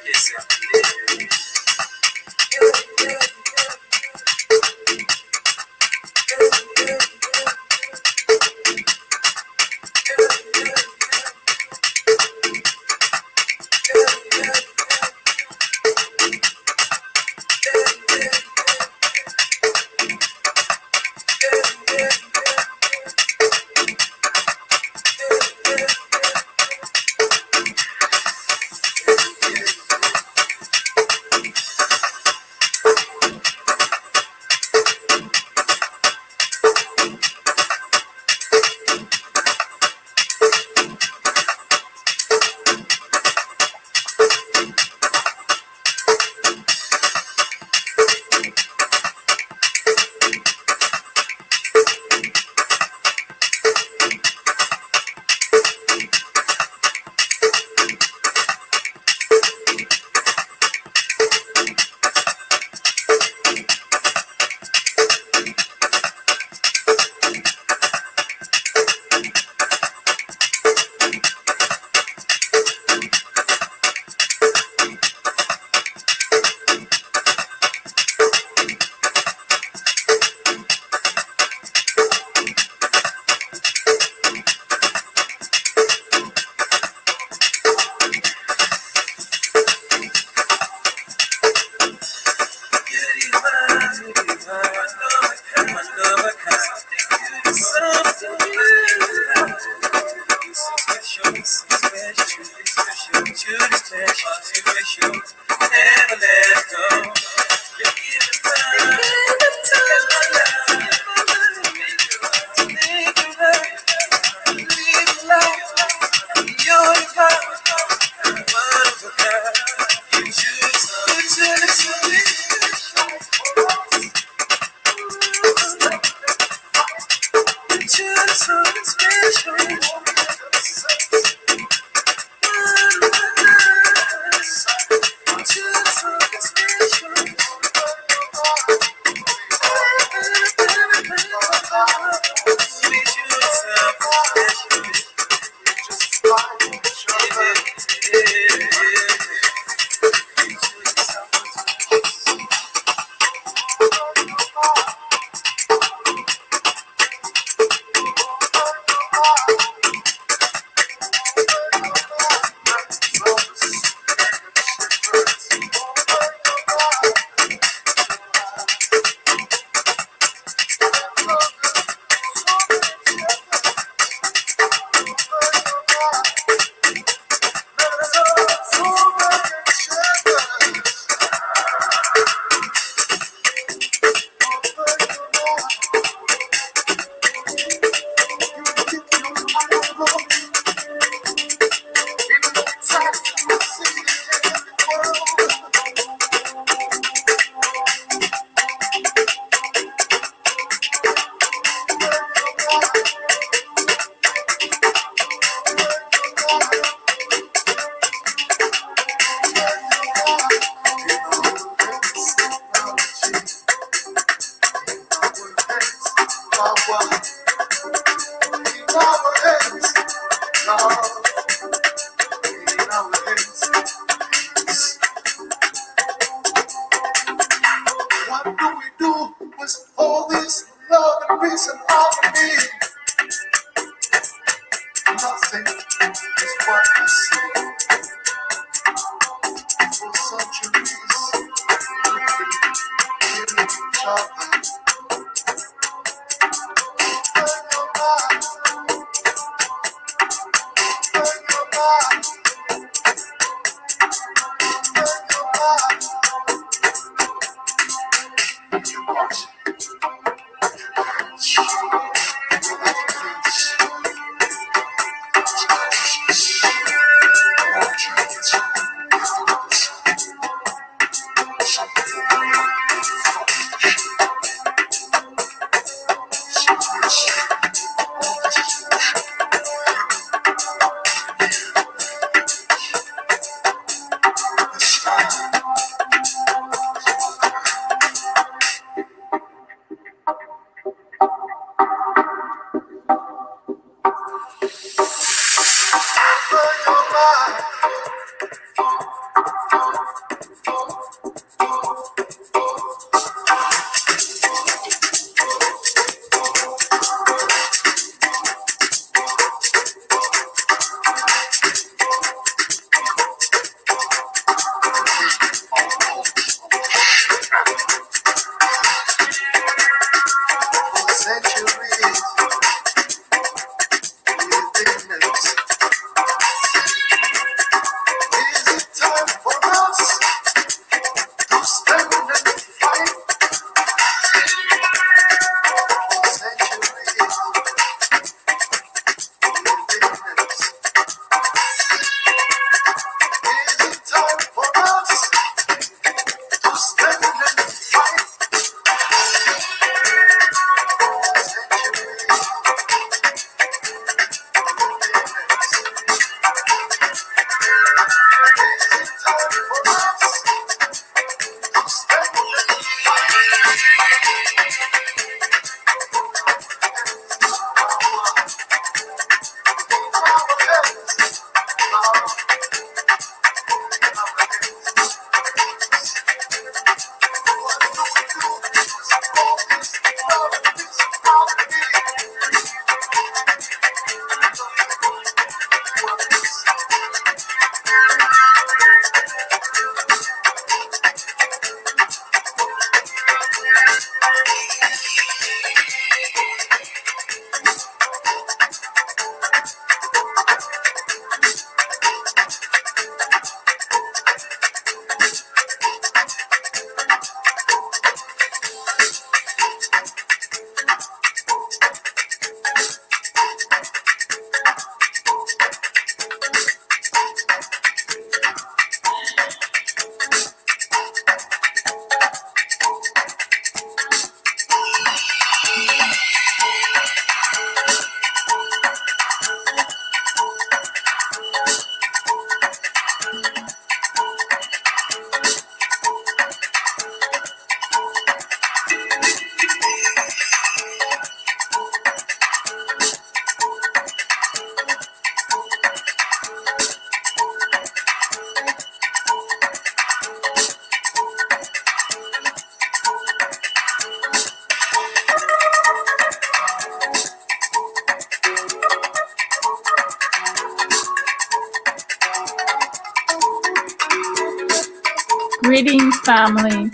Yes, all this love and peace and harmony. Nothing is what we see. For centuries, we've been killing each other. Burn your mind, burn your mind, burn your mind. You watch it. Greetings, family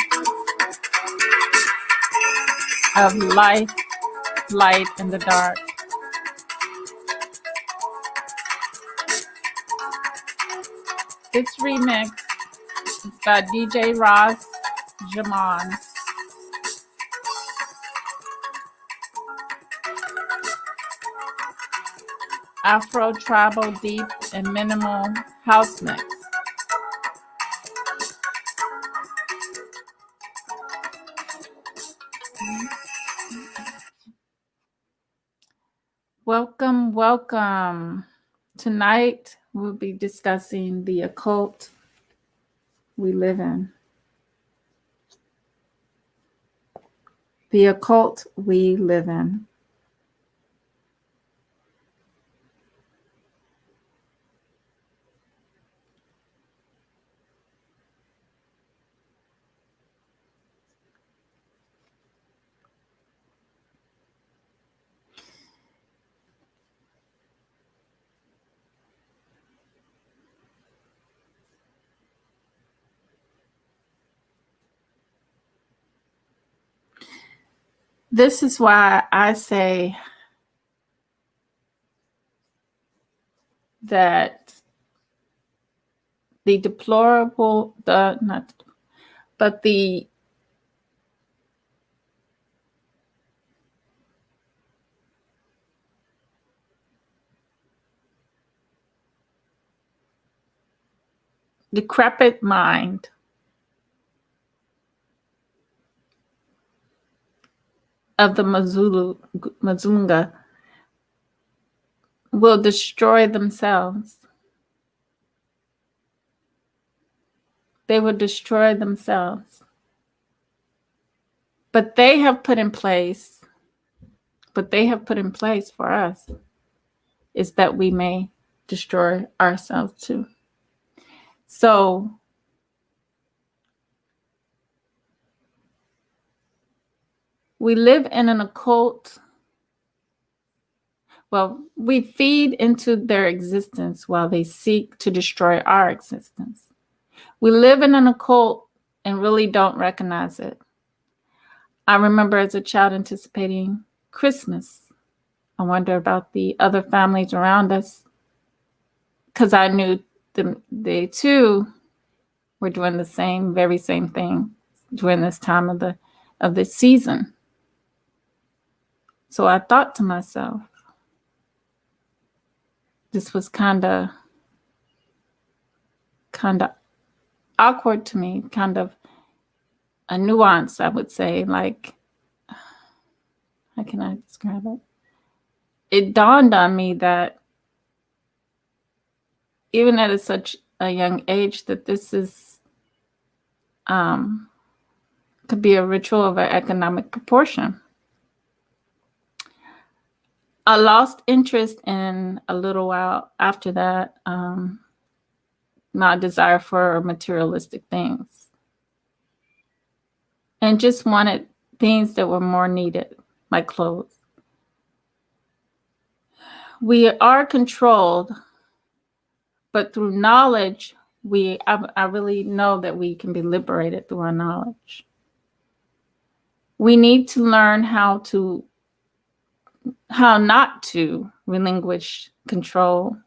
of life, light, and the dark. This remix is by DJ Ross Jamon. Afro, tribal, deep, and minimal house mix. Welcome, welcome. Tonight we'll be discussing the occult we live in. The occult we live in. This is why I say that the deplorable, the not, but the decrepit mind of the Mazunga will destroy themselves. They will destroy themselves. But they have put in place, for us is that we may destroy ourselves too. So we live in an occult. Well, we feed into their existence while they seek to destroy our existence. We live in an occult and really don't recognize it. I remember as a child anticipating Christmas. I wonder about the other families around us because I knew they too were doing the very same thing during this time of the season. So I thought to myself, this was kind of awkward to me, kind of a nuance, I would say. Like, how can I describe it? It dawned on me that even at such a young age, that this is could be a ritual of an economic proportion. I lost interest in a little while after that, my desire for materialistic things, and just wanted things that were more needed, like clothes. We are controlled, but through knowledge, I really know that we can be liberated through our knowledge. We need to learn how not to relinquish control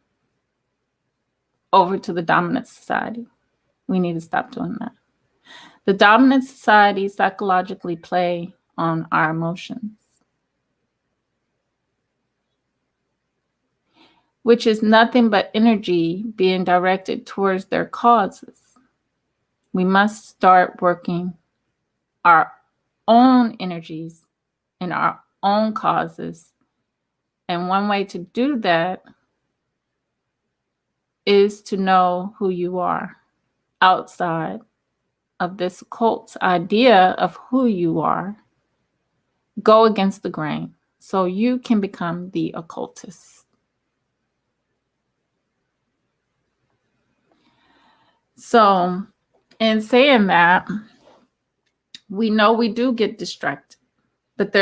over to the dominant society. We need to stop doing that. The dominant society psychologically play on our emotions, which is nothing but energy being directed towards their causes. We must start working our own energies and our own causes. And one way to do that is to know who you are outside of this cult's idea of who you are. Go against the grain so you can become the occultist. So, in saying that, we know we do get distracted, but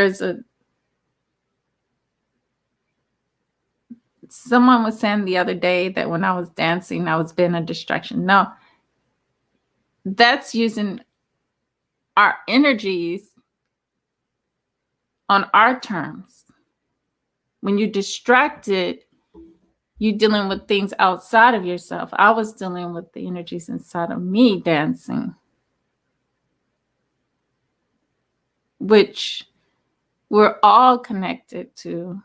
someone was saying the other day that when I was dancing, I was being a distraction. No, that's using our energies on our terms. When you're distracted, you're dealing with things outside of yourself. I was dealing with the energies inside of me dancing, which we're all connected to,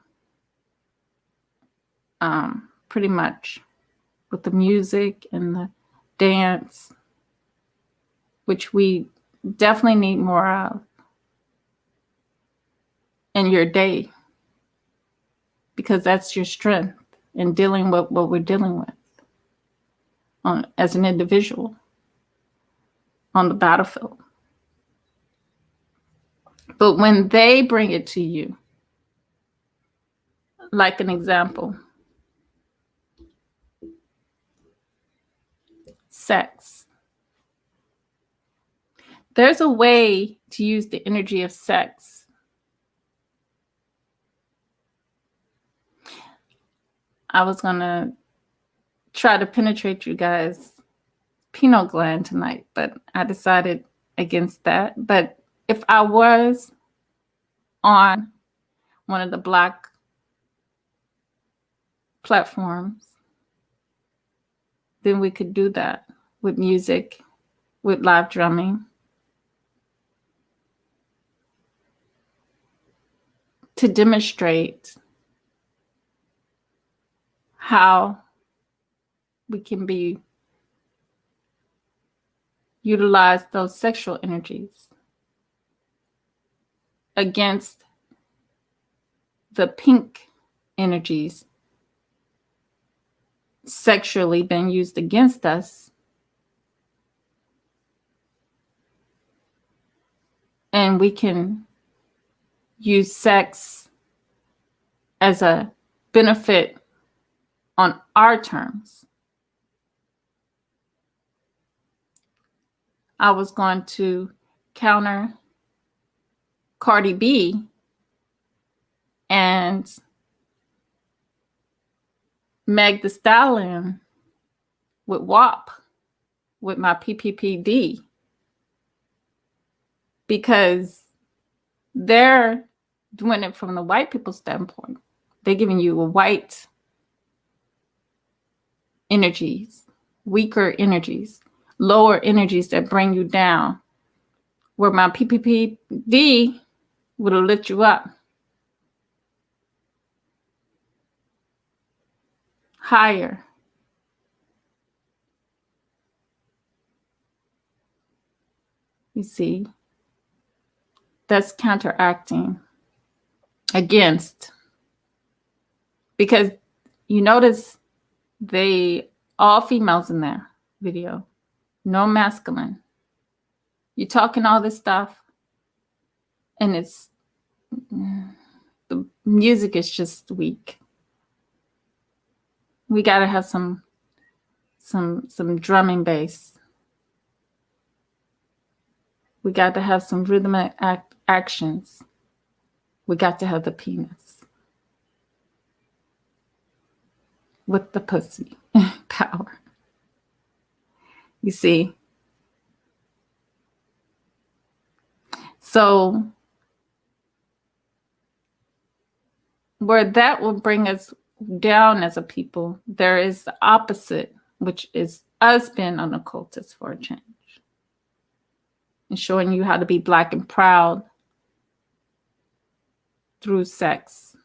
pretty much, with the music and the dance, which we definitely need more of in your day, because that's your strength in dealing with what we're dealing with as an individual on the battlefield. But when they bring it to you, like an example, sex. There's a way to use the energy of sex. I was going to try to penetrate you guys' pineal gland tonight, but I decided against that. But if I was, on one of the Black platforms, then we could do that with music, with live drumming, to demonstrate how we can utilize those sexual energies against the pink energies sexually being used against us. And we can use sex as a benefit on our terms. I was going to counter Cardi B and Meg Thee Stallion with WAP, with my PPPD, because they're doing it from the white people's standpoint. They're giving you a white energies, weaker energies, lower energies that bring you down, where my PPPD would have lift you up higher. You see, that's counteracting against, because you notice they all females in their video, no masculine. You're talking all this stuff, and it's the music is just weak. We got to have some drumming bass. We got to have some rhythmic actions. We got to have the penis with the pussy power. You see? So where that will bring us down as a people, there is the opposite, which is us being an occultist for a change and showing you how to be Black and proud through sex,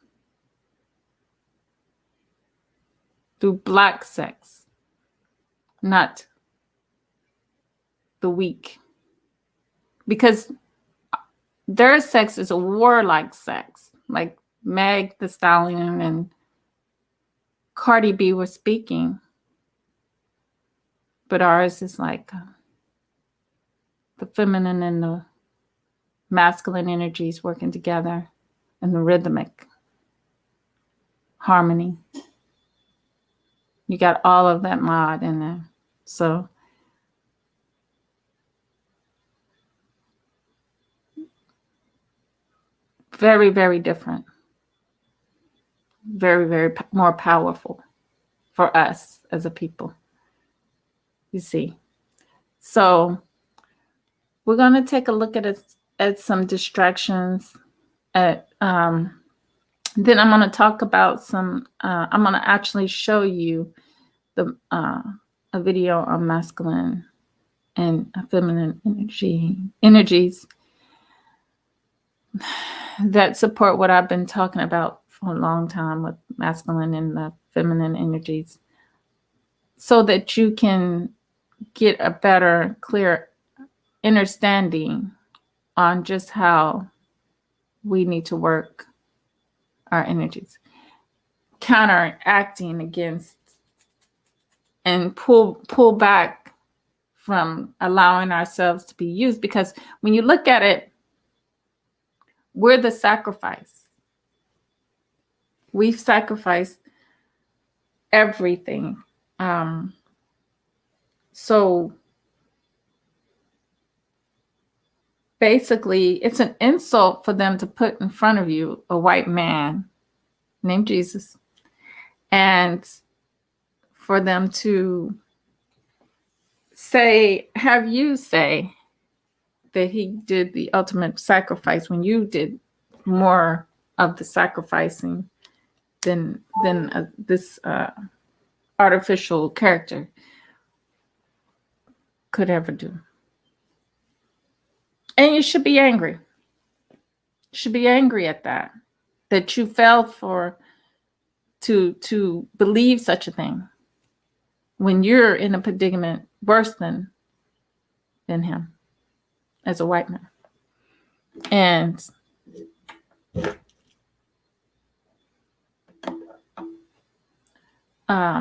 through Black sex, not the weak. Because their sex is a warlike sex, like Meg Thee Stallion and Cardi B were speaking, but ours is like the feminine and the masculine energies working together and the rhythmic harmony. You got all of that mod in there. So very, very different. Very, very more powerful for us as a people. You see. So we're going to take a look at some distractions. Then I'm going to talk about some. I'm going to actually show you a video on masculine and feminine energies that support what I've been talking about for a long time with masculine and the feminine energies, so that you can get a better, clear understanding on just how we need to work our energies, counteracting against and pull back from allowing ourselves to be used. Because when you look at it, we're the sacrifice. We've sacrificed everything. So basically, it's an insult for them to put in front of you a white man named Jesus, and for them to have you say that he did the ultimate sacrifice when you did more of the sacrificing than this artificial character could ever do. And you should be angry. You should be angry at that you fell for to believe such a thing when you're in a predicament worse than him as a white man. And let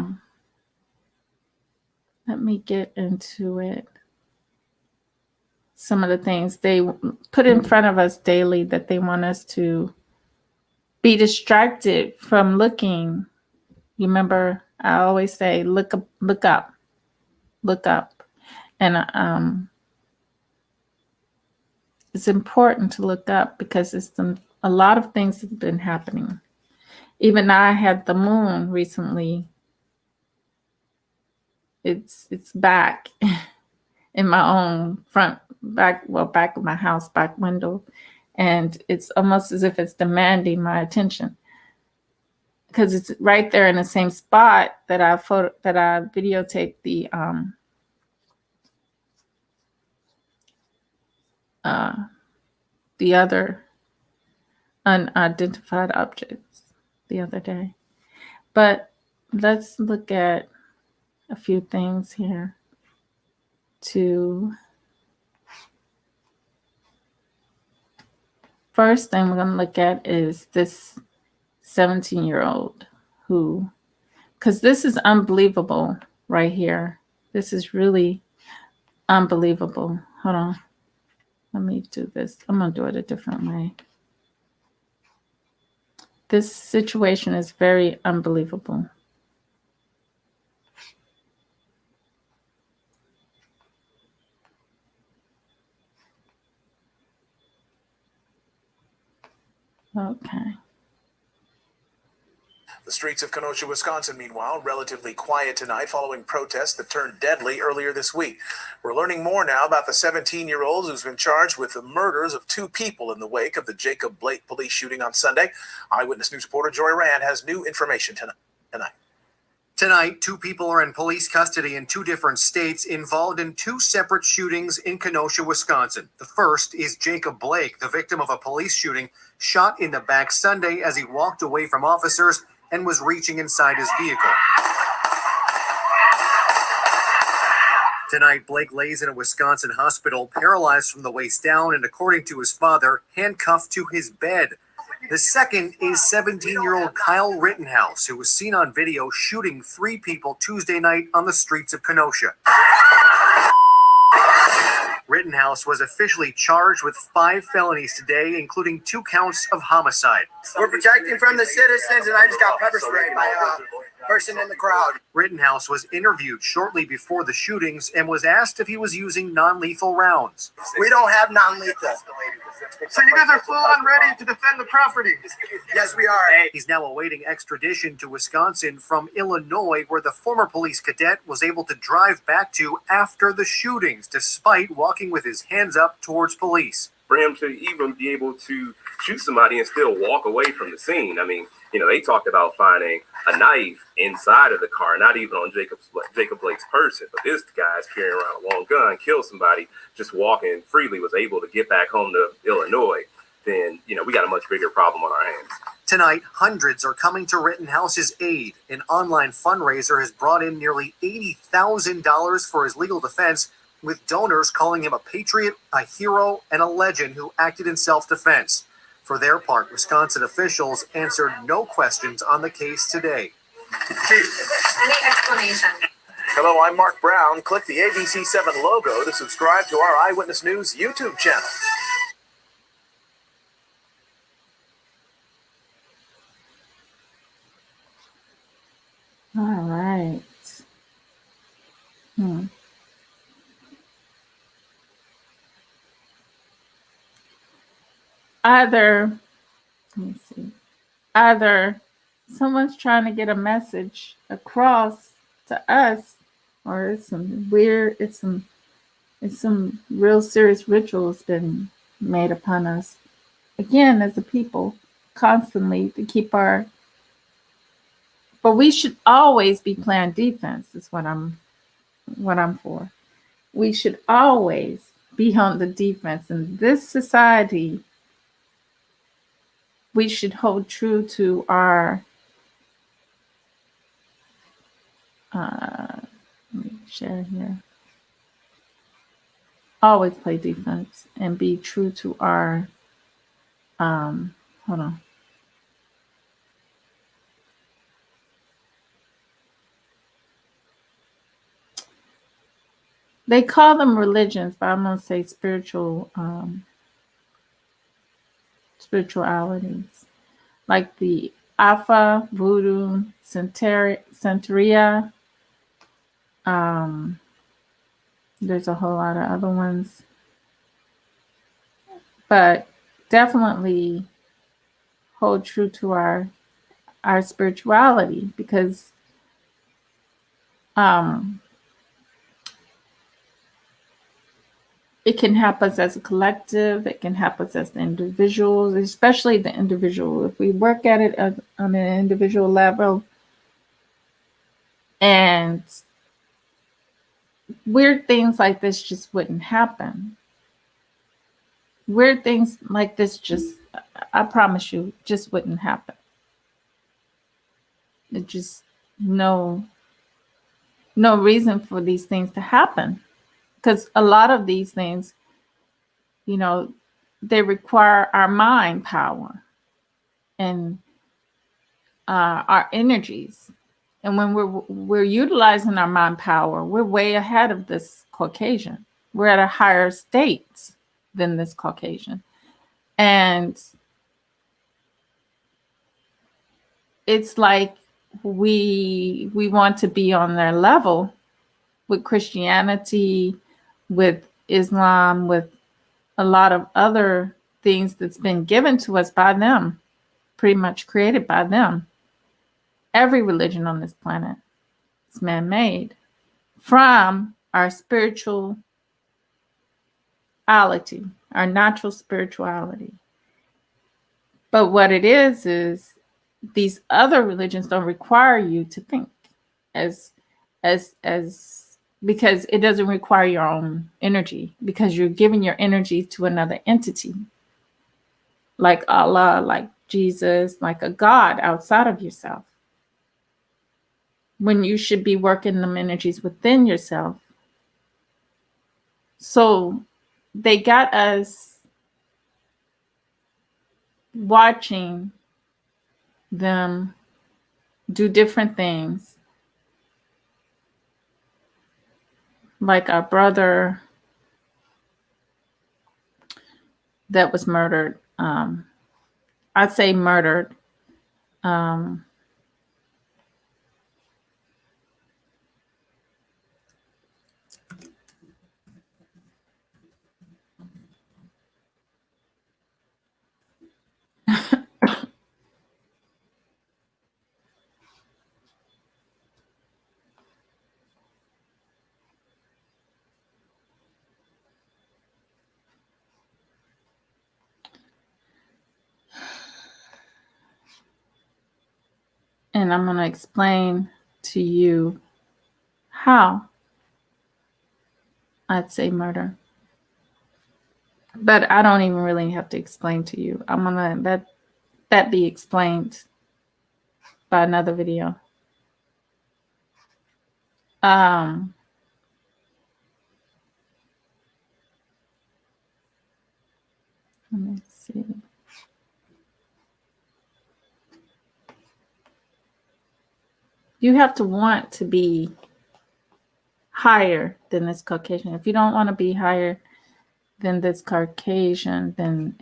me get into it. Some of the things they put in front of us daily that they want us to be distracted from looking. You remember, I always say, look up, look up, look up. And it's important to look up because a lot of things have been happening. Even I had the moon recently. It's back in my own back of my house, back window. And it's almost as if it's demanding my attention because it's right there in the same spot that I videotaped the other unidentified objects the other day. But let's look at a few things here First thing we're going to look at is this 17-year-old because this is unbelievable right here. This is really unbelievable. Hold on. Let me do this. I'm going to do it a different way. This situation is very unbelievable. Okay. The streets of Kenosha, Wisconsin, meanwhile, relatively quiet tonight following protests that turned deadly earlier this week. We're learning more now about the 17-year-old who's been charged with the murders of 2 people in the wake of the Jacob Blake police shooting on Sunday. Eyewitness News reporter Joy Rand has new information tonight. Tonight, 2 people are in police custody in 2 different states involved in 2 separate shootings in Kenosha, Wisconsin. The first is Jacob Blake, the victim of a police shooting, shot in the back Sunday as he walked away from officers and was reaching inside his vehicle. Tonight, Blake lays in a Wisconsin hospital, paralyzed from the waist down and, according to his father, handcuffed to his bed. The second is 17-year-old Kyle Rittenhouse, who was seen on video shooting 3 people Tuesday night on the streets of Kenosha. Rittenhouse was officially charged with 5 felonies today, including 2 counts of homicide. We're protecting from the citizens, and I just got pepper sprayed by a person in the crowd. Rittenhouse was interviewed shortly before the shootings and was asked if he was using non-lethal rounds. We don't have non-lethal. So you guys are full on ready to defend the property? Yes, we are. He's now awaiting extradition to Wisconsin from Illinois, where the former police cadet was able to drive back to after the shootings, despite walking with his hands up towards police. For him to even be able to shoot somebody and still walk away from the scene. I mean, they talked about finding a knife inside of the car, not even on Jacob Blake's person. But this guy's carrying around a long gun, killed somebody, just walking freely, was able to get back home to Illinois. Then, we got a much bigger problem on our hands. Tonight, hundreds are coming to Rittenhouse's aid. An online fundraiser has brought in nearly $80,000 for his legal defense, with donors calling him a patriot, a hero, and a legend who acted in self-defense. For their part, Wisconsin officials answered no questions on the case today. Any explanation? Hello, I'm Mark Brown. Click the ABC7 logo to subscribe to our Eyewitness News YouTube channel. All right. Either someone's trying to get a message across to us, or it's some real serious rituals been made upon us. again, as a people, constantly to keep our. But we should always be playing defense. Is what I'm for. We should always be on the defense in this society. We should hold true to our. Let me share here. Always play defense and be true to our. Hold on. They call them religions, but I'm gonna say spiritualities, like the Alpha, Voodoo, Santeria. There's a whole lot of other ones, but definitely hold true to our spirituality, because it can help us as a collective. It can help us as the individuals, especially the individual. If we work at it on an individual level, and weird things like this just wouldn't happen. Weird things like this just, I promise you, just wouldn't happen. It just no reason for these things to happen, because a lot of these things, they require our mind power and our energies. And when we're utilizing our mind power, we're way ahead of this Caucasian. We're at a higher state than this Caucasian. And it's like we want to be on their level with Christianity, with Islam, with a lot of other things that's been given to us by them, pretty much created by them. Every religion on this planet is man-made from our spirituality, our natural spirituality. But what it is these other religions don't require you to think as because it doesn't require your own energy, because you're giving your energy to another entity, like Allah, like Jesus, like a God outside of yourself, when you should be working them energies within yourself. So they got us watching them do different things, like our brother that was murdered. I'd say murdered. And I'm going to explain to you how I'd say murder. But I don't even really have to explain to you. I'm going to let that be explained by another video. Let me see. You have to want to be higher than this Caucasian. If you don't want to be higher than this Caucasian, then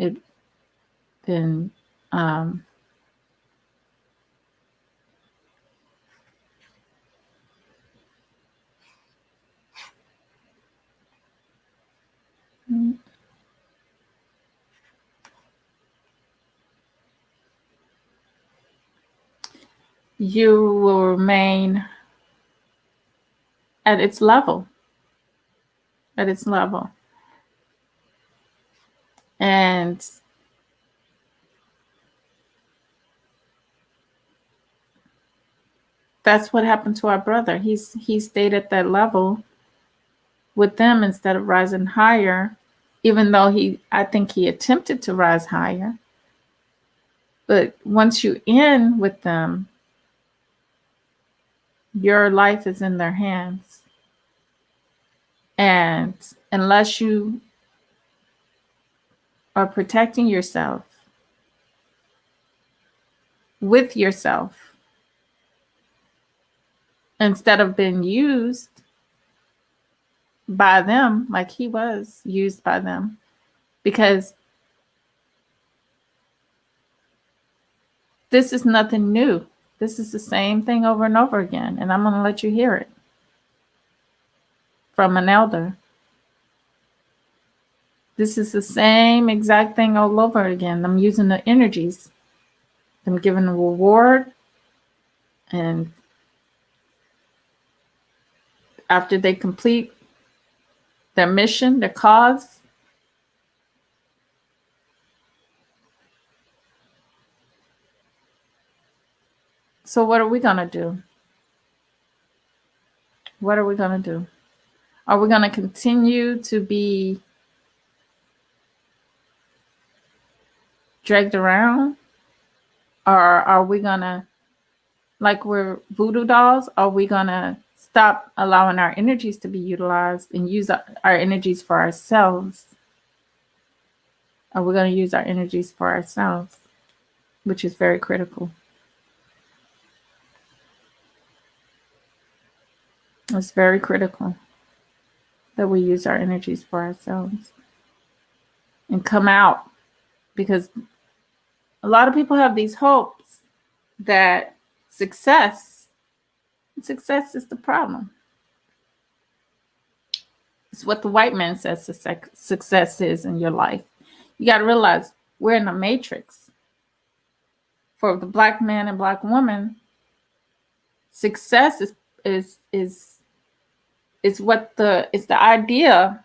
you will remain at its level. And That's what happened to our brother. He stayed at that level with them instead of rising higher, even though I think he attempted to rise higher. But once you end with them, your life is in their hands. And unless you are protecting yourself with yourself, instead of being used by them like he was used by them, because this is nothing new. This is the same thing over and over again, and I'm going to let you hear it from an elder. This is the same exact thing all over again. I'm using the energies. I'm giving a reward, and after they complete their mission, their cause, so what are we going to do? What are we going to do? Are we going to continue to be dragged around? Or are we going to, like we're voodoo dolls, are we going to stop allowing our energies to be utilized and use our energies for ourselves? Are we going to use our energies for ourselves? Which is very critical. It's very critical that we use our energies for ourselves and come out, because a lot of people have these hopes that success is the problem. It's what the white man says success is in your life. You got to realize we're in a matrix. For the black man and black woman, success is the idea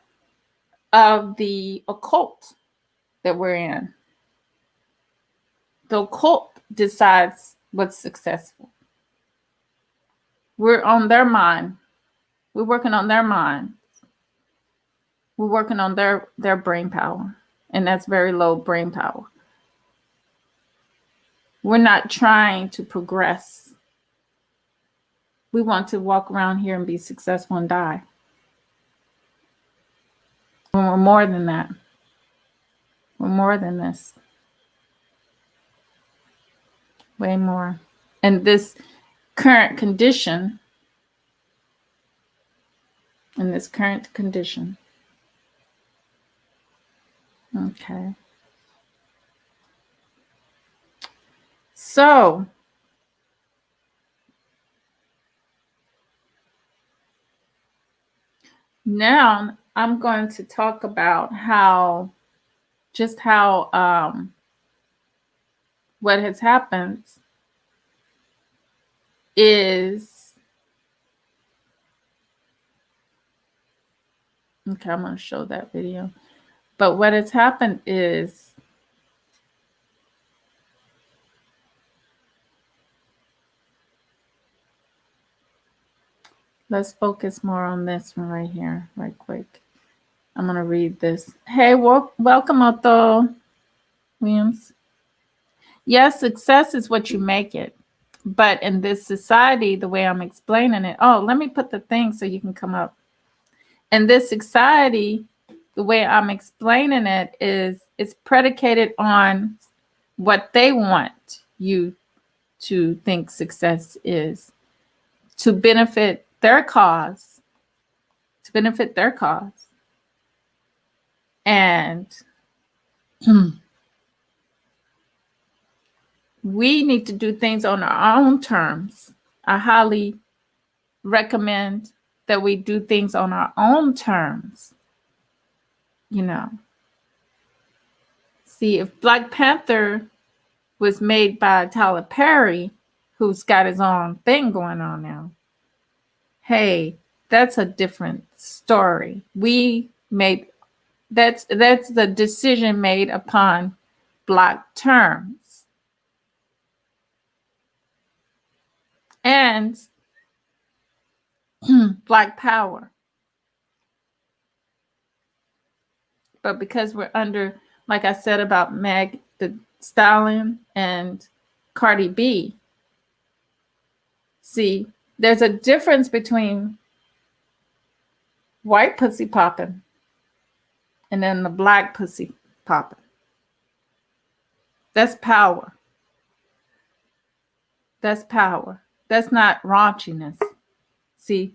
of the occult that we're in. The occult decides what's successful. We're on their mind. We're working on their mind. We're working on their brain power. And that's very low brain power. We're not trying to progress. We want to walk around here and be successful and die. And we're more than that. We're more than this. Way more. And this current condition, Okay. So, now I'm going to talk about what has happened is, okay, I'm going to show that video. But what has happened is let's focus more on this one right here, right quick. I'm going to read this. Hey, welcome, Otto Williams. Yes, success is what you make it. But in this society, the way I'm explaining it, let me put the thing so you can come up. In this society, the way I'm explaining it is it's predicated on what they want you to think success is, to benefit their cause, And we need to do things on our own terms. I highly recommend that we do things on our own terms. See, if Black Panther was made by Tyler Perry, who's got his own thing going on now, hey, that's a different story. That's the decision made upon Black terms. And Black power. But because we're under, like I said about Meg the Stallion and Cardi B, see, there's a difference between white pussy popping and then the black pussy popping. That's power. That's power. That's not raunchiness. See,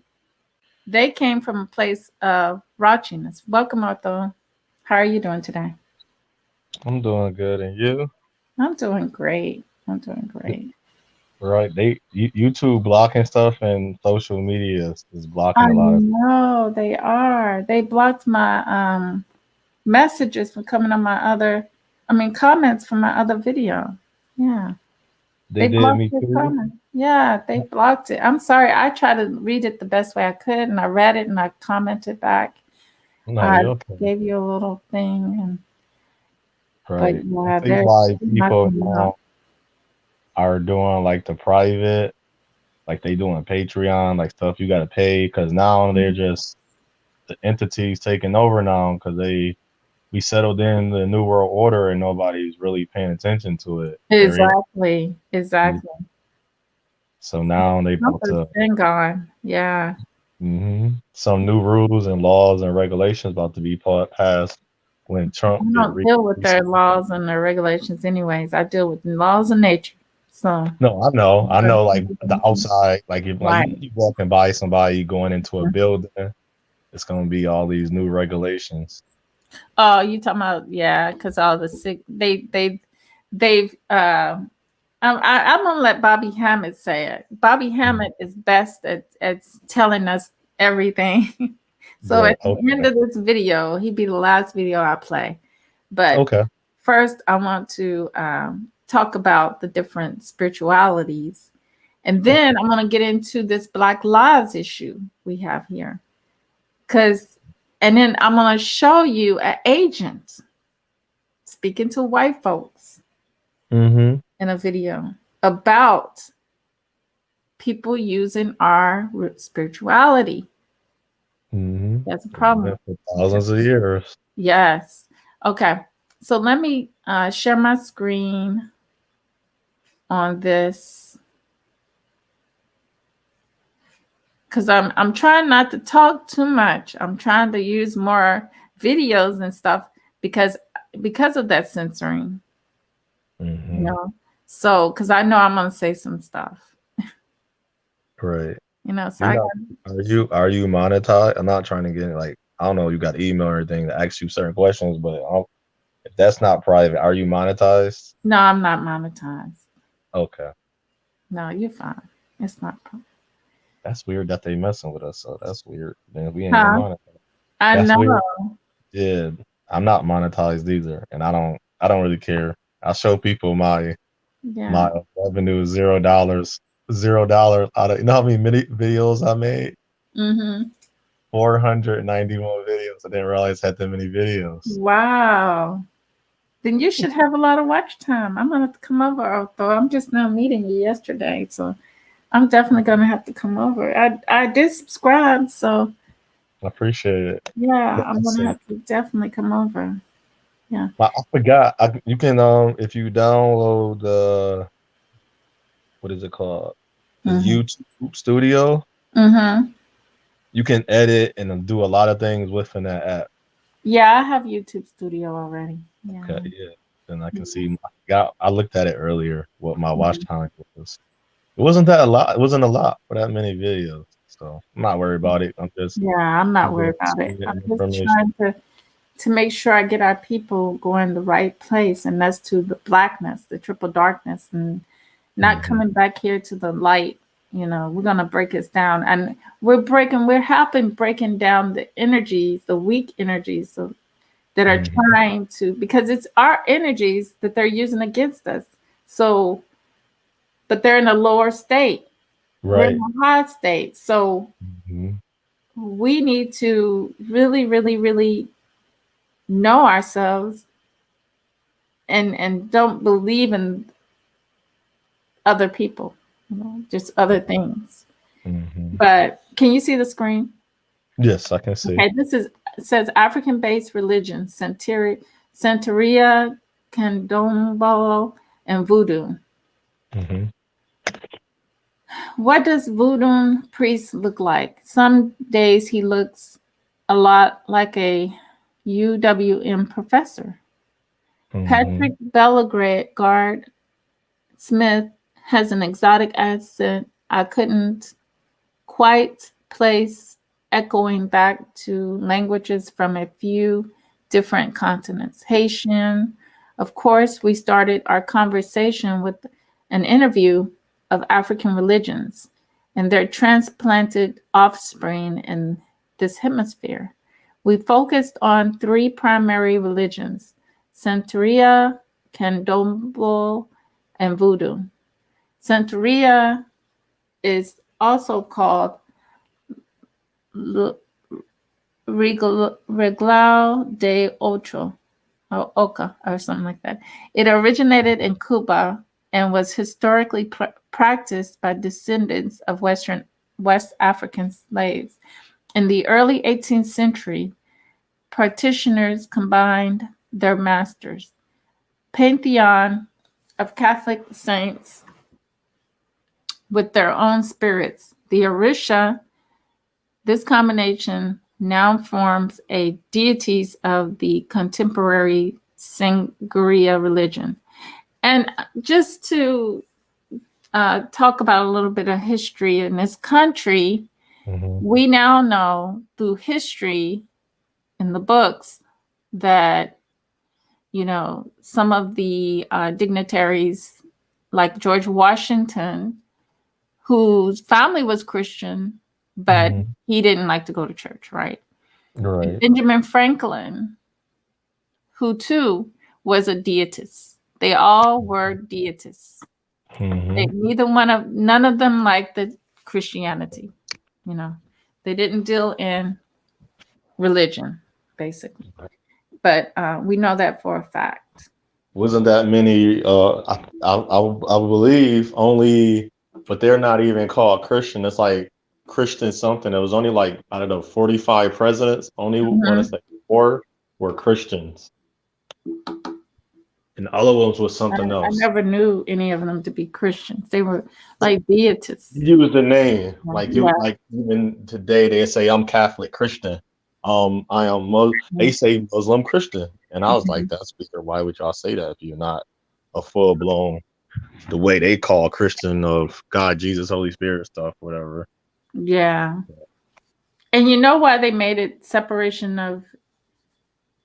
they came from a place of raunchiness. Welcome, Arthur. How are you doing today? I'm doing good, and you? I'm doing great. I'm doing great. Right? YouTube blocking stuff and social media is blocking I a lot of. know they are. They blocked my messages from coming on my other, comments from my other video. Yeah. They They did blocked me the too. comment. Yeah, they blocked it. I'm sorry. I tried to read it the best way I could, and I read it and I commented back. No, I you're okay. gave you a little thing, but Right. I yeah, think they're why people knocking me out. now are doing like the private, like they doing Patreon, like stuff you got to pay, because now they're just the entities taking over now because we settled in the new world order and nobody's really paying attention to it. Exactly. Exactly. So now they Trump about has to. been gone. Yeah. Some new rules and laws and regulations about to be passed when I Trump get don't deal with their laws and their regulations anyways. I deal with the laws of nature. So No, I know, like the outside, like if like right. you walking by somebody going into a building, it's gonna be all these new regulations. Oh, you talking about, yeah, because all the sick they've I'm gonna let Bobby Hammett say it. Bobby Hammett is best at telling us everything. So Right. at the end of this video, he'd be the last video I play. But Okay. first, I want to talk about the different spiritualities. And then I'm going to get into this Black Lives issue we have here. And then I'm going to show you an agent speaking to white folks in a video about people using our spirituality. That's a problem. For thousands of years. Yes. Okay. So let me share my screen on this because I'm trying not to talk too much. I'm trying to use more videos and stuff because of that censoring. You know. So because I know I'm gonna say some stuff. Right. You know. So Are you monetized? I'm not trying to get like, I don't know, you got email or anything to ask you certain questions, but if that's not private, are you monetized? No, I'm not monetized. Okay. No, you're fine. It's not. That's weird that they messing with us. So that's weird. Then we ain't gonna monetize. I That's know. weird. Yeah, I'm not monetized either, and I don't really care. I show people my revenue is $0, $0 out of, you know how many videos I made? 491 videos. I didn't realize I had that many videos. Wow. Then you should have a lot of watch time. I'm gonna have to come over, although I'm just now meeting you yesterday, so I'm definitely gonna have to come over. I did subscribe, so I appreciate it. yeah, I'm gonna have to definitely come over. Yeah. I forgot. You can if you download the, what is it called? The YouTube Studio. You can edit and do a lot of things within that app. Yeah, I have YouTube Studio already. Yeah. Okay, yeah. Then I can see. I looked at it earlier. What my watch time was. It wasn't that a lot. It wasn't a lot for that many videos. So I'm not worried about it. I'm not worried about it. I'm just trying to make sure I get our people going the right place, and that's to the blackness, the triple darkness, and not coming back here to the light. You know, we're gonna break us down, and we're helping breaking down the energies, the weak energies that are trying to, because it's our energies that they're using against us. So, but they're in a lower state. Right. We're in a high state. So we need to really, really, really know ourselves and don't believe in other people, just other things. Mm-hmm. But can you see the screen? Yes, I can see. Okay, it says African-based religion, Santeria, Candomblé, and Voodoo. Mm-hmm. What does voodoo priest look like? Some days he looks a lot like a UWM professor. Mm-hmm. Patrick Bellegarde Smith has an exotic accent I couldn't quite place, echoing back to languages from a few different continents. Haitian. Of course, we started our conversation with an interview of African religions and their transplanted offspring in this hemisphere. We focused on three primary religions: Santeria, Candomblé, and Voodoo. Santeria is also called Reglao de Ocho, or Oca, or something like that. It originated in Cuba and was historically practiced by descendants of West African slaves. In the early 18th century, practitioners combined their masters. Pantheon of Catholic saints with their own spirits. The Orisha, this combination now forms a deities of the contemporary Sangria religion. And just to talk about a little bit of history in this country, Mm-hmm. we now know through history in the books that, you know, some of the dignitaries like George Washington, whose family was Christian, but Mm-hmm. he didn't like to go to church, right? Right. Benjamin Franklin, who too was a deist. They all were deists. Mm-hmm. None of them liked the Christianity. You know, they didn't deal in religion, basically. But we know that for a fact. Wasn't that many? I believe only, but they're not even called Christian. It's like Christian something. It was only like, I don't know, 45 presidents. Only want to Mhm. say 4 were Christians, and the other ones was something I else. never knew any of them to be Christians. They were like deists. Use the name like Yeah. like even today they say I'm Catholic Christian. I am they say Muslim Christian, and I was like, that's weird. Why would y'all say that if you're not a full blown the way they call Christian of God, Jesus, Holy Spirit stuff, whatever. Yeah. And you know why they made it separation of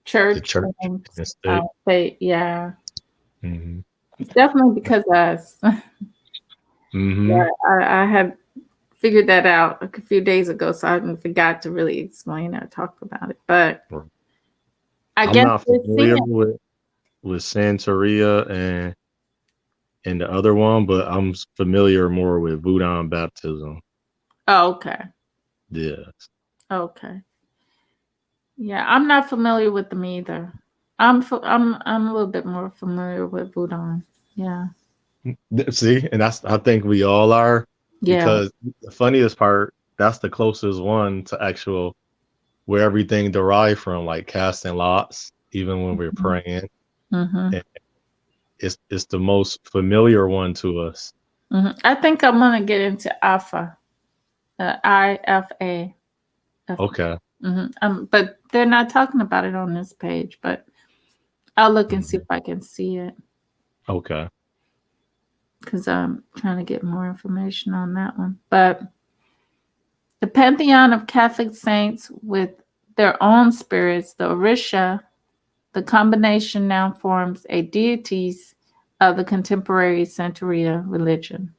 church The church and and state. state? Yeah. Mm-hmm. It's definitely because of us. Mm-hmm. Yeah, I had figured that out a few days ago, so I forgot to really explain or talk about it. But I I'm guess not we're familiar seeing. with Santeria and the other one, but I'm familiar more with Voodoo baptism. Oh, okay. Yes. Okay. Yeah, I'm not familiar with them either. I'm a little bit more familiar with Voodoo. Yeah. See, and I think we all are, Yeah. because the funniest part, that's the closest one to actual where everything derived from, like casting lots, even when we're praying. Mm-hmm. And it's the most familiar one to us. Mm-hmm. I think I'm gonna get into Alpha, IFA. Okay. Mm-hmm. But they're not talking about it on this page. But I'll look and see if I can see it, Okay. because I'm trying to get more information on that one. But the pantheon of Catholic saints with their own spirits, the Orisha, the combination now forms a deities of the contemporary Santeria religion.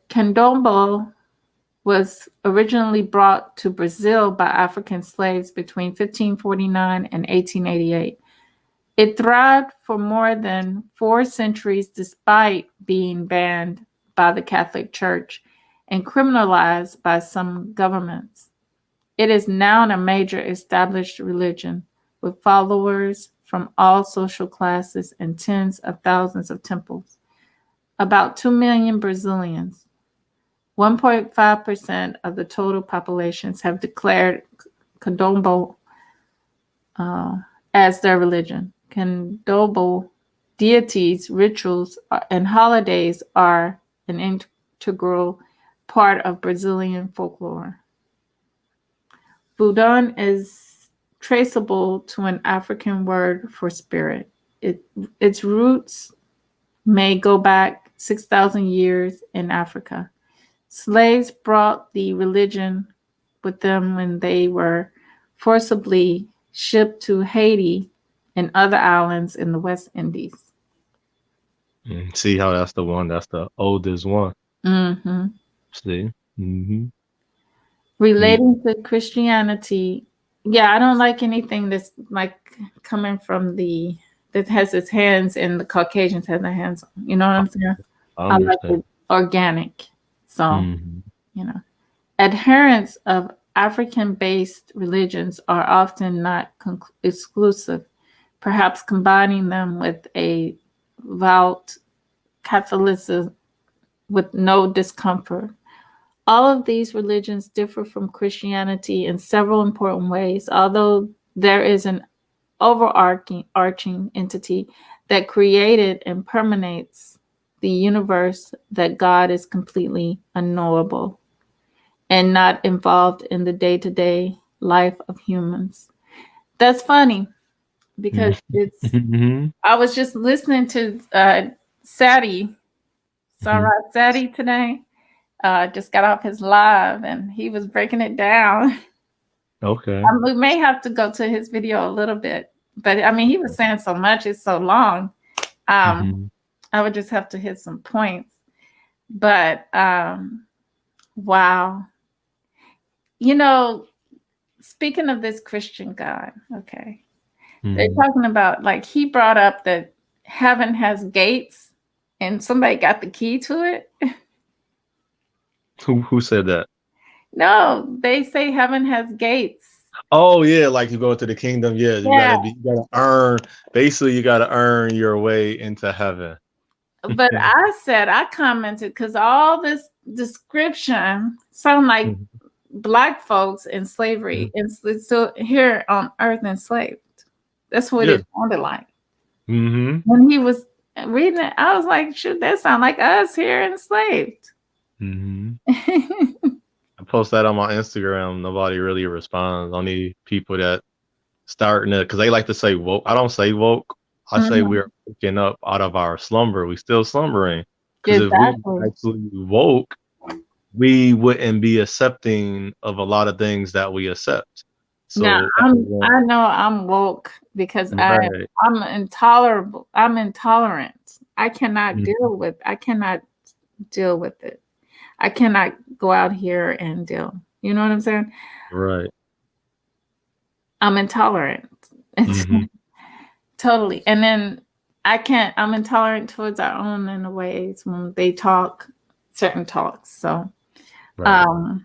Candomblé was originally brought to Brazil by African slaves between 1549 and 1888. It thrived for more than 4 centuries despite being banned by the Catholic Church and criminalized by some governments. It is now a major established religion with followers from all social classes and tens of thousands of temples. about 2 million Brazilians, 1.5% of the total populations, have declared Candomblé as their religion. Candomblé deities, rituals, and holidays are an integral part of Brazilian folklore. Voodoo is traceable to an African word for spirit. Its roots may go back 6,000 years in Africa. Slaves brought the religion with them when they were forcibly shipped to Haiti and other islands in the West Indies. See how that's the oldest one. Mm-hmm. See? Mm-hmm. Relating to Christianity, yeah, I don't like anything that's like coming from that has its hands and the Caucasians have their hands on. You know what I'm saying? I I like understand. it organic. So, Mhm. Adherents of African-based religions are often not exclusive, perhaps combining them with a devout Catholicism with no discomfort. All of these religions differ from Christianity in several important ways, although there is an overarching entity that created and permeates the universe, that God is completely unknowable and not involved in the day-to-day life of humans. That's funny because Mhm. I was just listening to Sadie, Mhm. Sarah Sadie today. Just got off his live and he was breaking it down. Okay. We may have to go to his video a little bit, but I mean, he was saying so much, it's so long. Mhm. I would just have to hit some points. But wow. Speaking of this Christian God, okay, they're Mhm. talking about, like, he brought up that heaven has gates and somebody got the key to it. Who said that? No, they say heaven has gates. Oh yeah, like you go into the kingdom. Yeah, Yeah, you gotta earn. Basically, you gotta earn your way into heaven. but I commented because all this description sound like Mhm. Black folks in slavery and still here on earth enslaved. That's what Yeah. it sounded like. Mm-hmm. When he was reading it, I was like, shoot, that sound like us here enslaved. Mm-hmm. I post that on my Instagram. Nobody really responds. Only people that starting it because they like to say woke. I don't say woke. I say Mhm. we're waking up out of our slumber. We still slumbering. Because if we Exactly. actually woke, we wouldn't be accepting of a lot of things that we accept. Now So I know I'm woke because right. I'm intolerable. I'm intolerant. I cannot Mhm. deal with it. I cannot go out here and deal. You know what I'm saying? Right. I'm intolerant. It's Hmm. totally. And then I'm intolerant towards our own in the ways when they talk certain talks. So Right.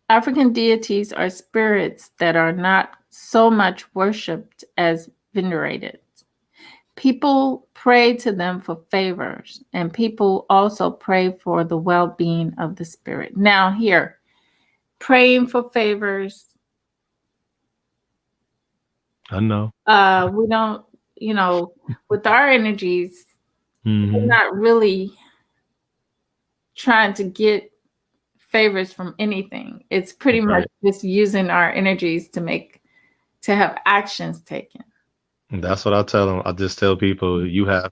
African deities are spirits that are not so much worshipped as venerated. People pray to them for favors, and people also pray for the well-being of the spirit. Now, here, praying for favors, I know. we don't, with our energies, we're Hmm. not really trying to get favors from anything. It's pretty much Right. just using our energies to have actions taken. That's what I tell them. I just tell people you have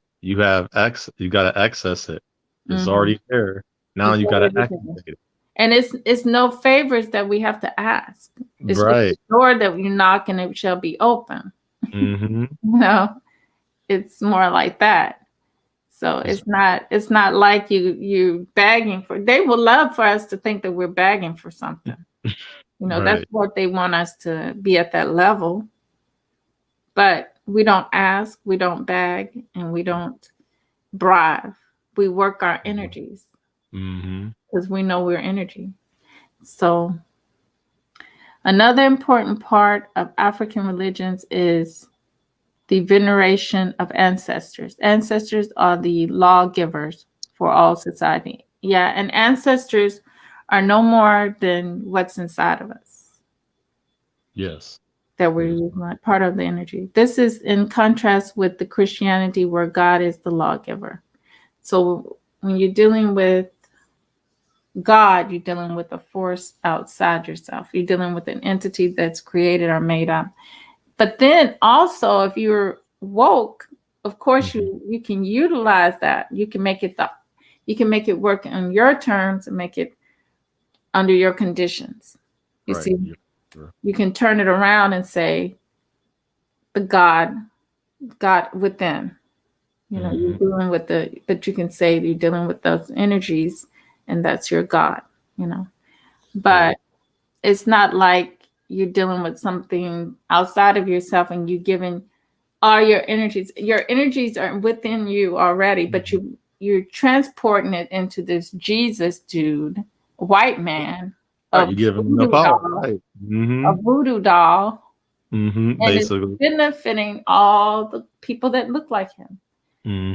access. You gotta access it. It's Mhm. already there. Now It's you gotta already there. activate it. And it's no favors that we have to ask. It's just Right. the door that you knock and it shall be open. Hmm. It's more like that. So it's not like you begging for. They would love for us to think that we're begging for something. That's Right. what they want us to be at that level. But we don't ask, we don't beg, and we don't bribe. We work our energies Hmm. because we know we're energy. So another important part of African religions is the veneration of ancestors. Ancestors are the lawgivers for all society. Yeah, and ancestors are no more than what's inside of us Yes. that we're Yes. using, like part of the energy. This is in contrast with the Christianity where God is the lawgiver. So when you're dealing with God, you're dealing with a force outside yourself. You're dealing with an entity that's created or made up. But then also, if you're woke, of course you can utilize that. You can make it work on your terms and make it under your conditions. You Right. see, Sure. you can turn it around and say the God within. You know, you're dealing with but you can say you're dealing with those energies, and that's your God. You know, but it's not like you're dealing with something outside of yourself and you giving all your energies. Your energies are within you already, but you're transporting it into this Jesus dude, white man, Right. a You give them the voodoo power. doll, Right. a voodoo doll, and it's Basically. benefiting all the people that look like him.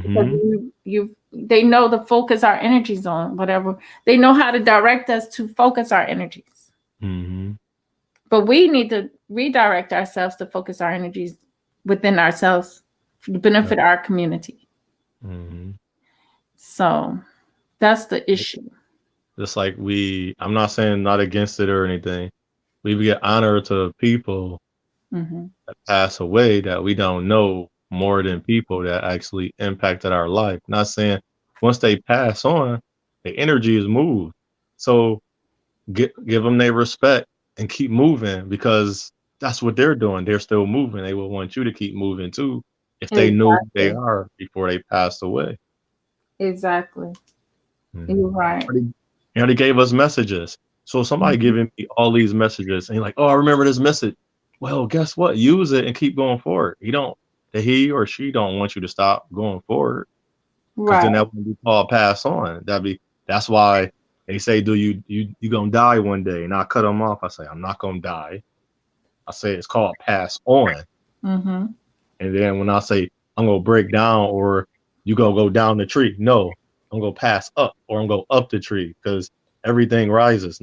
Because they know to focus our energies on whatever. They know how to direct us to focus our energies. But we need to redirect ourselves to focus our energies within ourselves to benefit our community. So that's the issue. Just like I'm not saying not against it or anything. We get honor to people that pass away that we don't know more than people that actually impacted our life. Not saying once they pass on, the energy is moved. So give them their respect and keep moving, because that's what they're doing. They're still moving. They will want you to keep moving too if they knew who they are before they passed away. Exactly. You're right. They gave us messages. So somebody giving me all these messages and you're like, oh, I remember this message. Well, guess what? Use it and keep going forward. He or she don't want you to stop going forward. Because then that would be called pass on. That's why they say, you gonna die one day? And I cut them off. I say, I'm not gonna die. I say it's called pass on. And then when I say I'm gonna break down or you go down the tree, no, I'm gonna pass up or I'm gonna go up the tree, because everything rises.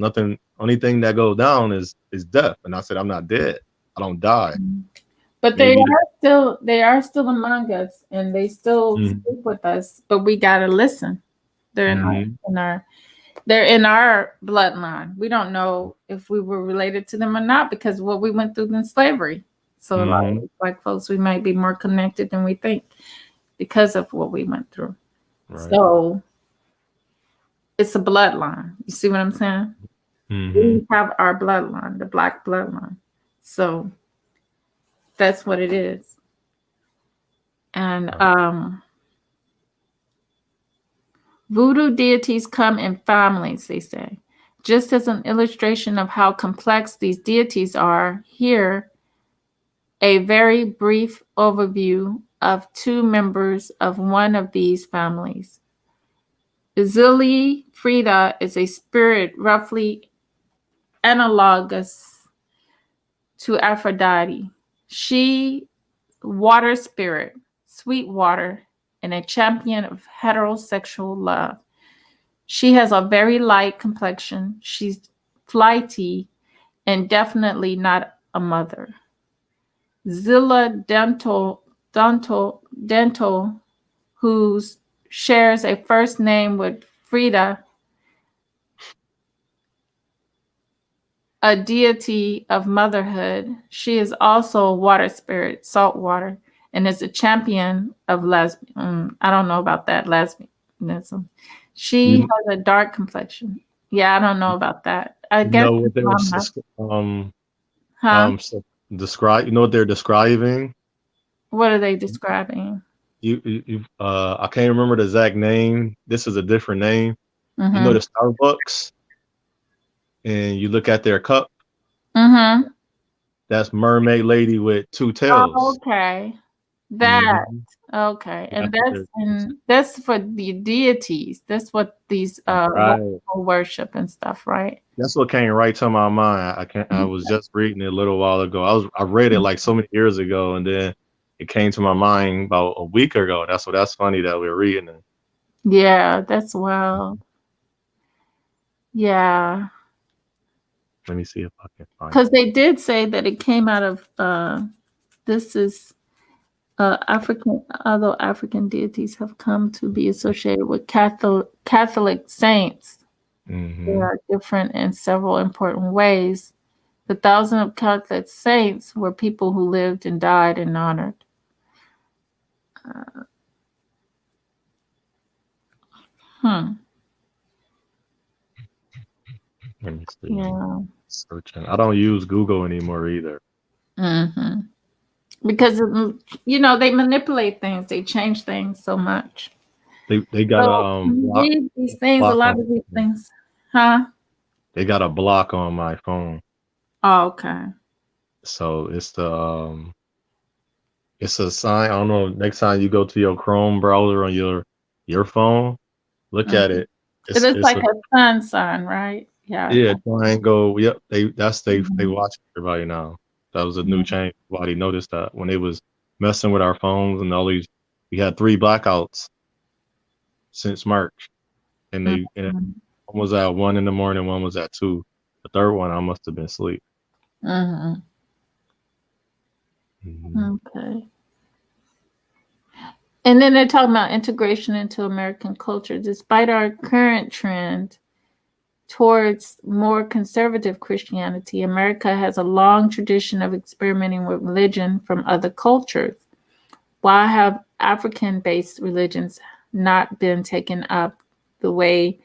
Only thing that goes down is death. And I said, I'm not dead. I don't die. But they are still among us, and they still speak with us. But we gotta listen. They're they're in our bloodline. We don't know if we were related to them or not because of what we went through in slavery. So like black folks, we might be more connected than we think because of what we went through. Right. So it's a bloodline. You see what I'm saying? We have our bloodline, the black bloodline. So that's what it is. And voodoo deities come in families, they say. Just as an illustration of how complex these deities are, here a very brief overview of two members of one of these families. Zili Frida is a spirit roughly analogous to Aphrodite. She, water spirit, sweet water, and a champion of heterosexual love. She has a very light complexion. She's flighty and definitely not a mother. Zilla Dental, who shares a first name with Frida, a deity of motherhood. She is also a water spirit, salt water, and is a champion of lesbian. I don't know about that, lesbianism. She has a dark complexion. Yeah, I don't know about that. I guess know what they're describe. You know what they're describing? What are they describing? I can't remember the exact name. This is a different name. You know the Starbucks, and you look at their cup. That's mermaid lady with two tails. Oh, okay. That okay, and that's for the deities. That's what these worship and stuff, right? That's what came right to my mind. I was just reading it a little while ago. I read it like so many years ago, and then it came to my mind about a week ago. That's funny that we're reading it. Yeah, that's wild. Yeah, Let me see if I can find because it. they did say that it came out of this is African, although African deities have come to be associated with Catholic saints. They Mm-hmm. are different in several important ways. The thousand of Catholic saints were people who lived and died and honored. Hmm. Let me see. Yeah. Searching. I don't use Google anymore either. Mm-hmm. Because you know they manipulate things, they change things so much. They got So a when you read these things, a block lot on. of these things, huh? They got a block on my phone, Oh, okay. so it's a sign. I don't know. Next time you go to your Chrome browser on your phone, look at Mhm. it. It is It's like a a sun sign, right? Yeah. yeah triangle. Yep. They Mhm. watch everybody now. That was a new Mhm. change. Everybody noticed that when they was messing with our phones and all these. We had 3 blackouts since March, and Mhm. one was at 1 in the morning, one was at 2. The third one I must have been asleep. Mhm. Mm-hmm. Okay. And then they're talking about integration into American culture. Despite our current trend towards more conservative Christianity, America has a long tradition of experimenting with religion from other cultures. Why have African-based religions not been taken up the way,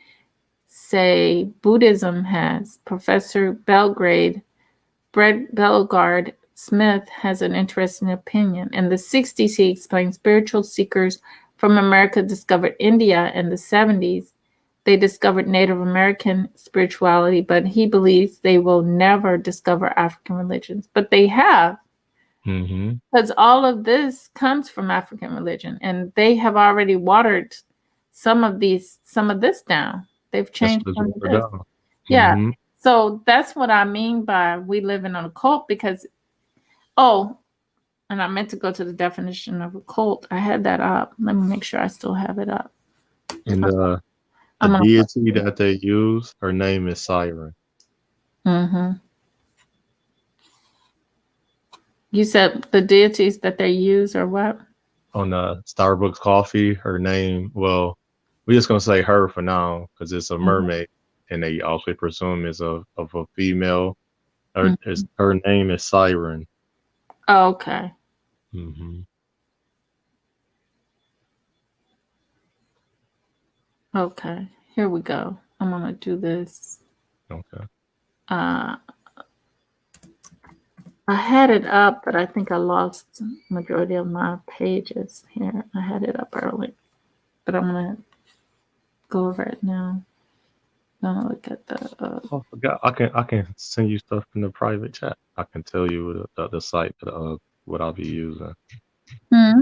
say, Buddhism has? Professor Brett Bellegarde Smith has an interesting opinion. In the 60s, he explained spiritual seekers from America discovered India. In the 70s, they discovered Native American spirituality, but he believes they will never discover African religions. But they have, Mm-hmm. because all of this comes from African religion, and they have already watered some of this down. They've That's changed what some it's of for this. down. Yeah. Mm-hmm. So that's what I mean by we live in an occult because, oh, and I meant to go to the definition of occult. I had that up. Let me make sure I still have it up. And the I'm gonna. deity that they use, her name is Siren. Mm-hmm. You said the deities that they use or what? On the Starbucks coffee, her name, well, we're just gonna say her for now because it's a Mhm. mermaid, and they also presume is of a female. Mhm. Her name is Siren. Oh, okay. Mm-hmm. Okay. Here we go. I'm gonna do this. Okay. Uh, I had it up, but I think I lost majority of my pages here. I had it up early, but I'm gonna go over it now. I'm gonna look at the. Oh, I forgot. I can send you stuff in the private chat. I can tell you the site that what I'll be using. Hmm?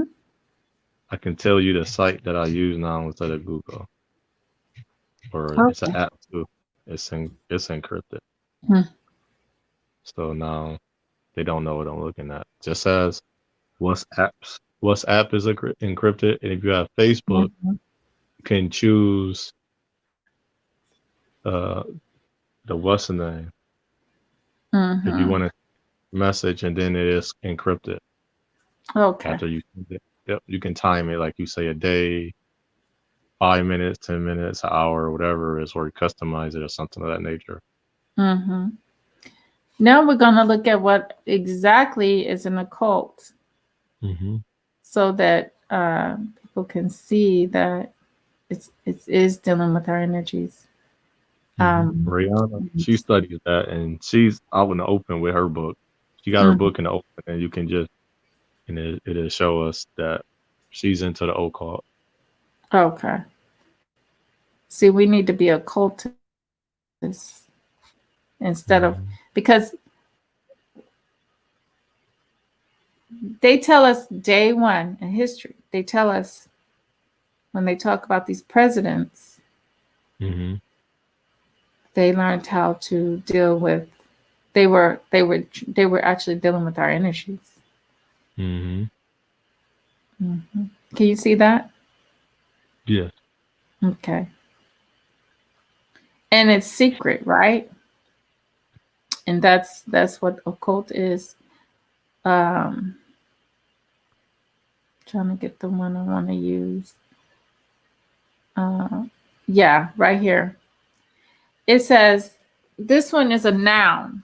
I can tell you the site that I use now instead of Google, or it's an Okay. app too. It's encrypted, Hmm. so now they don't know what I'm looking at. Just says WhatsApp is encrypted, and if you have Facebook, Mhm. you can choose uh the what's the name if you Mhm. want to message, and then it is encrypted Okay. after you send it. Yep, you can time it like you say a day, 5 minutes, 10 minutes, an hour, whatever it is, or you customize it or something of that nature. Mhm. Now we're gonna look at what exactly is an occult, Mm-hmm. so that people can see that it is dealing with our energies. Mm-hmm. Um, Rihanna, she studies that, and she's out in the open with her book. She got her mhm. book in the open, and you can just and it'll show us that she's into the occult. Okay. See, we need to be occultists instead of, Mm-hmm. because they tell us day one in history. They tell us when they talk about these presidents, Mm-hmm. they learned how to deal with. They were actually dealing with our energies. Mm-hmm. Mhm. Can you see that? Yeah. Okay. And it's secret, right? And that's what occult is. Um, trying to get the one I want to use. Yeah, right here. It says this one is a noun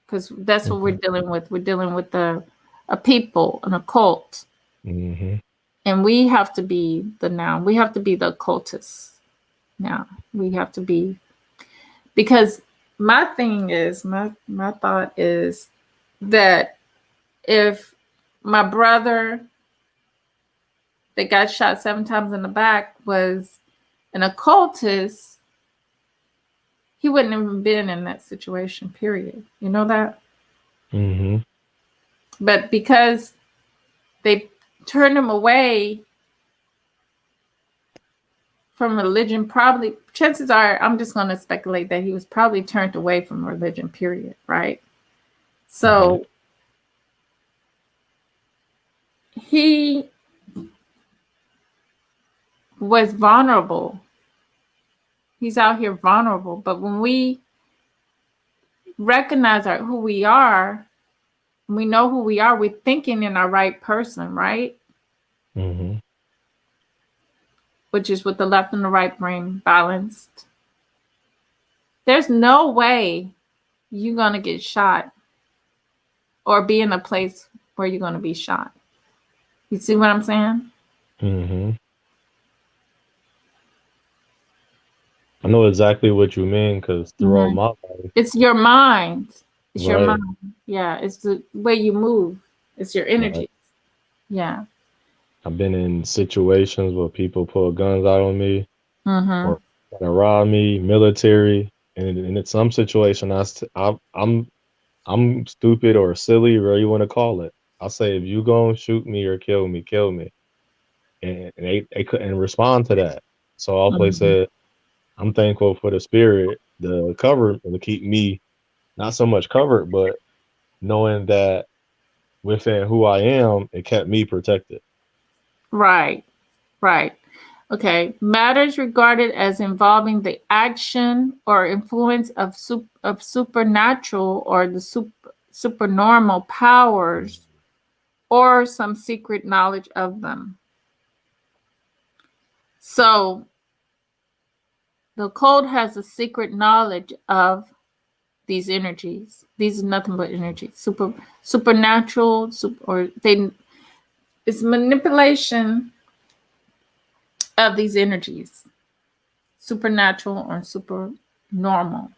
because that's what we're dealing with. We're dealing with a people, an occult, Mm-hmm. and we have to be the noun. We have to be the occultist. Now we have to be, because my thing is my thought is that if my brother that got shot 7 times in the back was an occultist, he wouldn't have been in that situation, period. You know that? Mm-hmm. But because they turned him away from religion, probably, chances are, I'm just going to speculate that he was probably turned away from religion, period, right? So he was vulnerable. He's out here vulnerable. But when we recognize who we are, we know who we are, we're thinking in our right person, right? Mm-hmm. Which is with the left and the right brain balanced. There's no way you're going to get shot or be in a place where you're going to be shot. You see what I'm saying? Mm-hmm. I know exactly what you mean because throughout Mhm. my life, It's your mind. It's your right, mind. Yeah. It's the way you move. It's your right. energy. Yeah. I've been in situations where people pull guns out on me Mm-hmm. or try to rob me, military, and in some situation, I'm stupid or silly, whatever you want to call it. I'll say, if you gonna shoot me or kill me, kill me, and they couldn't respond to that. So I'll play Mm-hmm. said, I'm thankful for the spirit, the cover, to keep me not so much covered, but knowing that within who I am, it kept me protected. Right. Right. Okay. Matters regarded as involving the action or influence of supernatural or the supernormal powers or some secret knowledge of them. So the code has a secret knowledge of these energies. These are nothing but energies. Supernatural, or they, it's manipulation of these energies. Supernatural or super normal.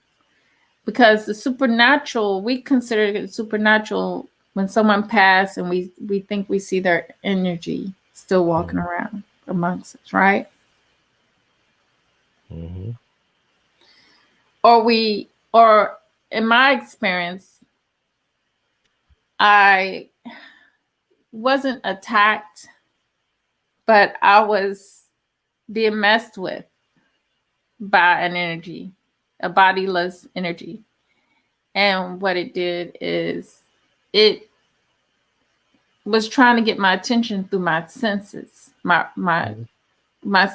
Because the supernatural, we consider it supernatural when someone passed and we think we see their energy still walking around amongst us, right? Mm-hmm. Or in my experience, I wasn't attacked, but I was being messed with by an energy, a bodiless energy. And what it did is it was trying to get my attention through my senses. My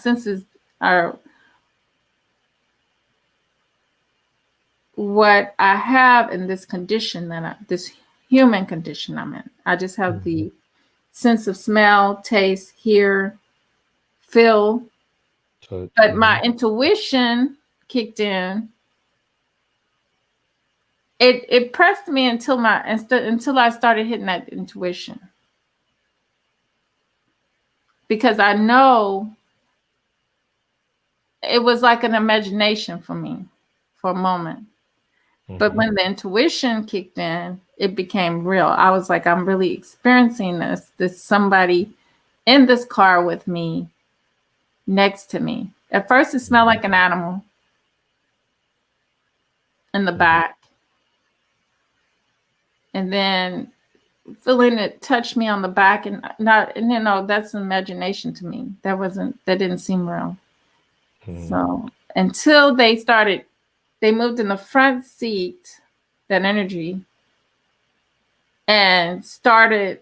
senses are what I have in this condition this human condition I'm in. I just have Mm-hmm. the sense of smell, taste, hear, feel, So, but my intuition kicked in. It pressed me until I started hitting that intuition, because I know it was like an imagination for me for a moment. But mm-hmm. when the intuition kicked in, it became real. I was like, I'm really experiencing this somebody in this car with me, next to me. At first, it smelled like an animal in the Mm-hmm. back. And then feeling it touch me on the back, and not, and that's imagination to me. That didn't seem real. Mm-hmm. So until they moved in the front seat, that energy, and started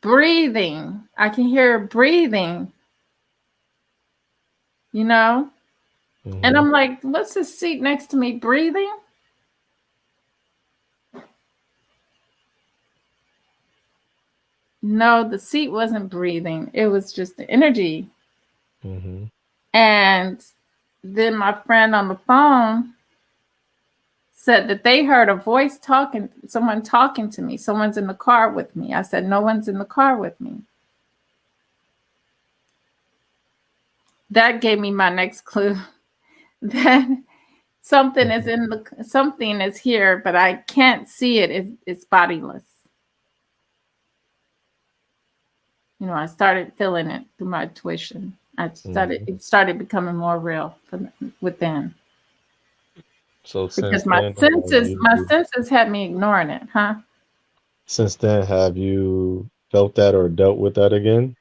breathing. I can hear her breathing, you know? And I'm like, what's this seat next to me breathing? No, the seat wasn't breathing. It was just the energy. And then my friend on the phone said that they heard a voice talking, someone talking to me. Someone's in the car with me. I said, no one's in the car with me. That gave me my next clue that something is here, but I can't see it. It's bodiless. You know, I started feeling it through my tuition. It started becoming more real within. So Because since my then, senses had me ignoring it, huh? since then, have you felt that or dealt with that again?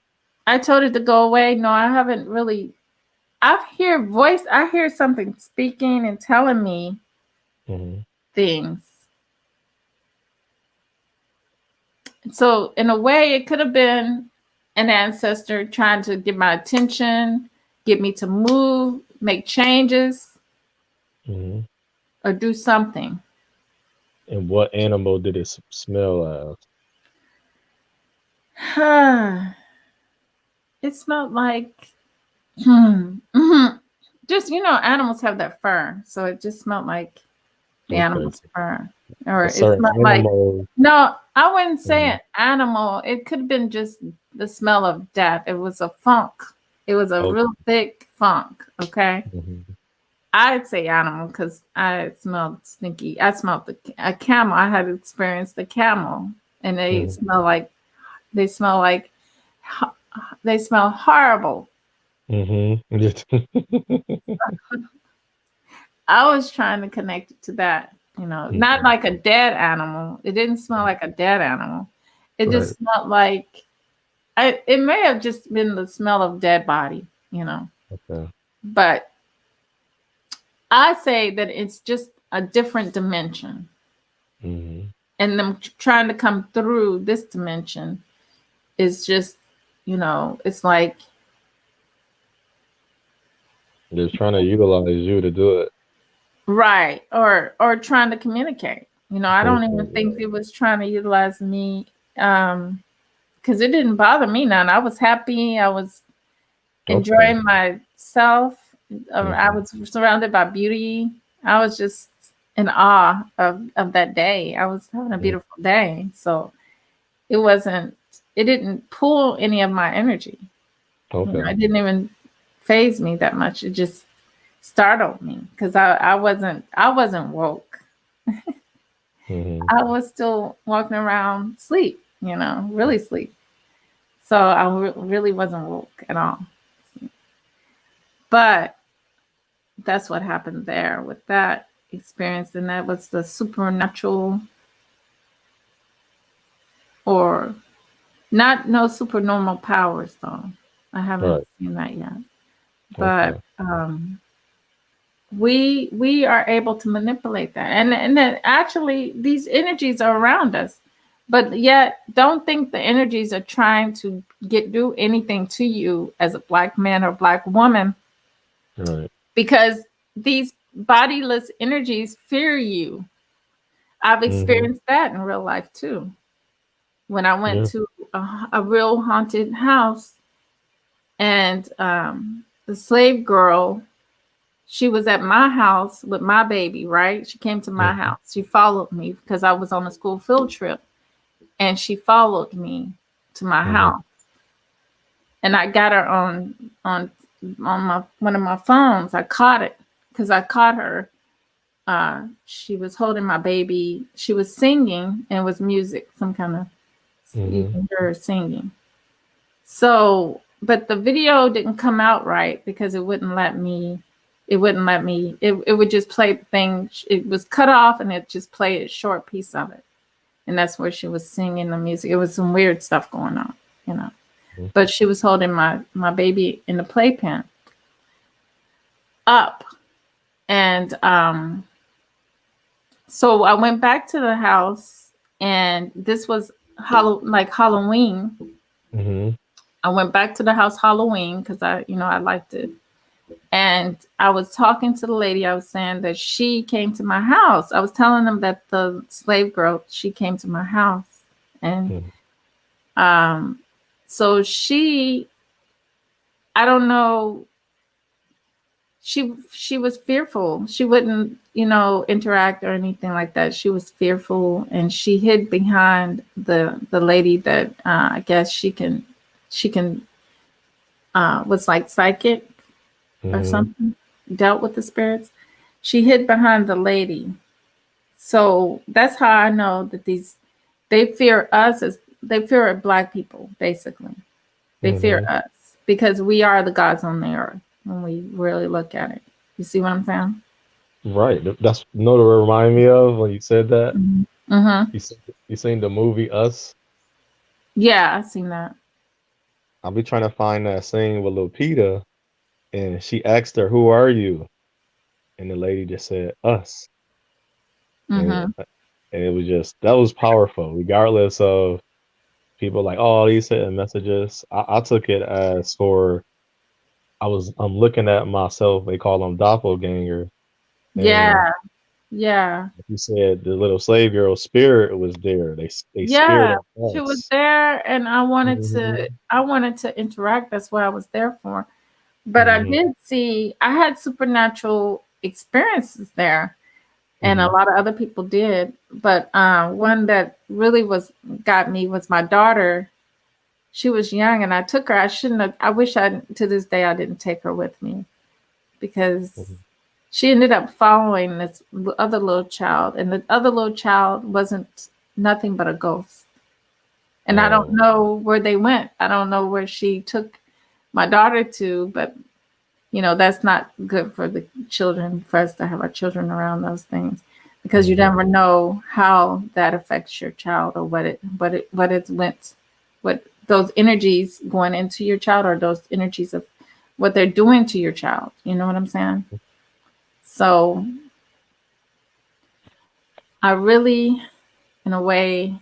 I told it to go away. No, I haven't really. I hear something speaking and telling me things. So in a way, it could have been an ancestor trying to get my attention, get me to move, make changes, or do something. And what animal did it smell It smelled like just, animals have that fur, so it just smelled like the animal's fur. Or A it certain smelled like, animal? no, I wouldn't say an animal. It could have been just the smell of death. It was a funk. It was a real thick funk. Okay. I'd say animal because I smelled stinky. I smelled a camel. I had experienced a camel, and they smell like they smell horrible. I was trying to connect it to that, not like a dead animal. It didn't smell like a dead animal. It just smelled like it may have just been the smell of dead body, But I say that it's just a different dimension. And them trying to come through this dimension is just, it's like they're trying to utilize you to do it. right. Or trying to communicate. I don't even think it was trying to utilize me. Because it didn't bother me none. I was happy. I was enjoying myself. I was surrounded by beauty. I was just in awe of that day. I was having a beautiful day. So it didn't pull any of my energy. It didn't even faze me that much. It just startled me because I wasn't woke. I was still walking around sleep, really sleep. So I really wasn't woke at all. But that's what happened there with that experience. And that was the supernatural, or no supernormal powers, though. I haven't seen that yet. But we are able to manipulate that. And then actually these energies are around us. But yet, don't think the energies are trying to do anything to you as a Black man or Black woman. Right. Because these bodiless energies fear you. I've experienced that in real life too. When I went to a real haunted house, and the slave girl, she was at my house with my baby, right? She came to my house. She followed me because I was on a school field trip. And she followed me to my house, and I got her on one of my phones. I caught it because I caught her. She was holding my baby. She was singing, and it was music, some kind of you can hear her singing. So, but the video didn't come out right because it wouldn't let me. It would just play the thing. It was cut off, and it just played a short piece of it. And that's where she was singing the music. It was some weird stuff going on, But she was holding my baby in the playpen up. And so I went back to the house, and this was like Halloween. Hmm. I went back to the house Halloween because I liked it. And I was talking to the lady. I was saying that she came to my house. I was telling them that the slave girl, she came to my house. And Hmm. so I don't know, she was fearful. She wouldn't, interact or anything like that. She was fearful, and she hid behind the lady that I guess she can was like psychic or Hmm. something, dealt with the spirits. She hid behind the lady. So that's how I know that they fear us, as they fear black people, basically. They fear Hmm. us because we are the gods on the earth when we really look at it. You see what I'm saying? Right. That's what it remind me of when you said that. Mm-hmm. You seen the movie Us? Yeah, I've seen that. I'll be trying to find that scene with Lupita, and she asked her, "Who are you?" And the lady just said, "Us." And, Mm-hmm. and it was just that was powerful, regardless of people like, "Oh, these hidden messages." I took it as for I'm looking at myself. They call them doppelganger, and Yeah, yeah, like you said, the little slave girl spirit was there. They scared yeah. of She was us. there, and I wanted to. Hmm. I wanted to interact. That's what I was there for. But I Hmm. did see. I had supernatural experiences there, and a Hmm. lot of other people did. But one that really got me was my daughter. She was young, and I took her. I shouldn't have. I wish I to this day I didn't take her with me because Hmm. she ended up following this other little child, and the other little child wasn't nothing but a ghost. And I don't Oh, know where they went. I don't know where she took my daughter to, but that's not good for the children, for us to have our children around those things, because you hmm, never know how that affects your child, or what those energies going into your child, or those energies of what they're doing to your child. You know what I'm saying? So I really, in a way,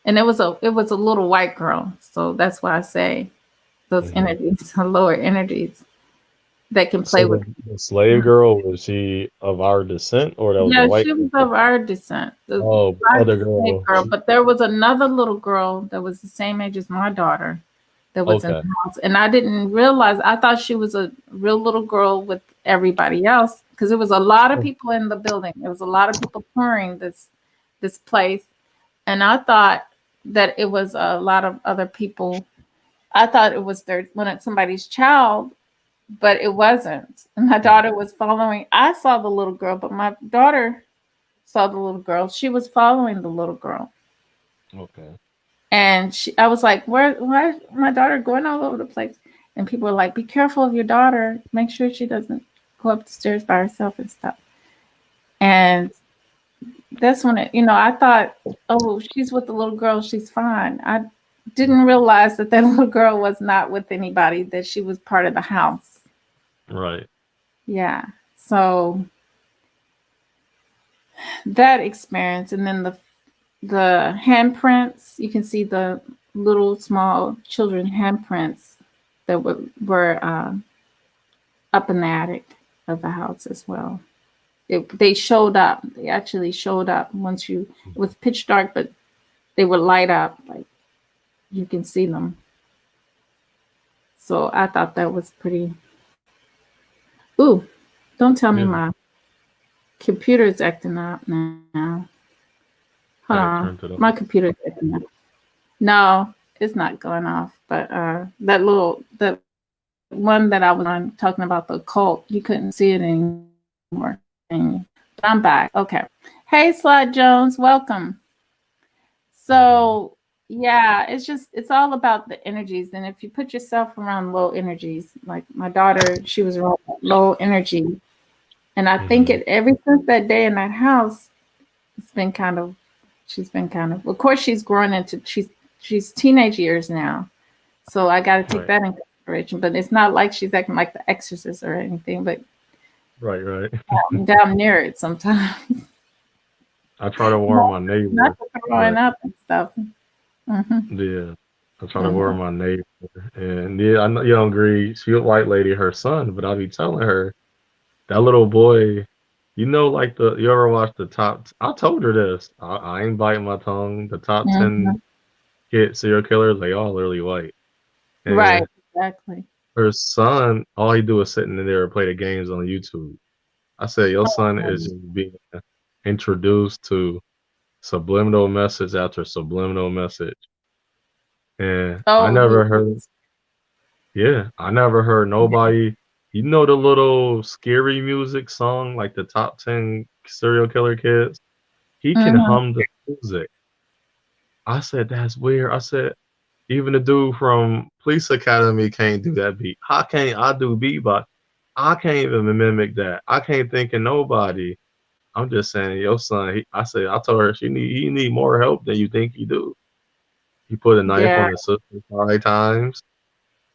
and it was a little white girl, so that's why I say those hmm. energies are lower energies that can play So with. the slave girl, was she of our descent, or that was a Yeah, white she was girl? of our descent, the Oh, black other slave girl. girl. But there was another little girl that was the same age as my daughter that was in Okay. the house, and I didn't realize. I thought she was a real little girl with everybody else, because there was a lot of people in the building. There was a lot of people touring this place, and I thought that it was a lot of other people. I thought it was somebody's child, but it wasn't. And my daughter was following. I saw the little girl, but my daughter saw the little girl. She was following the little girl. Okay. And I was like, why is my daughter going all over the place? And people were like, be careful of your daughter. Make sure she doesn't go up the stairs by herself and stuff. And that's when I thought, oh, she's with the little girl. She's fine. I didn't realize that little girl was not with anybody, that she was part of the house. Right. Yeah. So that experience, and then the handprints, you can see the little small children handprints that were up in the attic of the house as well. They showed up. They actually showed up it was pitch dark, but they would light up, like you can see them. So I thought that was pretty. Ooh, don't tell me Yeah. my computer is acting up now. Hold I on, turned it my on. computer is acting up. No, it's not going off. But that one that I was on talking about the occult, you couldn't see it anymore. But I'm back. Okay. Hey, Slide Jones, welcome. Hmm. So yeah, it's all about the energies, and if you put yourself around low energies, like my daughter, she was around low energy, and I think Hmm. it ever since that day in that house, it's been kind of, she's been kind of course she's growing into she's teenage years now. So I got to take Right. that in consideration. But it's not like she's acting like the exorcist or anything, but Right. Right. I'm down near it sometimes. I try to warn my Not neighbor. to throwing up and stuff. Hmm. Yeah, I try to warn my neighbor, and yeah, I know you don't agree. She a white lady, her son, but I be telling her that little boy. You know, like you ever watch the top? I told her this. I ain't biting my tongue. The top Hmm. 10 kid serial killers, they all literally white. Right, And exactly. her son, all he do is sitting in there and play the games on YouTube. I said, your son is just being introduced to subliminal message after subliminal message. And I Oh, he never heard, is. yeah, I never heard nobody, you know, the little scary music song, like the top 10 serial killer kids? He can Hmm. hum the music. I said, that's weird. I said, even the dude from Police Academy can't do that beat. How can't I do beatbox? I can't even mimic that. I can't think of nobody. I'm just saying, your son. I told her he need more help than you think he do. He put a knife Yeah. on his sister 5 times.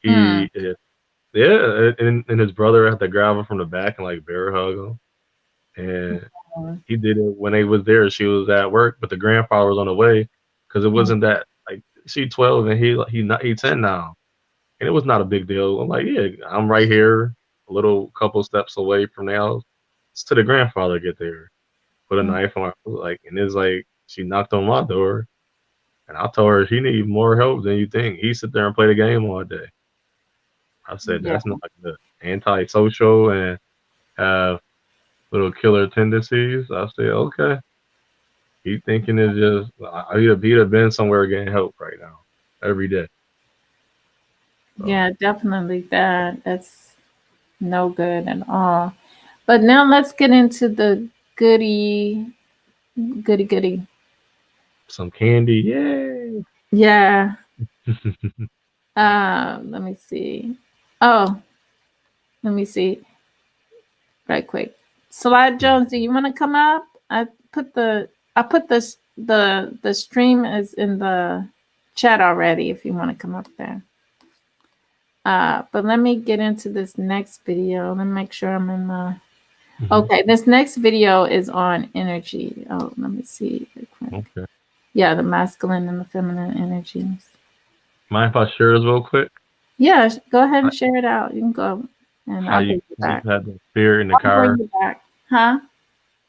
Hmm. Yeah, and his brother had to grab him from the back and like bear hug him. And he did it when they was there. She was at work, but the grandfather was on the way because it wasn't that like she 12 and he 10 now, and it was not a big deal. I'm like, yeah, I'm right here, a little couple steps away from the house. It's to the grandfather get there, put a knife on her, like, and it's like she knocked on my door, and I told her she needs more help than you think. He sit there and play the game all day. I said Yeah. that's not good. Antisocial and have little killer tendencies. I said okay. He thinking it's just he'd have been somewhere getting help right now every day. So Yeah, definitely that. That's no good at all. But now let's get into the goody, goody. some candy, yay! Yeah. Let me see. Oh, let me see. Right quick. Slide Jones, do you want to come up? I put the stream is in the chat already if you want to come up there. But let me get into this next video. Let me make sure I'm in the okay. This next video is on energy. Oh, let me see. Real quick. Okay. Yeah, the masculine and the feminine energies. Mind if I share this real quick? Yeah, go ahead and share it out. You can go and How I'll you bring you back. had the spirit in the I'll bring car? you back. Huh?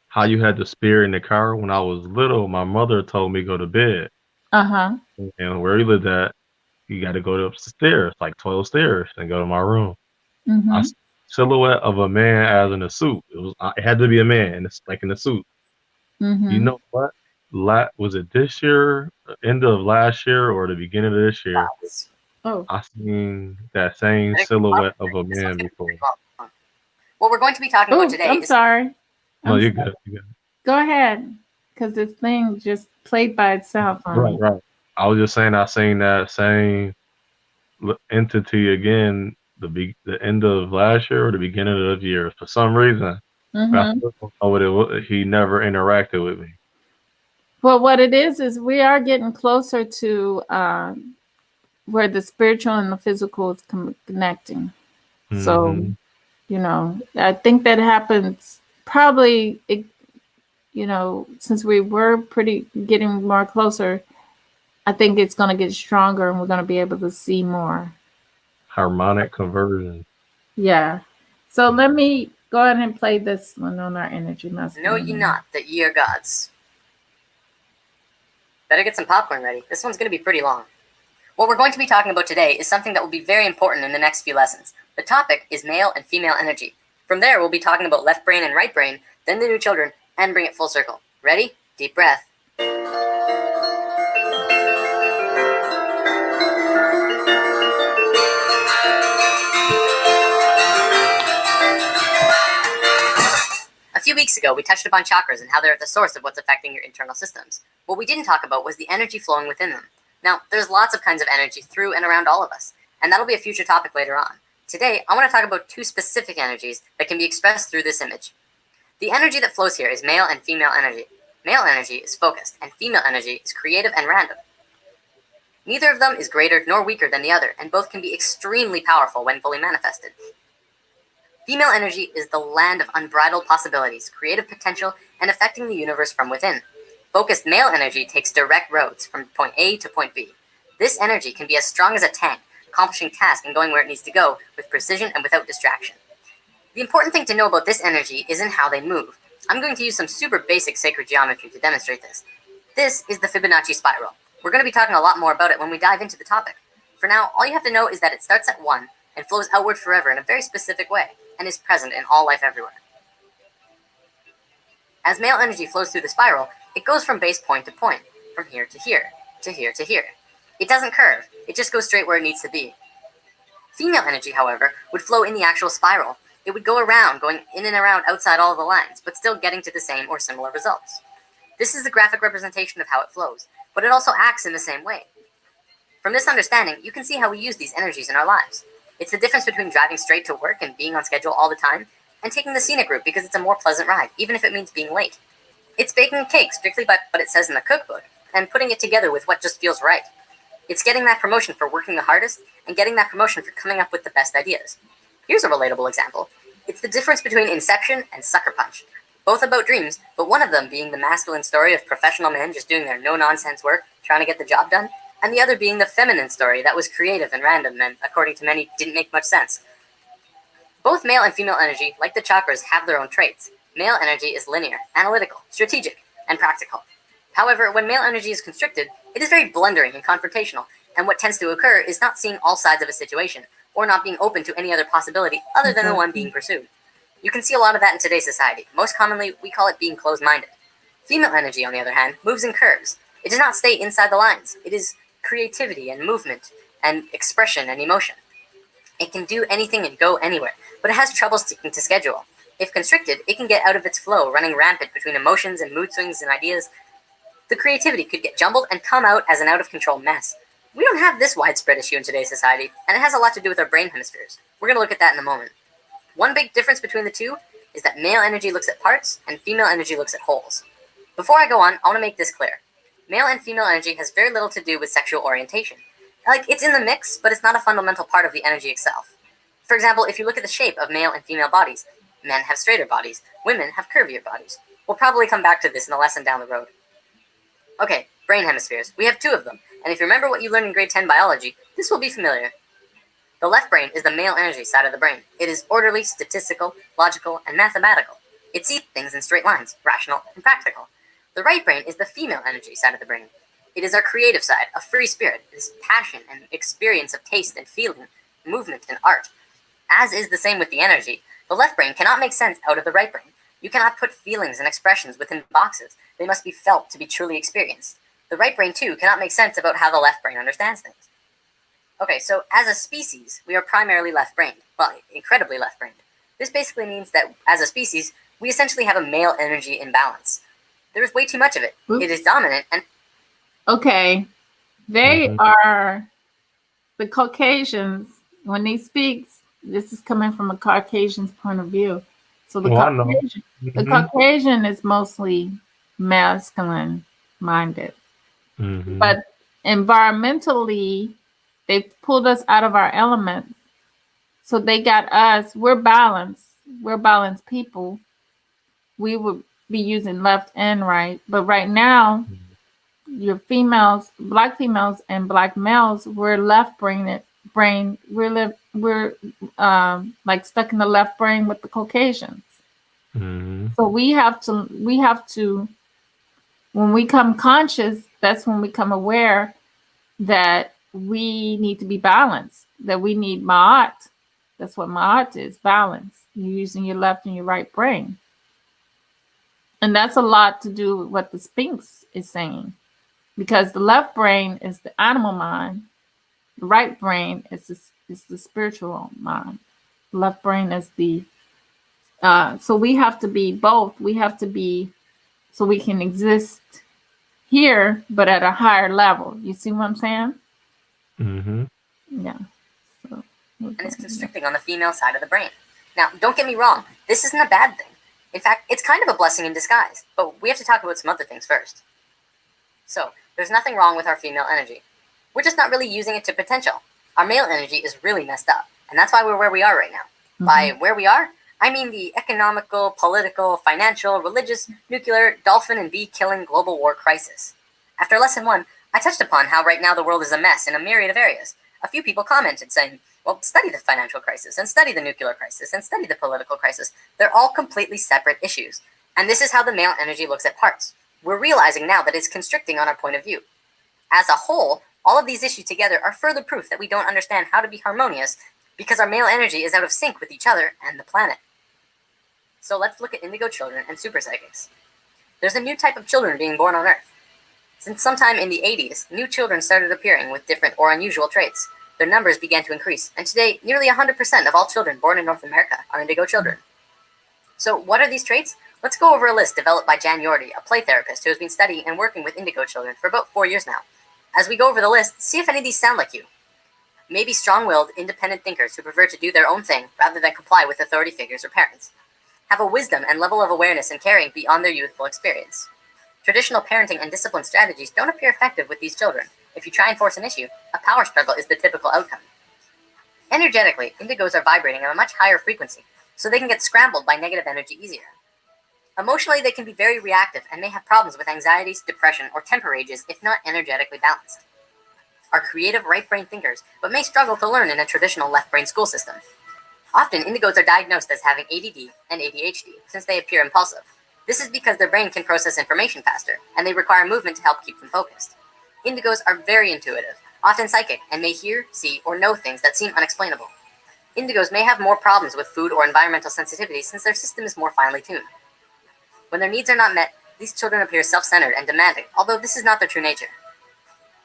How you had the spirit in the car? When I was little, my mother told me go to bed, Uh-huh. and where he lived at, you got to go up the stairs, like 12 stairs, and go to my room. I Mm-hmm. silhouette of a man as in a suit. It had to be a man, and it's like in a suit. You Mm-hmm. know what? Was it this year, end of last year, or the beginning of this year? Oh. I seen that same silhouette of a man before. What we're going to be talking about today I'm is sorry. No, I'm you're sorry. good. You're good. Go ahead. Because this thing just played by itself on Right, me. right. I was just saying I seen that same entity again the end of last year or the beginning of the year for some reason. But I Mm-hmm. still don't know what it was. He never interacted with me. Well, what it is we are getting closer to where the spiritual and the physical is connecting. So, Hmm. I think that happens probably, since we were pretty getting more closer, I think it's going to get stronger and we're going to be able to see more. Harmonic conversion. Yeah. So let me go ahead and play this one on our energy muscle. Know ye not that ye are gods. Better get some popcorn ready. This one's going to be pretty long. What we're going to be talking about today is something that will be very important in the next few lessons. The topic is male and female energy. From there, we'll be talking about left brain and right brain, then the new children, and bring it full circle. Ready? Deep breath. A few weeks ago, we touched upon chakras and how they're at the source of what's affecting your internal systems. What we didn't talk about was the energy flowing within them. Now, there's lots of kinds of energy through and around all of us, and that'll be a future topic later on. Today, I want to talk about two specific energies that can be expressed through this image. The energy that flows here is male and female energy. Male energy is focused, and female energy is creative and random. Neither of them is greater nor weaker than the other, and both can be extremely powerful when fully manifested. Female energy is the land of unbridled possibilities, creative potential, and affecting the universe from within. Focused male energy takes direct roads from point A to point B. This energy can be as strong as a tank, accomplishing tasks and going where it needs to go with precision and without distraction. The important thing to know about this energy isn't how they move. I'm going to use some super basic sacred geometry to demonstrate this. This is the Fibonacci spiral. We're going to be talking a lot more about it when we dive into the topic. For now, all you have to know is that it starts at 1 and flows outward forever in a very specific way and is present in all life everywhere. As male energy flows through the spiral, it goes from base point to point, from here to here, to here to here. It doesn't curve, it just goes straight where it needs to be. Female energy, however, would flow in the actual spiral. It would go around, going in and around outside all of the lines, but still getting to the same or similar results. This is the graphic representation of how it flows, but it also acts in the same way. From this understanding, you can see how we use these energies in our lives. It's the difference between driving straight to work and being on schedule all the time, and taking the scenic route because it's a more pleasant ride, even if it means being late. It's baking a cake strictly by what it says in the cookbook, and putting it together with what just feels right. It's getting that promotion for working the hardest, and getting that promotion for coming up with the best ideas. Here's a relatable example. It's the difference between Inception and Sucker Punch. Both about dreams, but one of them being the masculine story of professional men just doing their no-nonsense work, trying to get the job done, and the other being the feminine story that was creative and random and, according to many, didn't make much sense. Both male and female energy, like the chakras, have their own traits. Male energy is linear, analytical, strategic, and practical. However, when male energy is constricted, it is very blundering and confrontational, and what tends to occur is not seeing all sides of a situation, or not being open to any other possibility other than the one being pursued. You can see a lot of that in today's society. Most commonly, we call it being closed-minded. Female energy, on the other hand, moves in curves. It does not stay inside the lines. It is creativity and movement and expression and emotion. It can do anything and go anywhere, but it has trouble sticking to schedule. If constricted, it can get out of its flow, running rampant between emotions and mood swings and ideas. The creativity could get jumbled and come out as an out-of-control mess. We don't have this widespread issue in today's society, and it has a lot to do with our brain hemispheres. We're going to look at that in a moment. One big difference between the two is that male energy looks at parts and female energy looks at wholes. Before I go on, I want to make this clear. Male and female energy has very little to do with sexual orientation. Like, it's in the mix, but it's not a fundamental part of the energy itself. For example, if you look at the shape of male and female bodies, men have straighter bodies, women have curvier bodies. We'll probably come back to this in a lesson down the road. Okay, brain hemispheres. We have 2 of them, and if you remember what you learned in grade 10 biology, this will be familiar. The left brain is the male energy side of the brain. It is orderly, statistical, logical, and mathematical. It sees things in straight lines, rational and practical. The right brain is the female energy side of the brain. It is our creative side, a free spirit. It is passion and experience of taste and feeling, movement and art. As is the same with the energy, the left brain cannot make sense out of the right brain. You cannot put feelings and expressions within boxes. They must be felt to be truly experienced. The right brain, too, cannot make sense about how the left brain understands things. Okay, so as a species, we are primarily left-brained. Well, incredibly left-brained. This basically means that, as a species, we essentially have a male energy imbalance. There is way too much of it. Oops. It is dominant and... Okay. They are the Caucasians. When they speak, this is coming from a Caucasian's point of view. So the Caucasian is mostly masculine minded. But environmentally, they pulled us out of our element. So they got us, we're balanced. We're balanced people. We would be using left and right. But right now, your females, black females and black males, we're left brain. We're like stuck in the left brain with the Caucasians. So we have to, when we come conscious, that's when we come aware that we need to be balanced, that we need ma'at. That's what ma'at is, balance. You're using your left and your right brain. And that's a lot to do with what the Sphinx is saying. Because the left brain is the animal mind. The right brain is the spiritual mind. The left brain is the... so we have to be both. We have to be... So we can exist here, but at a higher level. You see what I'm saying? Yeah. So, and it's constricting on the female side of the brain. Now, don't get me wrong. This isn't a bad thing. In fact, it's kind of a blessing in disguise. But we have to talk about some other things first. So, there's nothing wrong with our female energy. We're just not really using it to potential. Our male energy is really messed up. And that's why we're where we are right now. By where we are, I mean the economical, political, financial, religious, nuclear, dolphin and bee killing global war crisis. After lesson 1, I touched upon how right now the world is a mess in a myriad of areas. A few people commented saying, well, study the financial crisis, and study the nuclear crisis, and study the political crisis. They're all completely separate issues. And this is how the male energy looks at parts. We're realizing now that it's constricting on our point of view. As a whole, all of these issues together are further proof that we don't understand how to be harmonious because our male energy is out of sync with each other and the planet. So let's look at indigo children and super psychics. There's a new type of children being born on Earth. Since sometime in the 80s, new children started appearing with different or unusual traits. Their numbers began to increase, and today, nearly 100% of all children born in North America are indigo children. So what are these traits? Let's go over a list developed by Jan Yordi, a play therapist who has been studying and working with indigo children for about 4 years now. As we go over the list, see if any of these sound like you. Maybe strong-willed, independent thinkers who prefer to do their own thing rather than comply with authority figures or parents. Have a wisdom and level of awareness and caring beyond their youthful experience. Traditional parenting and discipline strategies don't appear effective with these children. If you try and force an issue, a power struggle is the typical outcome. Energetically, indigos are vibrating at a much higher frequency, so they can get scrambled by negative energy easier. Emotionally, they can be very reactive and may have problems with anxieties, depression, or temper rages if not energetically balanced. Are creative right-brain thinkers, but may struggle to learn in a traditional left-brain school system. Often, indigos are diagnosed as having ADD and ADHD, since they appear impulsive. This is because their brain can process information faster, and they require movement to help keep them focused. Indigos are very intuitive, often psychic, and may hear, see, or know things that seem unexplainable. Indigos may have more problems with food or environmental sensitivity since their system is more finely tuned. When their needs are not met, these children appear self-centered and demanding, although this is not their true nature.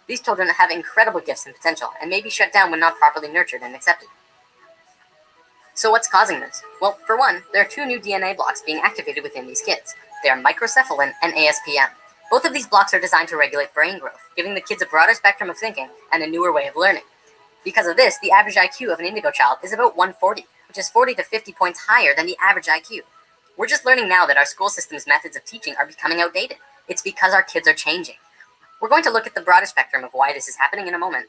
These children have incredible gifts and potential, and may be shut down when not properly nurtured and accepted. So what's causing this? Well, for one, there are 2 new DNA blocks being activated within these kids. They are microcephalin and ASPM. Both of these blocks are designed to regulate brain growth, giving the kids a broader spectrum of thinking and a newer way of learning. Because of this, the average IQ of an indigo child is about 140, which is 40 to 50 points higher than the average IQ. We're just learning now that our school system's methods of teaching are becoming outdated. It's because our kids are changing. We're going to look at the broader spectrum of why this is happening in a moment.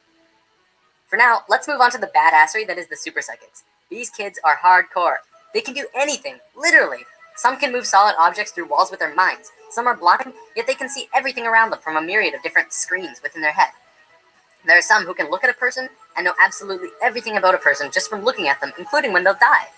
For now, let's move on to the badassery that is the super psychics. These kids are hardcore. They can do anything, literally. Some can move solid objects through walls with their minds. Some are blind, yet they can see everything around them from a myriad of different screens within their head. There are some who can look at a person and know absolutely everything about a person just from looking at them, including when they'll die.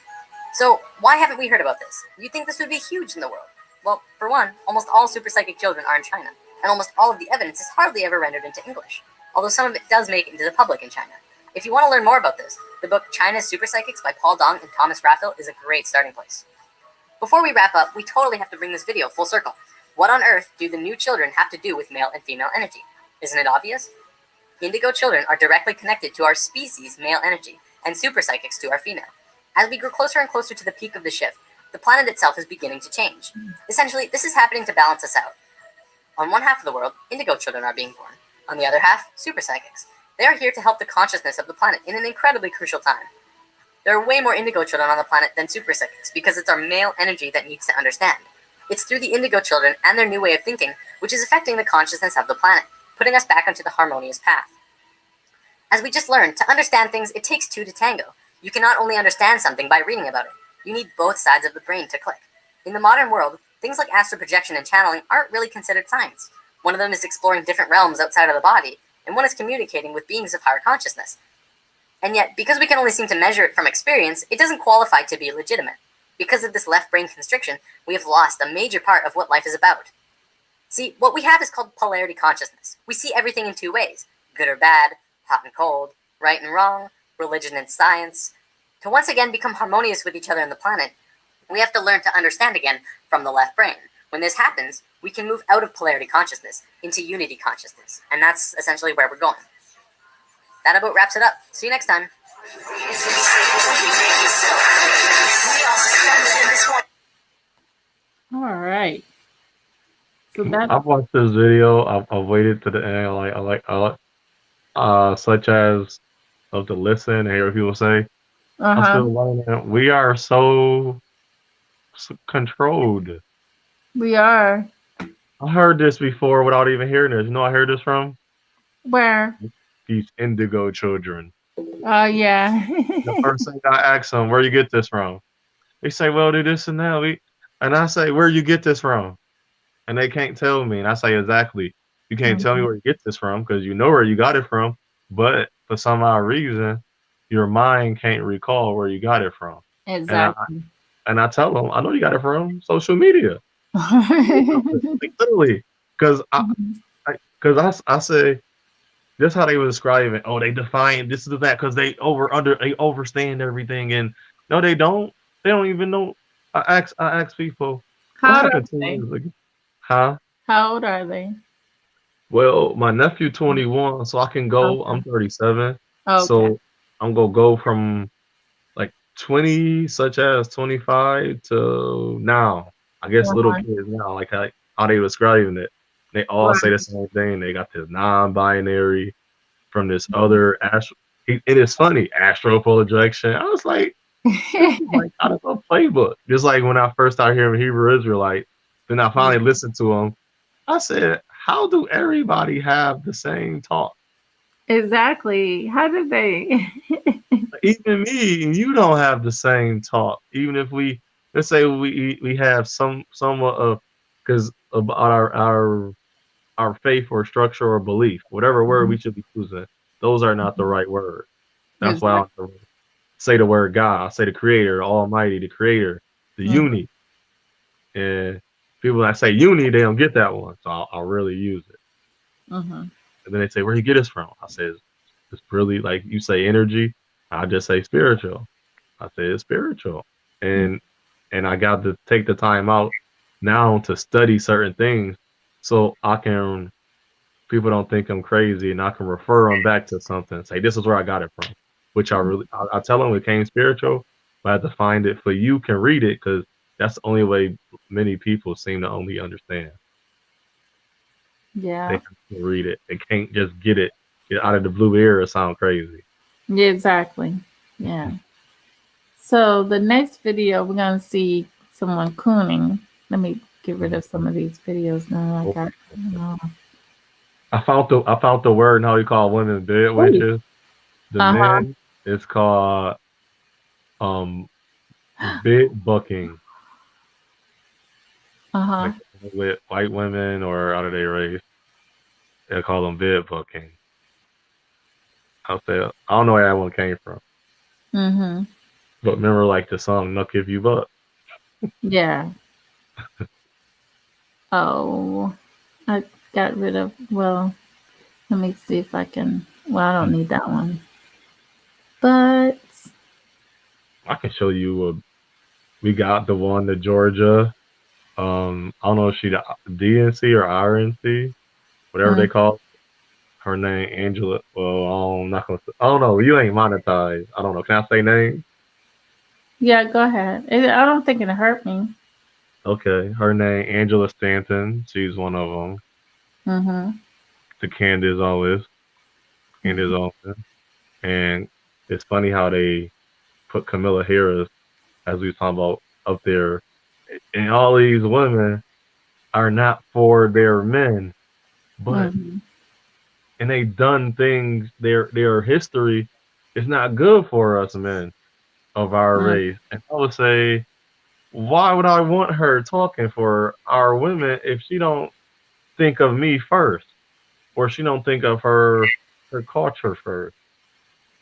So, why haven't we heard about this? You'd think this would be huge in the world. Well, for one, almost all super psychic children are in China, and almost all of the evidence is hardly ever rendered into English, although some of it does make it into the public in China. If you want to learn more about this, the book China's Super Psychics by Paul Dong and Thomas Raphael is a great starting place. Before we wrap up, we totally have to bring this video full circle. What on earth do the new children have to do with male and female energy? Isn't it obvious? Indigo children are directly connected to our species' male energy, and super psychics to our female. As we grow closer and closer to the peak of the shift, the planet itself is beginning to change. Essentially, this is happening to balance us out. On one half of the world, indigo children are being born. On the other half, super psychics. They are here to help the consciousness of the planet in an incredibly crucial time. There are way more indigo children on the planet than super psychics because it's our male energy that needs to understand. It's through the indigo children and their new way of thinking which is affecting the consciousness of the planet, putting us back onto the harmonious path. As we just learned, to understand things, it takes 2 to tango. You cannot only understand something by reading about it. You need both sides of the brain to click. In the modern world, things like astral projection and channeling aren't really considered science. One of them is exploring different realms outside of the body, and one is communicating with beings of higher consciousness. And yet, because we can only seem to measure it from experience, it doesn't qualify to be legitimate. Because of this left brain constriction, we have lost a major part of what life is about. See, what we have is called polarity consciousness. We see everything in 2 ways, good or bad, hot and cold, right and wrong, religion and science. To once again become harmonious with each other on the planet, we have to learn to understand again from the left brain. When this happens, we can move out of polarity consciousness into unity consciousness, and that's essentially where we're going. That about wraps it up. See you next time. All right. So that's I've watched this video. I've waited to the end. Such as of to listen and hear what people say. I'm still learning. We are so controlled. we are. I heard this before without even hearing this. You know, I heard this from Where? these indigo children. Oh yeah. The first thing I asked them, where you get this from? They say, well, do this and that. And I say, where you get this from? And they can't tell me. And I say, exactly. You can't tell me where you get this from because you know where you got it from. But for some odd reason, your mind can't recall where you got it from. Exactly. And I tell them, I know you got it from social media. Like, literally. Because I say, that's how they were describing. Oh, they define this is that because they overstand everything. And no, they don't. They don't even know. I ask people, what How old are happened 10 they? years ago? Huh? How old are they? Well, my nephew 21, so I can go. Okay. I'm 37, Okay. so I'm gonna go from like 20, such as 25 to now. I guess little Uh-huh. kids now, like how they describing it. They all say the Right. same thing. They got this non-binary from this other astro. It is funny, astral projection. I was like, this is like out of a playbook. Just like when I first started hearing Hebrew Israelite, then I finally listened to them. I said, how do everybody have the same talk? Exactly. How did they? Even me and you don't have the same talk. Even if let's say we have somewhat of, because about our faith or structure or belief, whatever word we should be using, those are not the right word. That's why I Exactly. don't say the word God. I say the Creator, Almighty, the Creator, the Uni. And people that say uni, they don't get that one. So I'll really use it. Mm-hmm. And then they say, where you get this from? I say, it's really like you say energy. I just say spiritual. I say it's spiritual. And I got to take the time out now to study certain things so people don't think I'm crazy and I can refer them back to something. Say, this is where I got it from. Which I tell them it came spiritual, but I have to find it for you can read it because that's the only way many people seem to only understand. Yeah. They have to read it. They can't just get out of the blue air or sound crazy. Yeah, exactly. Yeah. So the next video, we're gonna see someone cooning. Let me get rid of some of these videos now. I found the word and how you call women bed witches. The Uh-huh. men it's called bed bucking. Uh-huh. Like with white women or out of their race. They call them bed bucking. I don't know where that one came from. Mm-hmm. But remember like the song Nuck If You Buck. Yeah. Oh, I got rid of, well, let me see if I can, well, I don't need that one. But I can show you we got the one to Georgia. I don't know if she the DNC or RNC, whatever they call it. Her name Angela. Well, I'm not gonna. I don't know. You ain't monetized. I don't know. Can I say name? yeah, go ahead. I don't think it hurt me. Okay. Her name Angela Stanton. She's one of them. Mm-hmm. The Candace Owens, and it's funny how they put Camilla Harris, as we was talking about, up there, and all these women are not for their men, but Mm-hmm. and they done things. Their history is not good for us men of our race, and I would say, why would I want her talking for our women if she don't think of me first, or she don't think of her culture first?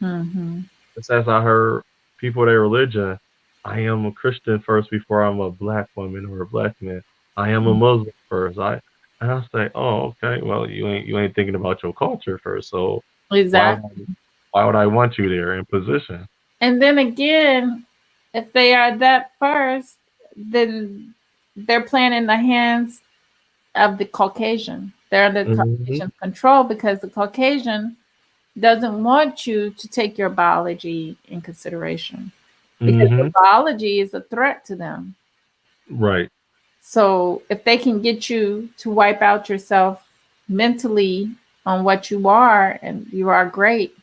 Mm-hmm. It's as I heard people with their religion. I am a Christian first before I'm a black woman or a black man. I am a Muslim first. And I say, oh, okay. Well, you ain't thinking about your culture first. So why would Exactly. I want you there in position? And then again, if they are that first, then they're playing in the hands of the Caucasian. They're under the Mm-hmm. Caucasian control because the Caucasian doesn't want you to take your biology in consideration because Mm-hmm. your biology is a threat to them. Right. So if they can get you to wipe out yourself mentally on what you are and you are great,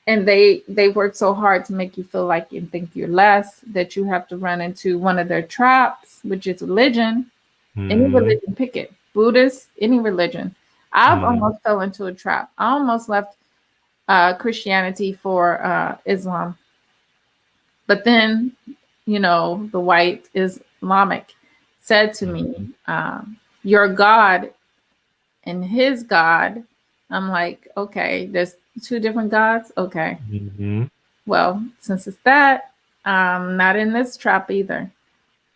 and they work so hard to make you feel like and think you're less, that you have to run into one of their traps, which is religion. Any Mm-hmm. religion, pick it. Buddhist, any religion. I've Mm-hmm. almost fell into a trap. I almost left Christianity for Islam. But then the white Islamic, said to me, your God and his God. I'm like, okay, there's two different gods. Okay. Mm-hmm. Well, since it's that, I'm not in this trap either.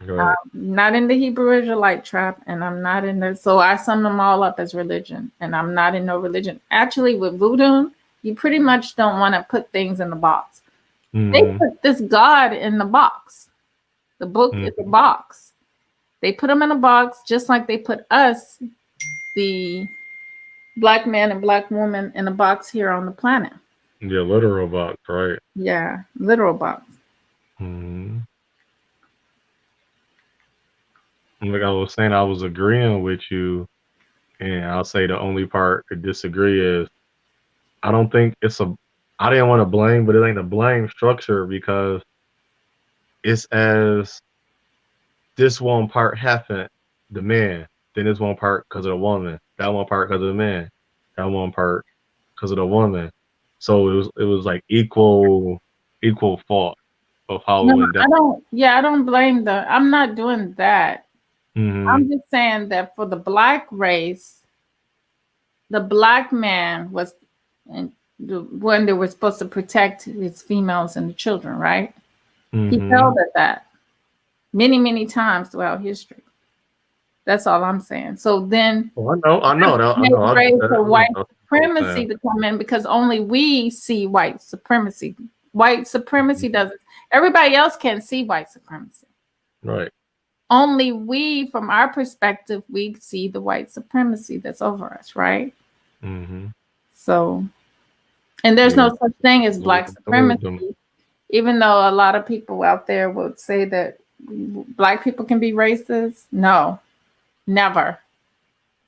Right. Not in the Hebrew Israelite trap, and I'm not in the. So I sum them all up as religion, and I'm not in no religion. Actually, with voodoo, you pretty much don't want to put things in the box. They put this God in the box. The book is a box. They put them in a box, just like they put us, the black man and black woman, in a box here on the planet. Yeah, literal box, right? Yeah, literal box. Mm-hmm. Like I was saying, I was agreeing with you, and I'll say the only part to disagree is I don't think it's a. I didn't want to blame, but it ain't a blame structure because it's as this one part happened, the man, then this one part because of the woman, that one part because of the man, that one part because of the woman. So it was like equal fault of how it No, went down. I don't blame I'm not doing that. Mm-hmm. I'm just saying that for the black race, the black man was the one that was supposed to protect his females and the children, right? He Mm-hmm. failed at that many, many times throughout history. That's all I'm saying. So then I know that. I they know. I get raised that. for white That's what I'm supremacy saying. to come in because only we see white supremacy. White supremacy doesn't. Everybody else can't see white supremacy. Right. Only we, from our perspective, we see the white supremacy that's over us, right? Mm-hmm. So, and there's Yeah. no such thing as black Them. supremacy, even though a lot of people out there would say that black people can be racist. No, never.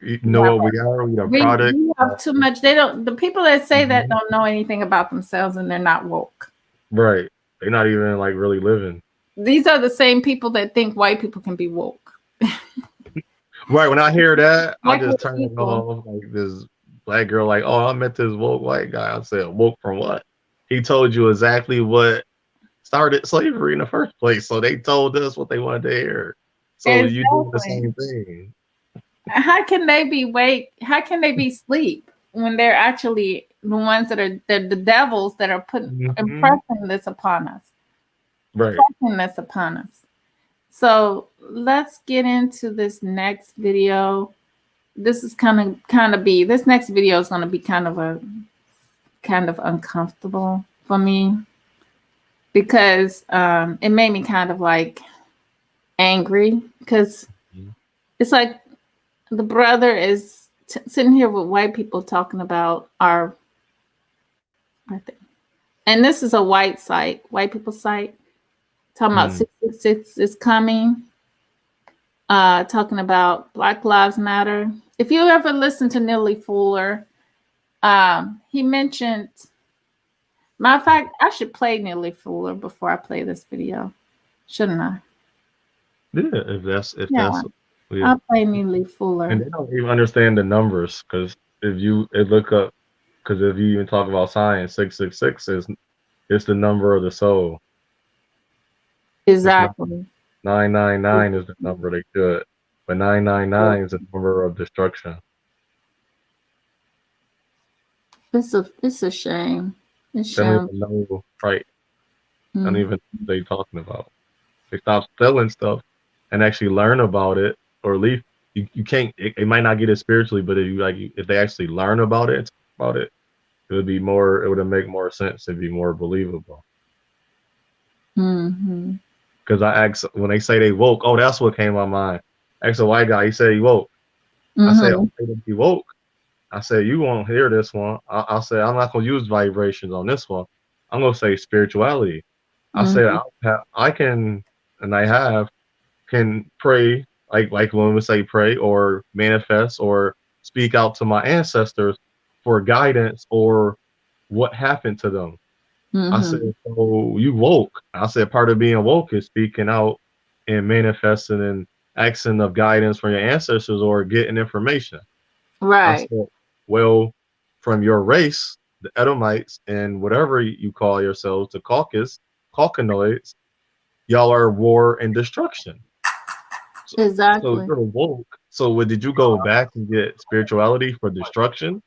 You know what we are? We the product. We have too much. The people that say that Mhm. don't know anything about themselves and they're not woke. Right. They're not even like really living. These are the same people that think white people can be woke. Right. When I hear that, I Black just turn it people. off. Like this black girl, like, oh, I met this woke white guy. I said, woke from what? He told you exactly what started slavery in the first place. So they told us what they wanted to hear. So you doing the Exactly. same thing. How can they be awake? How can they be asleep when they're actually the ones that are the devils that are impressing this upon us? Right. Impressing this upon us. So let's get into this next video. This is this next video is going to be kind of uncomfortable for me because it made me kind of like angry because it's like the brother is sitting here with white people talking about our thing. And this is a white people site, talking about 666 is coming, talking about Black Lives Matter. If you ever listen to Neely Fuller, he mentioned, matter of fact, I should play Neely Fuller before I play this video, shouldn't I? Yeah, if that's yeah. I'll play Neely Fuller. And they don't even understand the numbers because if you look up, because if you even talk about science, 666 it's the number of the soul. Exactly. 999 is the number they should, but 999 is the number of destruction. It's a shame. It's They don't shame. even know, right? They don't even know what they're talking about. They stop selling stuff and actually learn about it, or at least you can't. It might not get it spiritually, but if they actually learn about it, it would be more. It would make more sense and be more believable. Because I asked when they say they woke. Oh, that's what came to my mind. I asked a white guy. He said he woke. I said, okay, he woke. I said, you won't hear this one. I said, I'm not gonna use vibrations on this one. I'm gonna say spirituality. I said, I can, and I can pray like when we say pray or manifest or speak out to my ancestors for guidance or what happened to them. I said, so you woke. I said, part of being woke is speaking out and manifesting and asking of guidance from your ancestors or getting information. Right. I said, well, from your race, the Edomites and whatever you call yourselves, the Caucanoids, y'all are war and destruction. So Exactly. you're woke. So what did you go back and get spirituality for destruction?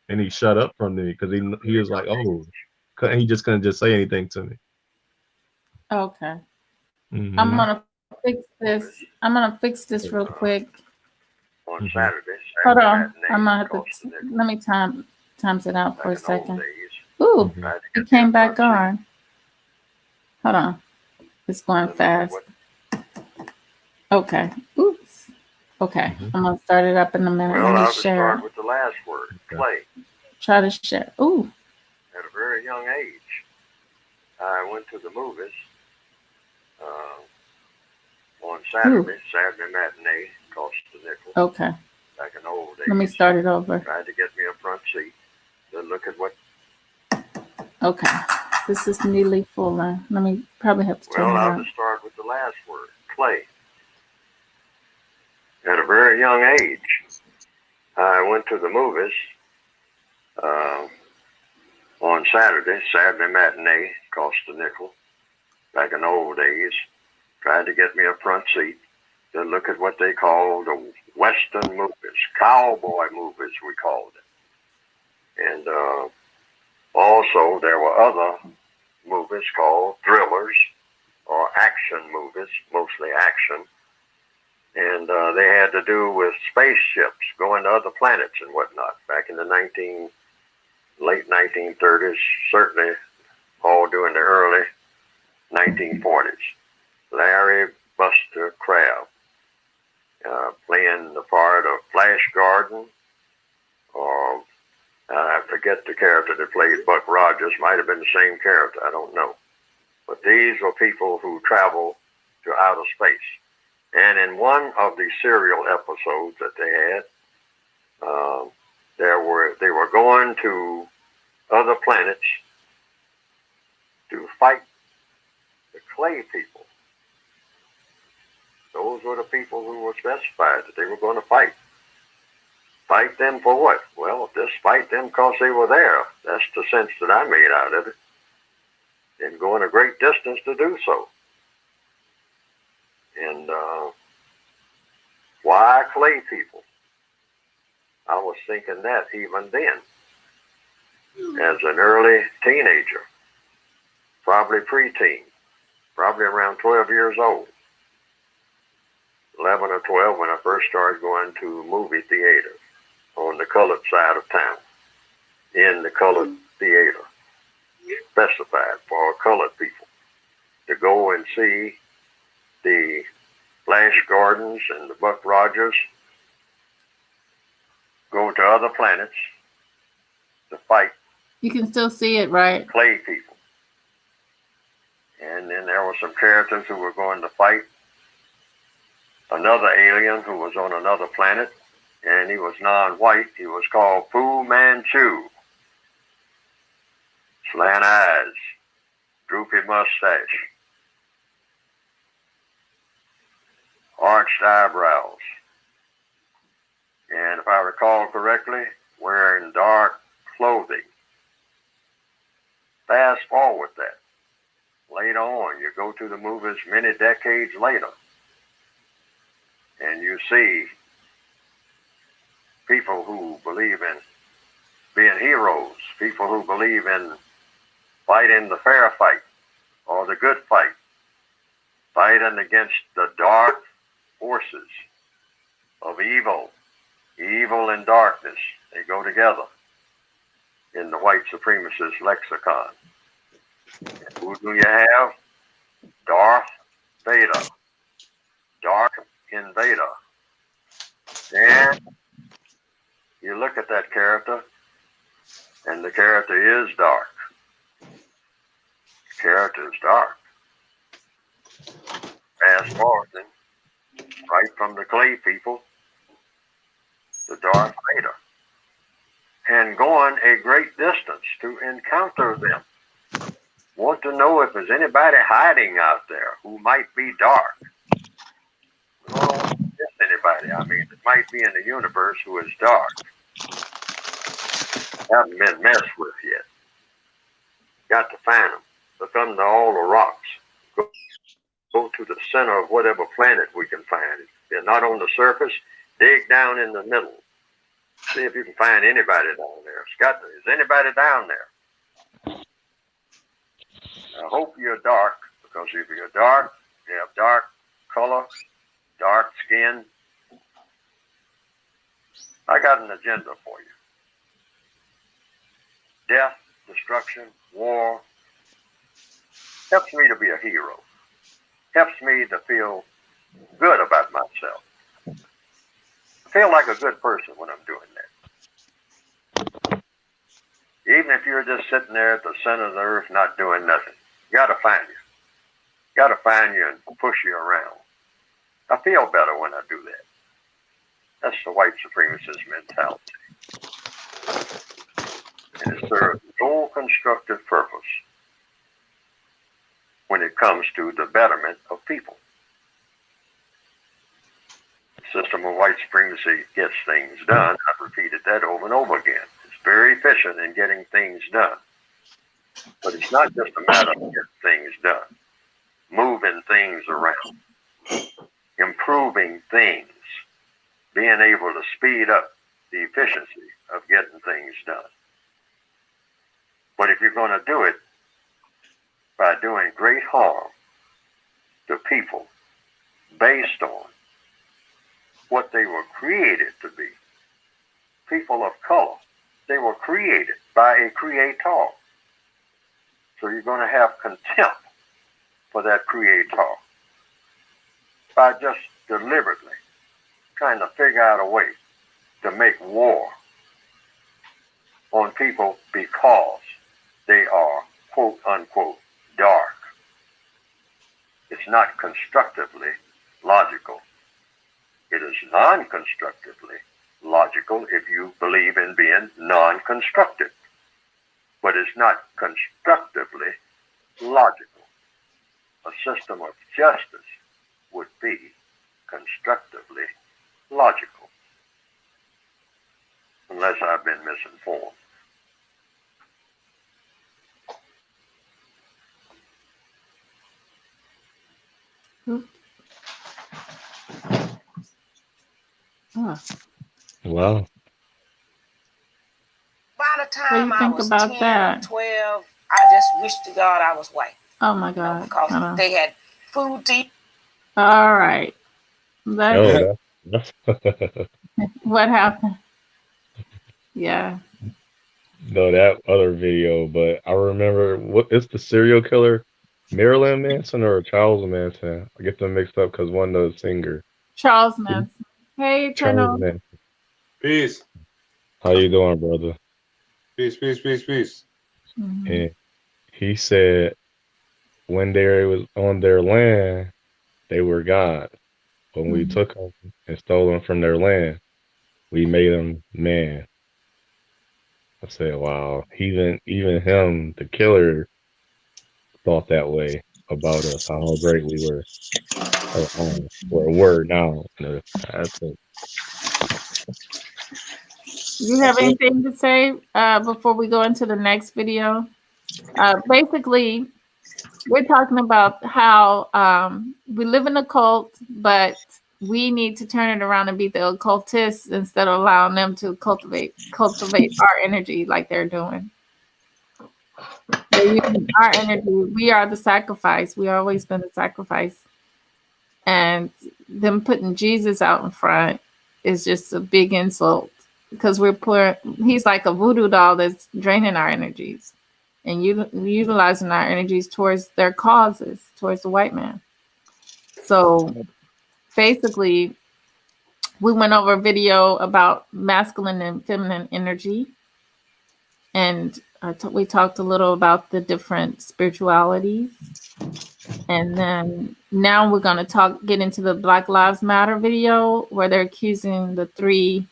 And he shut up from me because he was like, oh, he just couldn't just say anything to me. Okay. Mm-hmm. I'm gonna fix this. I'm gonna fix this real quick. On Mhm. Saturday. Hold on. matinee I'm gonna have to cost a nickel. let me times it out for a Back in the old second. days, Ooh, Mhm. tried to it get me came a back front on. Hold on. It's going seat. fast. Okay. Oops. Okay. Mhm. I'm gonna start it up in a minute. Well, Let I'll me just share. start with the last word, Okay. clay. Try to share. Ooh. At a very young age, I went to the movies on Saturday. Saturday matinee cost a nickel. Okay. Back in the old days. Let me start it over. Tried to get me a front seat. Then look at what. Okay. This is nearly full. Let me probably have to turn Well, it I'll up. just start with the last word, clay. At a very young age, I went to the movies on Saturday. Saturday matinee cost a nickel. Back in the old days, tried to get me a front seat. Then look at what they called the Western movies, cowboy movies, we called it. And also, there were other movies called thrillers or action movies, mostly action. And they had to do with spaceships going to other planets and whatnot back in the late 1930s, certainly all during the early 1940s. Larry Buster Crabbe playing the part of Flash Gordon, or I forget the character that played Buck Rogers. Might have been the same character, I don't know. But these were people who travel to outer space. And in one of the serial episodes that they had, they were going to other planets to fight the clay people. Those were the people who were specified that they were going to fight. Fight them for what? Well, just fight them because they were there. That's the sense that I made out of it. And going a great distance to do so. And why clay people? I was thinking that even then. As an early teenager, probably preteen, probably around 12 years old. 11 or 12 when I first started going to movie theaters on the colored side of town. In the colored theater, specified for colored people to go and see the Flash Gordons and the Buck Rogers go to other planets to fight. You can still see it, right? Clay people. And then there were some characters who were going to fight another alien who was on another planet, and he was non-white. He was called Fu Manchu. Slant eyes, droopy mustache, arched eyebrows, and if I recall correctly, wearing dark clothing. Fast forward that. Later on, you go to the movies many decades later, and you see people who believe in being heroes, people who believe in fighting the fair fight or the good fight, fighting against the dark forces of evil. Evil and darkness, they go together in the white supremacist lexicon. And who do you have? Darth Vader, Dark Invader. And you look at that character, and the character is dark. The character is dark. Fast forwarding, right from the clay people to Darth Vader, and going a great distance to encounter them. Want to know if there's anybody hiding out there who might be dark. We don't want to miss anybody. I mean, it might be in the universe who is dark. Haven't been messed with yet. Got to find them. Look under all the rocks. Go go to the center of whatever planet we can find. If they're not on the surface, dig down in the middle. See if you can find anybody down there. Scott, is anybody down there? I hope you're dark, because if you're dark, you have dark color, dark skin. I got an agenda for you. Death, destruction, war helps me to be a hero. Helps me to feel good about myself. I feel like a good person when I'm doing that. Even if you're just sitting there at the center of the earth not doing nothing, got to find you. Got to find you and push you around. I feel better when I do that. That's the white supremacist mentality. And it serves no constructive purpose when it comes to the betterment of people. The system of white supremacy gets things done. I've repeated that over and over again. It's very efficient in getting things done. But it's not just a matter of getting things done. Moving things around. Improving things. Being able to speed up the efficiency of getting things done. But if you're going to do it by doing great harm to people based on what they were created to be, people of color, they were created by a creator. So you're going to have contempt for that creator by just deliberately trying to figure out a way to make war on people because they are, quote unquote, dark. It's not constructively logical. It is non-constructively logical if you believe in being non-constructive. But it's not constructively logical. A system of justice would be constructively logical. Unless I've been misinformed. Oh. Well, By the What do time you I think was about 10 that? or 12, I just wished to God I was white. Oh my God. Because they had food to eat. All right. oh, that's What happened? Yeah. no, that other video, but I remember what it's the serial killer, Marilyn Manson or Charles Manson. I get them mixed up because one of the singer. Charles Manson. Hey, Charles Eternal. Manson. Peace. How you doing, brother? Peace, peace, peace, peace. Mhm. And he said when they was on their land, they were God. When we Mhm. took them and stole them from their land, we made them man. I said, wow, even him, the killer, thought that way about us, how great we were, or were now. That's it. You have anything to say before we go into the next video? Basically, we're talking about how we live in a cult, but we need to turn it around and be the occultists instead of allowing them to cultivate our energy like they're doing. They're using our energy. We are the sacrifice. We always been the sacrifice. And them putting Jesus out in front is just a big insult because he's like a voodoo doll that's draining our energies and utilizing our energies towards their causes, towards the white man. So basically, we went over a video about masculine and feminine energy. And we talked a little about the different spiritualities. And then now we're going to get into the Black Lives Matter video where they're accusing the 3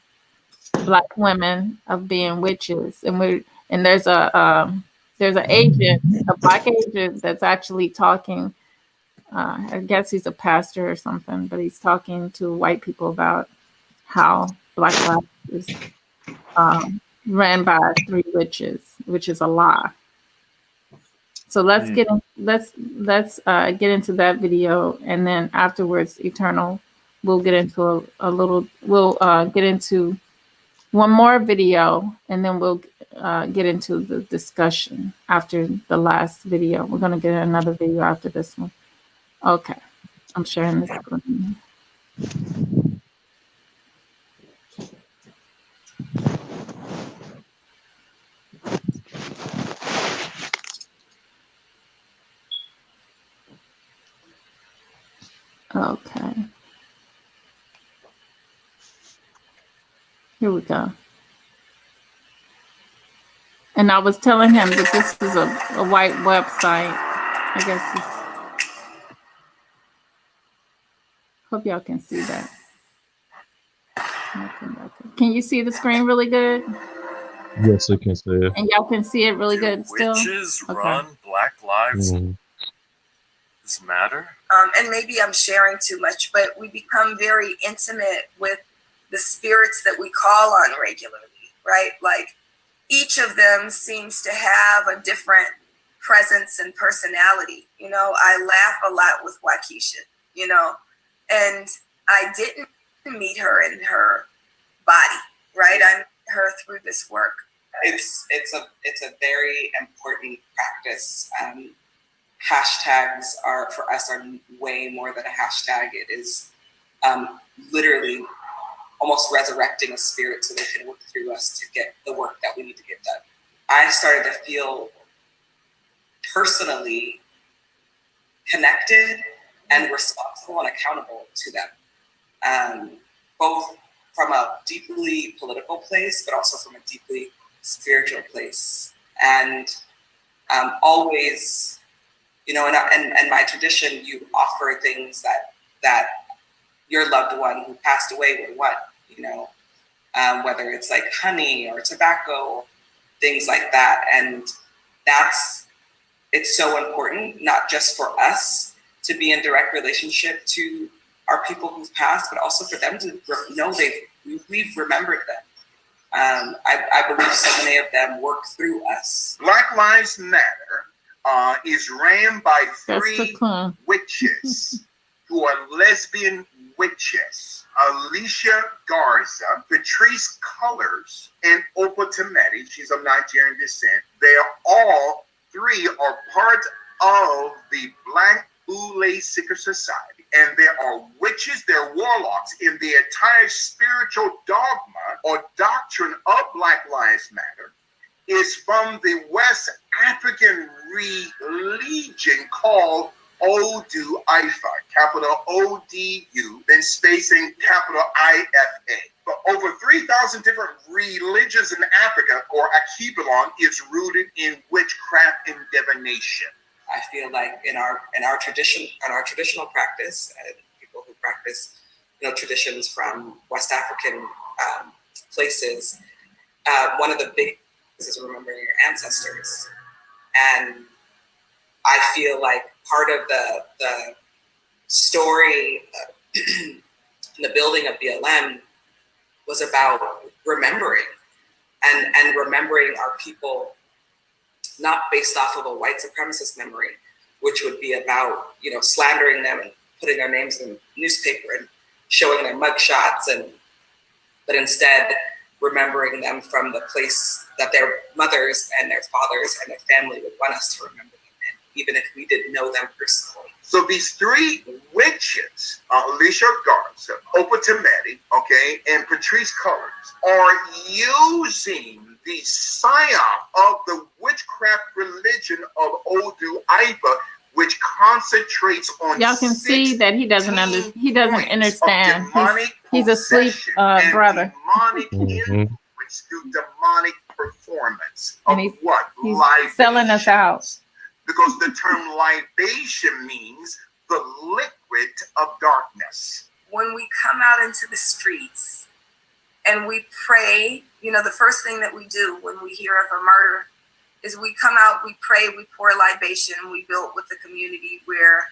Black women of being witches. And there's an agent, a Black agent that's actually talking. I guess he's a pastor or something, but he's talking to white people about how Black Lives is ran by 3 witches, which is a lie. So let's get into that video, and then afterwards, Eternal, we'll get into we'll get into one more video, and then we'll get into the discussion after the last video. We're gonna get another video after this one. Okay, I'm sharing this screen. Okay. Here we go. And I was telling him that this is a white website. I guess it's, hope y'all can see that. Can you see the screen really good? Yes, I can see it. And y'all can see it really good still? Witches run Black Lives Matter? And maybe I'm sharing too much, but we become very intimate with the spirits that we call on regularly, right? Like each of them seems to have a different presence and personality. You know, I laugh a lot with Waukesha, you know, and I didn't meet her in her body, right? I met her through this work. It's a very important practice. Hashtags are for us are way more than a hashtag. It is literally almost resurrecting a spirit so they can work through us to get the work that we need to get done. I started to feel personally connected and responsible and accountable to them, both from a deeply political place, but also from a deeply spiritual place. And always, you know, and my tradition, you offer things that your loved one who passed away would want, you know, whether it's like honey or tobacco, things like that. And it's so important, not just for us to be in direct relationship to our people who've passed, but also for them to know we've remembered them. I believe so many of them work through us. Black Lives Matter is ran by three witches who are lesbian witches: Alicia Garza, Patrice Cullors, and Opa Tometi. She's of Nigerian descent. They are all three are part of the Black Ule Seeker Society, and there are witches, there are warlocks in the entire spiritual dogma or doctrine of Black Lives Matter is from the West African religion called Odu Ifa, capital O-D-U, then spacing capital I-F-A. But over 3,000 different religions in Africa, or Akibalon, is rooted in witchcraft and divination. I feel like in our traditional practice, people who practice, you know, traditions from West African places, one of the big things is remembering your ancestors. And I feel like part of the story, the building of BLM was about remembering and remembering our people, not based off of a white supremacist memory, which would be about, you know, slandering them and putting their names in the newspaper and showing their mugshots, but instead remembering them from the place that their mothers and their fathers and their family would want us to remember them in, even if we didn't know them personally. So these three witches, Alicia Garza, Opa Tometi, okay, and Patrice Cullors, are using the psyop of the witchcraft religion of Odu Ifa, which concentrates on y'all can see that he doesn't understand. He's asleep, brother. Demonic influence through demonic performance of and he's selling us out. Because the term libation means the liquid of darkness. When we come out into the streets and we pray, you know, the first thing that we do when we hear of a murder is we come out, we pray, we pour libation, and we build with the community where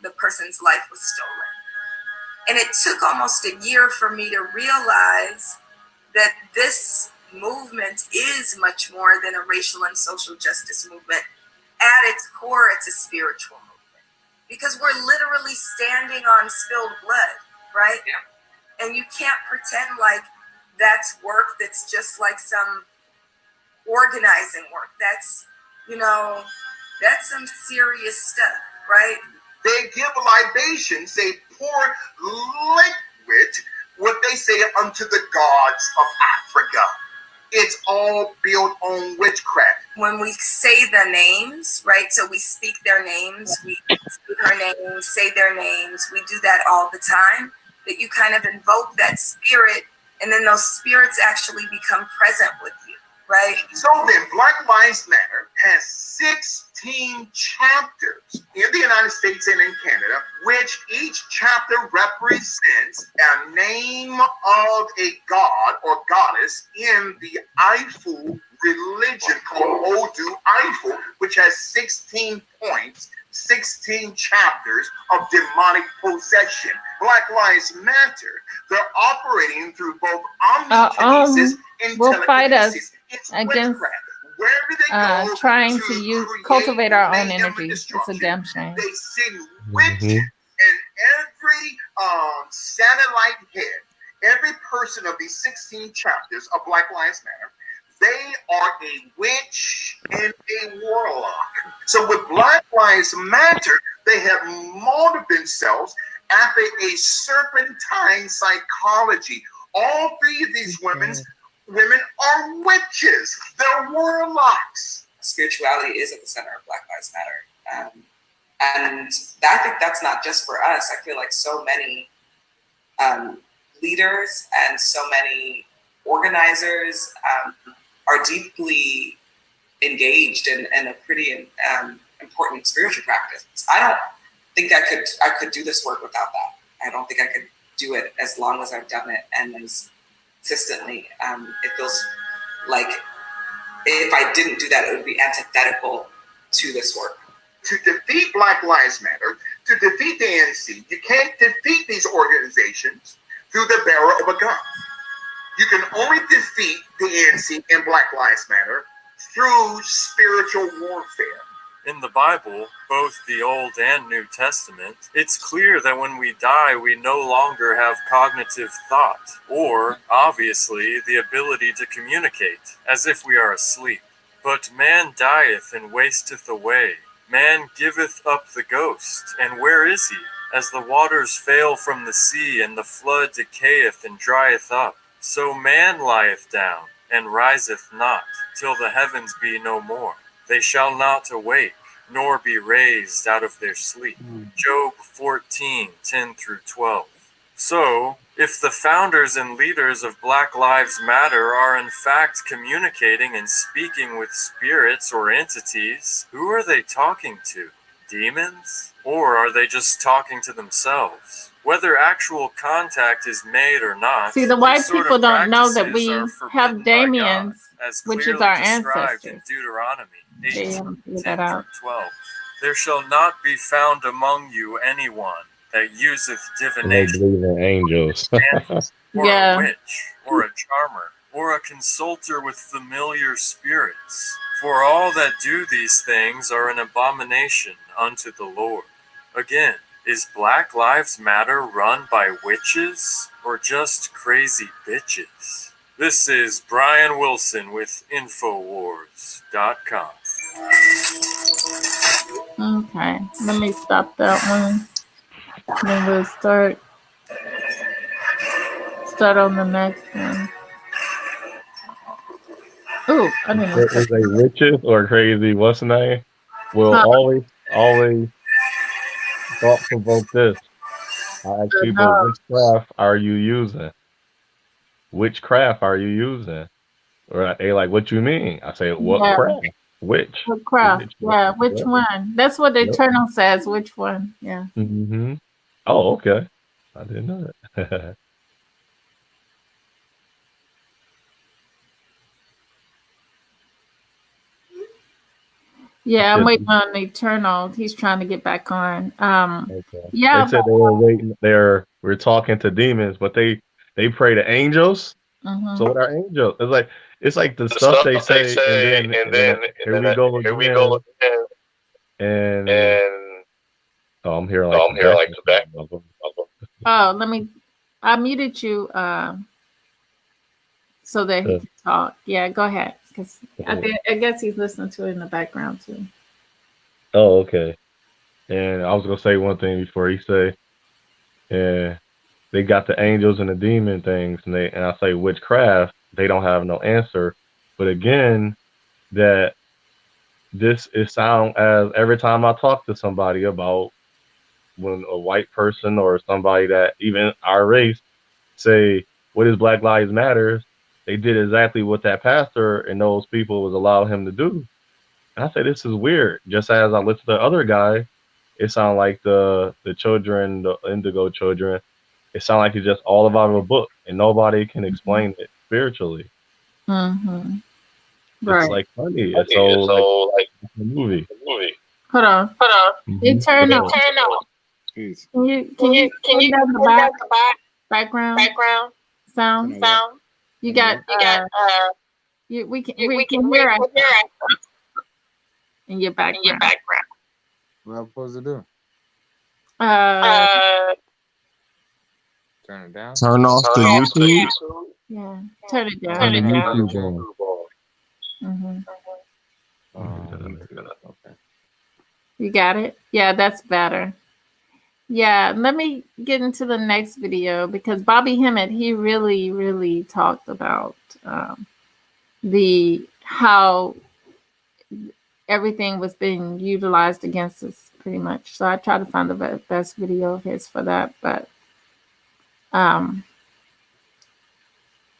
the person's life was stolen. And it took almost a year for me to realize that this movement is much more than a racial and social justice movement. at its core, it's a spiritual movement because we're literally standing on spilled blood, right? Yeah. And you can't pretend like that's work that's just like some organizing work. That's, you know, that's some serious stuff, right? They give libations, they pour liquid, what they say unto the gods of Africa. It's all built on witchcraft. When we say the names, right? So we speak their names, we speak her names, say their names. We do that all the time. That you kind of invoke that spirit, and then those spirits actually become present with you, right? So then, Black Lives Matter has 16 chapters in the United States and in Canada, which each chapter represents a name of a god or goddess in the Ifu religion called Odu Ifu, which has 16 points, 16 chapters of demonic possession. Black Lives Matter, they're operating through both omnikinesis and will fight us It's against wherever they go trying to cultivate our own energy. It's a damn shame. They send witches and every satellite head, every person of these 16 chapters of Black Lives Matter, they are a witch and a warlock. So with Black Lives Matter, they have molded themselves after a serpentine psychology. All three of these women are witches. They're warlocks. Spirituality is at the center of Black Lives Matter. And I think that's not just for us. I feel like so many leaders and so many organizers are deeply engaged in a pretty important spiritual practice. I don't think I could do this work without that. I don't think I could do it as long as I've done it and as consistently. It feels like if I didn't do that, it would be antithetical to this work. To defeat Black Lives Matter, to defeat the ANC, you can't defeat these organizations through the barrel of a gun. You can only defeat the ANC and Black Lives Matter through spiritual warfare. In the Bible, both the Old and New Testament, it's clear that when we die, we no longer have cognitive thought, or, obviously, the ability to communicate, as if we are asleep. But man dieth and wasteth away. Man giveth up the ghost, and where is he? As the waters fail from the sea, and the flood decayeth and drieth up, so man lieth down, and riseth not, till the heavens be no more. They shall not awake, nor be raised out of their sleep. Job 14:10-12. So, if the founders and leaders of Black Lives Matter are in fact communicating and speaking with spirits or entities, who are they talking to? Demons? Or are they just talking to themselves? Whether actual contact is made or not, see, the white these sort people of don't know that practices we are have forbidden by God, Damians, as which is clearly our described in ancestors. Deuteronomy They haven't figured that out. 18:10-12. There shall not be found among you anyone that useth And they divination, believe in angels. or Yeah. a witch, or a charmer, or a consulter with familiar spirits. For all that do these things are an abomination unto the Lord. Again, is Black Lives Matter run by witches, or just crazy bitches? This is Brian Wilson with Infowars.com. Okay, let me stop that one. Then we'll start on the next one. Ooh, I didn't Is expect they witches or crazy? What's the name? Will always thought provoke this. I ask people, which craft are you using? Which craft are you using? Or they like, what you mean? I say, what Yeah. craft? Which? What craft? Yeah, which Yep. one? That's what the Yep. Eternal says. Which one? Yeah. Mm-hmm. Oh, okay. I didn't know that. Yeah, I'm Yes. waiting on the Eternal. He's trying to get back on. Okay. Yeah, They said they were waiting. We're talking to demons, but they pray to angels. Mhm. So what are angels? It's like the stuff they say, and then here we go again. And oh, I'm hearing like the back. Oh, I muted you so that he can talk. Yeah, go ahead. Because I guess he's listening to it in the background too. Oh, okay. And I was gonna say one thing before he say, yeah, they got the angels and the demon things, and I say witchcraft, they don't have no answer. But again, that this is sound as every time I talk to somebody about when a white person or somebody that even our race say, what is Black Lives Matter? They did exactly what that pastor and those people was allowing him to do. And I say, this is weird. Just as I listen to the other guy, it sounds like the children, the indigo children, it sounds like it's just all out of a book and nobody can explain it spiritually. Mm-hmm. It's like funny. It's so like a movie. Hold on. You turn up. Peace. Can you turn down the background sound? You got we can hear it in your background. What I'm supposed to do? Turn it down. Turn off the YouTube. Yeah, turn it down. Turn the YouTube on. Okay. You got it? Yeah, that's better. Yeah, let me get into the next video because Bobby Hemmett, he really, really talked about how everything was being utilized against us pretty much. So I tried to find the best video of his for that, but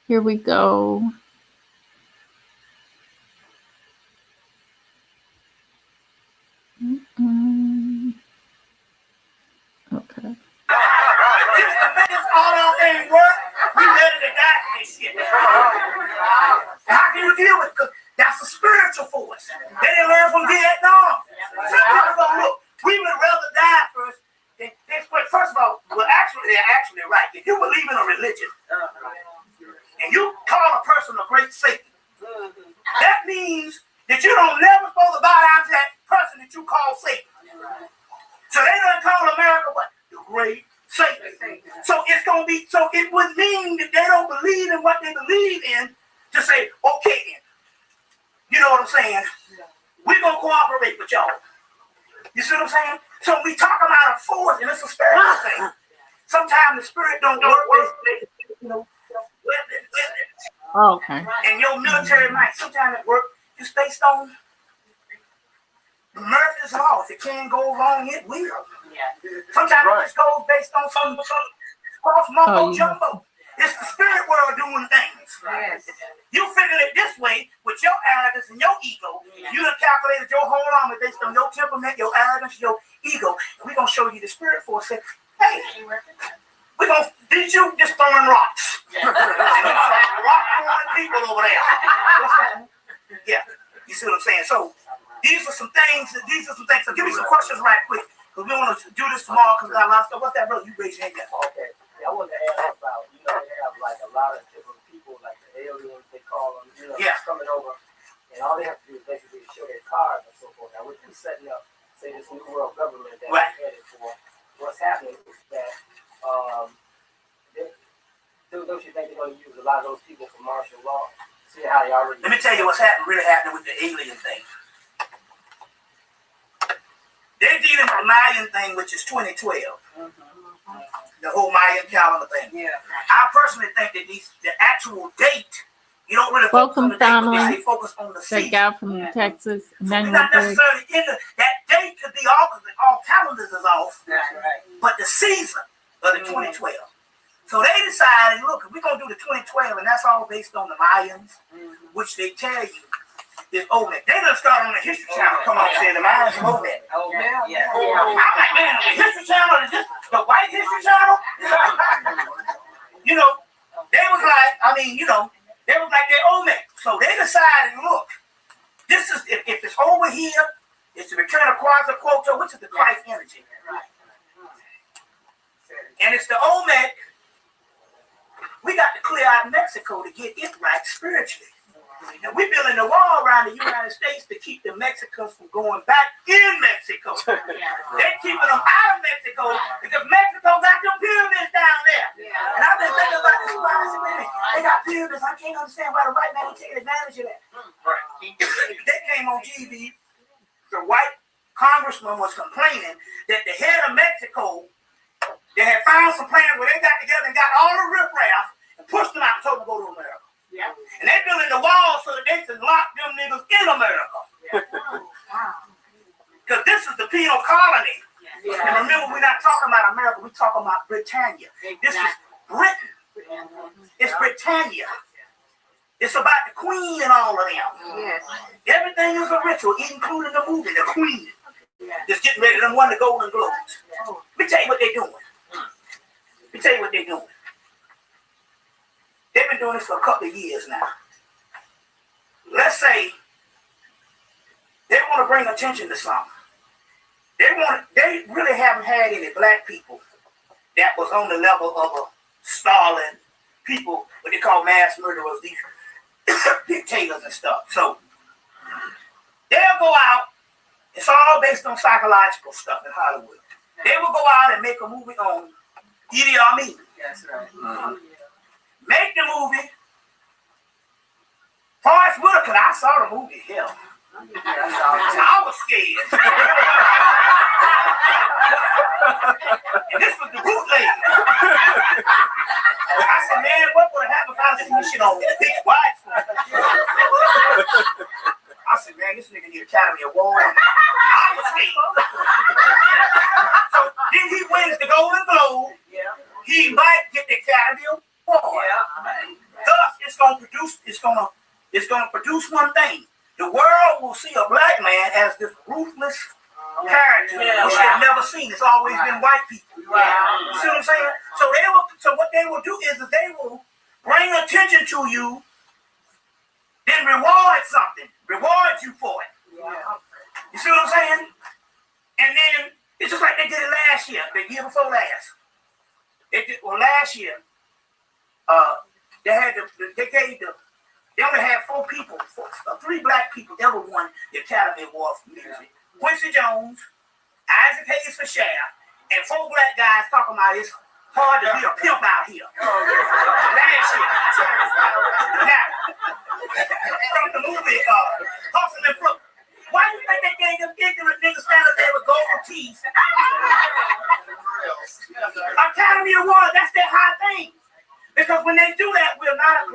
here we go. Okay. Just the biggest auto ain't work. We ready to die for this shit. How can you deal with it? Because that's a spiritual force. They didn't learn from Vietnam. Some people go, look, we would rather die first. First of all, well, actually, they're actually right. If you believe in a religion and you call a person a great Satan, that means that you don't never supposed to bow down to that person that you call Satan. So they don't call America what? The great Satan. So it's gonna be, so it would mean that they don't believe in what they believe in to say, okay then. You know what I'm saying? We're gonna cooperate with y'all. You see what I'm saying? So we talk about a force and it's a spiritual thing. Sometimes the spirit don't work, you know. Oh, okay. And your military might sometimes it work just based on Murphy's law. If it can't go wrong, it will. Sometimes it just goes based on some cross mumbo jumbo. It's the spirit world doing things. You figure it this way with your arrogance and your ego. You done calculated your whole armor based on your temperament, your arrogance, your ego. And we're gonna show you the spirit force. Say, hey, we're gonna beat you just throwing rocks. Rock throwing people over there. Yeah, you see what I'm saying? So these are some things. So give me some questions right quick. Because we want to do this tomorrow because we got a lot of stuff. What's that, brother? You raise your hand. Okay. I want to ask about, they have like a lot of different people, like the aliens, they call them, coming over. And all they have to do is basically show their cards and so forth. Now, with you setting up, say, this new world government that we're headed for, what's happening is that, don't you think they're going to use a lot of those people for martial law? See how they already... Let me tell you what's really happening with the alien thing. They're dealing with the Mayan thing, which is 2012. The whole Mayan calendar thing. I personally think that the actual date, you don't really focus on the date, but they say focus on the season. That guy from Texas. So we're not necessarily in that date could be off because all calendars is off. But the season of the 2012. So they decided, look, we're going to do the 2012, and that's all based on the Mayans, which they tell you is Olmec. They done start on the History Channel, come on, saying the Mayans are Olmec. I'm like, man, the History Channel is just the white History Channel? They was like, they was like they're Olmec. So they decided, look, this is, if it's over here, it's the return of Quetzalcoatl, which is the Christ energy. And it's the Olmec. We got to clear out Mexico to get it right spiritually. And we building the wall around the United States to keep the Mexicans from going back in Mexico. They're keeping them out of Mexico because Mexico got them pyramids down there. And I've been thinking about this while I said, man, they got pyramids. I can't understand why the white man ain't taking advantage of that. They came on TV. The white congressman was complaining that the head of Mexico, they had found some plans where they got together and got all the riffraff and pushed them out and told them to go to America. And they building the wall so that they can lock them niggas in America. Because this is the penal colony. And remember, we're not talking about America, we're talking about Britannia. This is Britain. It's Britannia. It's about the Queen and all of them. Everything is a ritual, including the movie, The Queen. Just getting ready to win the Golden Globes. Let me tell you what they're doing. Let me tell you what they're doing. They've been doing this for a couple of years now. Let's say they want to bring attention to something. They really haven't had any black people that was on the level of a Stalin, people, what they call mass murderers, these dictators and stuff. So they'll go out. It's all based on psychological stuff in Hollywood. They will go out and make a movie on Idi Amin. That's right. Make the movie. Forrest Whitaker, I saw the movie, hell. I was scared. And this was the bootleg. I said, man, what would have happened if I seen this shit on big widescreen? I said, man, this nigga need Academy Award. I was scared. So then he wins the Golden Globe. He might get the Academy Award. Thus, it's gonna produce one thing. The world will see a black man as this ruthless character, which they've never seen. It's always been white people. You see what I'm saying? So what they will do is they will bring attention to you, then reward something, reward you for it. You see what I'm saying? And then it's just like they did it last year, the year before last. Last year, they only had 4 people, 3 black people ever won the Academy Award for music. Quincy Jones, Isaac Hayes for Shaft, and 4 black guys talking about it's hard to be a pimp out here. Last year. Now, from the movie Hustle and Flow. Why do you think they gave them ignorant niggas stand up there with gold teeth? Academy Award, that's their high thing. Because when they do that, we're not a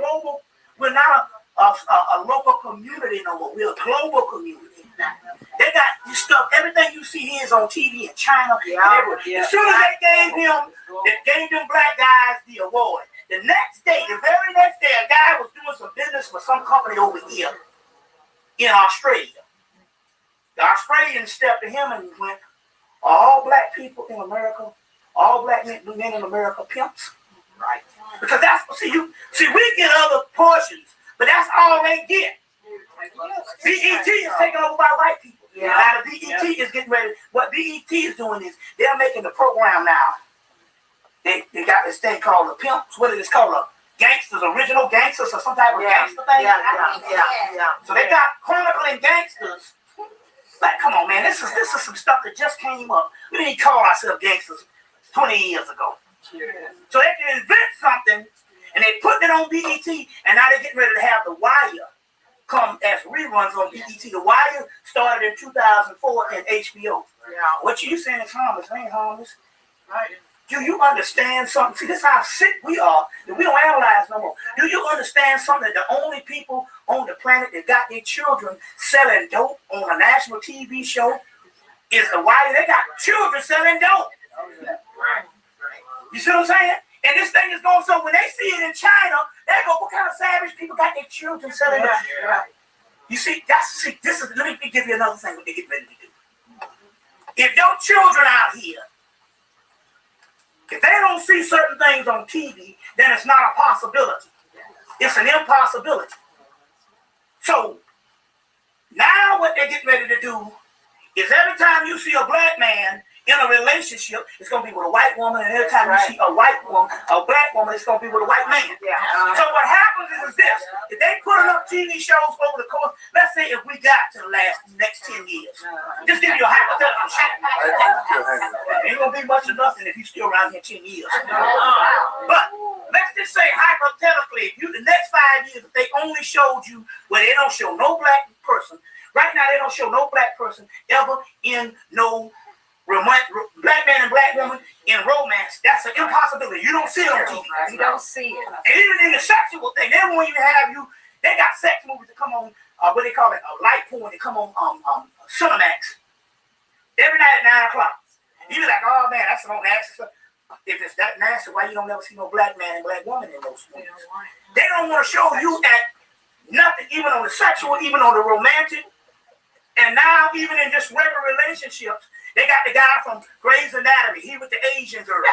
local community no more. We're a global community. They got this stuff. Everything you see here is on TV in China. As soon as they gave them black guys the award, the very next day, a guy was doing some business for some company over here in Australia. The Australians stepped to him and went, all black people in America, all black men in America pimps. Right. Because we get other portions, but that's all they get. BET is taken over by white people. Now the BET is getting ready. What BET is doing is they're making the program now. They got this thing called the Pimps. What is it called? Gangsters, original gangsters, or some type of gangster thing. So they got chronicling gangsters. Like, come on, man, this is some stuff that just came up. We didn't call ourselves gangsters 20 years ago. So they can invent something, and they put it on BET, and now they're getting ready to have The Wire come as reruns on BET. The Wire started in 2004 in HBO. What you saying is harmless? It ain't harmless. Right. Do you understand something? See, this is how sick we are, that we don't analyze no more. Do you understand something? That the only people on the planet that got their children selling dope on a national TV show is The Wire. They got children selling dope. You see what I'm saying? And this thing is going, so when they see it in China, they go, what kind of savage people got their children selling dope? You see, this is, let me give you another thing what they get ready to do. If your children out here, if they don't see certain things on TV, then it's not a possibility. It's an impossibility. So now what they're getting ready to do is every time you see a black man in a relationship, it's going to be with a white woman, and every time you see a white woman, a black woman, it's going to be with a white man. So what happens is is this. If they put enough TV shows over the course, let's say if we got to the next 10 years, just give you a hypothetical shit. Ain't gonna be much of nothing if you still around here 10 years. But let's just say hypothetically, if you the next 5 years, if they only showed you where they don't show no black person, right now they don't show no black person ever in no black man and black woman in romance. That's an impossibility. You don't see it on TV. You don't see it. And even in the sexual thing, they won't even have you. They got sex movies that come on, what they call it, a light porn. They come on Cinemax every night at 9 o'clock. You be like, oh man, that's some nasty stuff. If it's that nasty, why you don't never see no black man and black woman in those movies? They don't want to show you at nothing, even on the sexual, even on the romantic, and now even in just regular relationships. They got the guy from Grey's Anatomy. He with the Asian girl.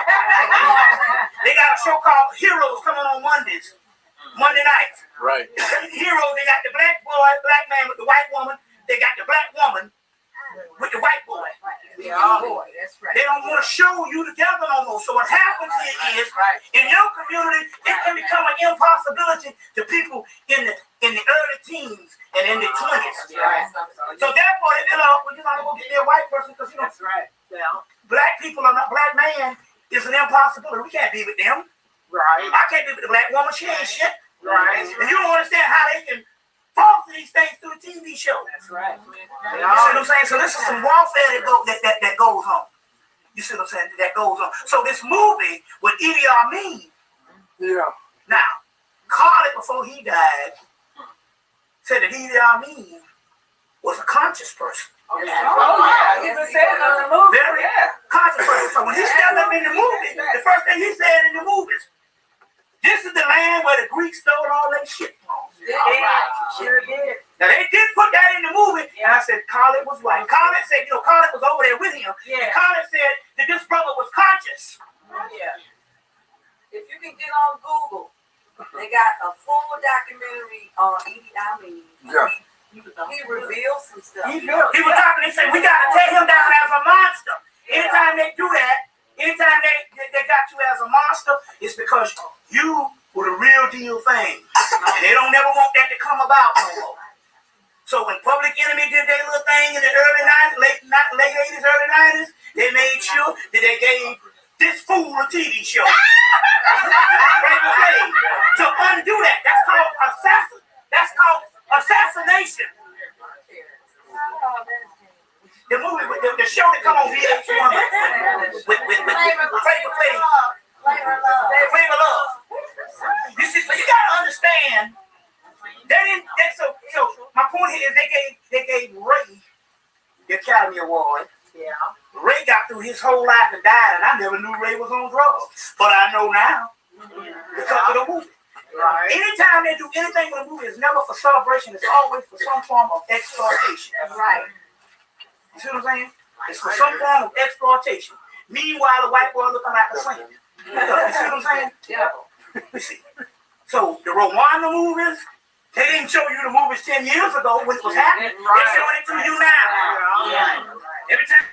They got a show called Heroes coming on Monday nights. Right. Heroes, they got the black man with the white woman. They got the black woman with the white boy. That's right. They don't want to show you together no more. So what happens here is, in your community, it can become an impossibility to people in the early teens and in the 20s. So therefore, they be like, well, you're not going to get me a white person because, you know, black people are not, black man is an impossibility. We can't be with them. Right. I can't be with the black woman. She ain't shit. Right. And you don't understand how they can fall for these things through the TV show. That's right. You see what I'm saying? So this is some warfare that goes on. You see what I'm saying? That goes on. So this movie with Idi Amin. Yeah. Now, Khaled, before he died, said that Idi Amin was a conscious person. Very conscious person. So when he stepped up in the movie, the first thing he said in the movies, this is the land where the Greeks stole all that shit from. Sure did. Now they did put that in the movie, and I said Khaled was right. Khaled said, Khaled was over there with him. Yeah. And Khaled said that this brother was conscious. Yeah. If you can get on Google, they got a full documentary on Idi Amin. Yeah. He revealed some stuff. He was talking, they said, we got to take him down as a monster. Anytime they do that, anytime they got you as a monster, it's because you were the real deal thing. And they don't never want that to come about no more. So when Public Enemy did their little thing in the early 90s, late 80s, early 90s, they made sure that they gave this fool a TV show. To undo that. That's called assassination. The movie, the show that come on VH1 with Flavor Love. You see, so you gotta understand. So my point here is they gave Ray the Academy Award. Yeah. Ray got through his whole life and died, and I never knew Ray was on drugs, but I know now because of the movie. Right. Anytime they do anything with a movie, it's never for celebration. It's always for some form of exploitation. Right. You see what I'm saying? It's for some form of exploitation. Meanwhile, the white boy looking like a saint. You see what I'm saying? Yeah. You see. So the Rwanda movies, they didn't show you the movies 10 years ago when it was happening. They're showing it to you now. Yeah. Every time